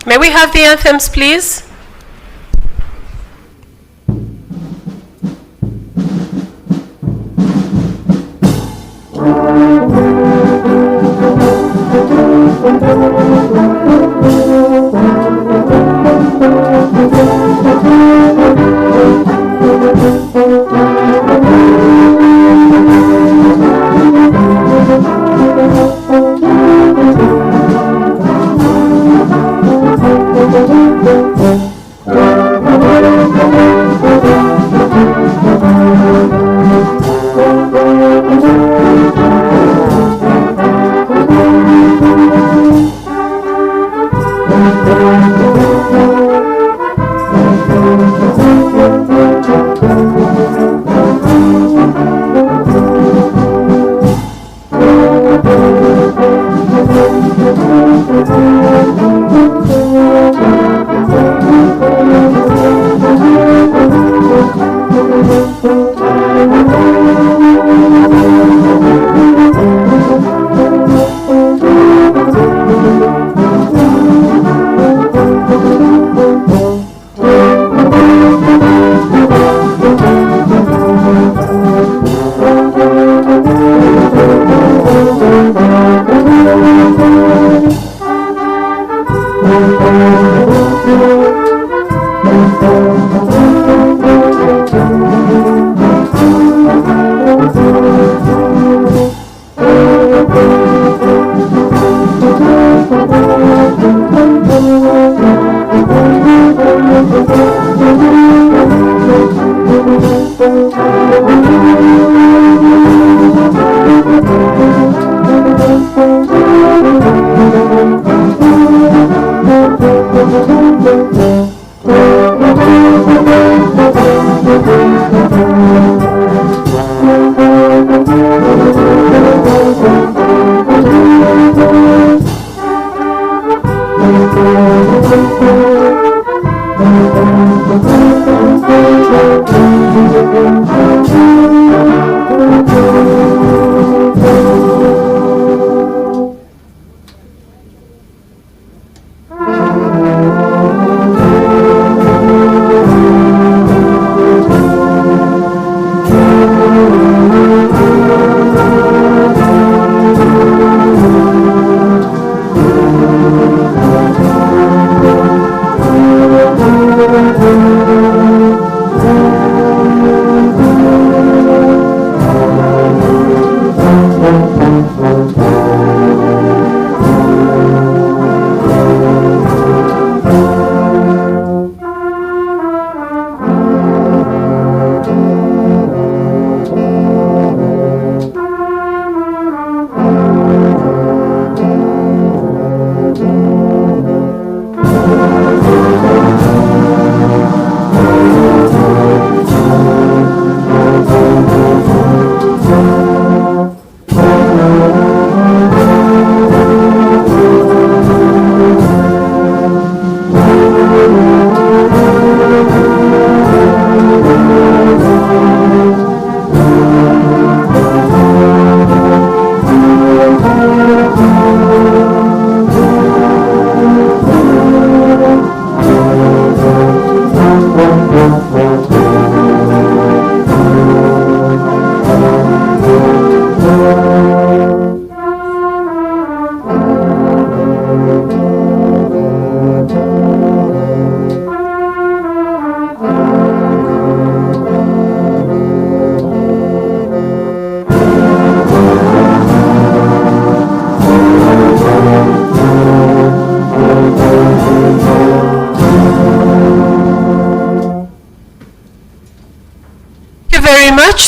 May we have the anthems, please?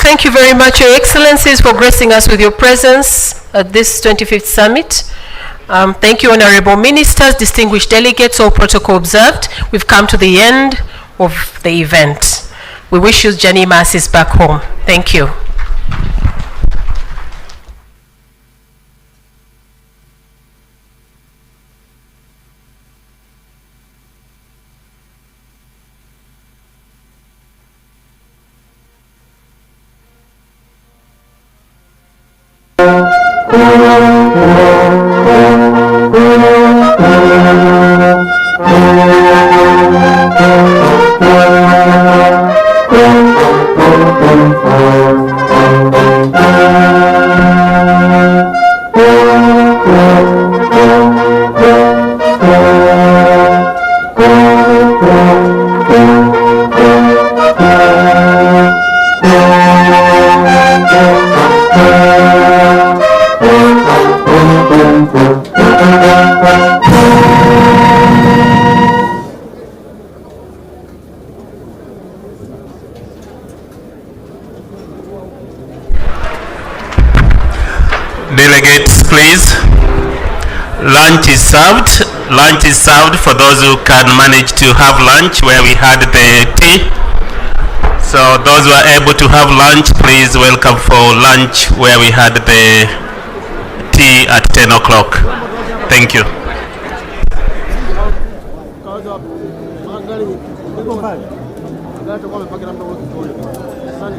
Thank you very much, Your Excellencies, for gracing us with your presence at this 25th Summit. Thank you, Honorable Ministers, distinguished delegates, all protocol observed. We've come to the end of the event. We wish you journey masses back home. Thank you. Delegates, please. Lunch is served. Lunch is served for those who can manage to have lunch where we had the tea. So those who are able to have lunch, please welcome for lunch where we had the tea at 10 o'clock. Thank you.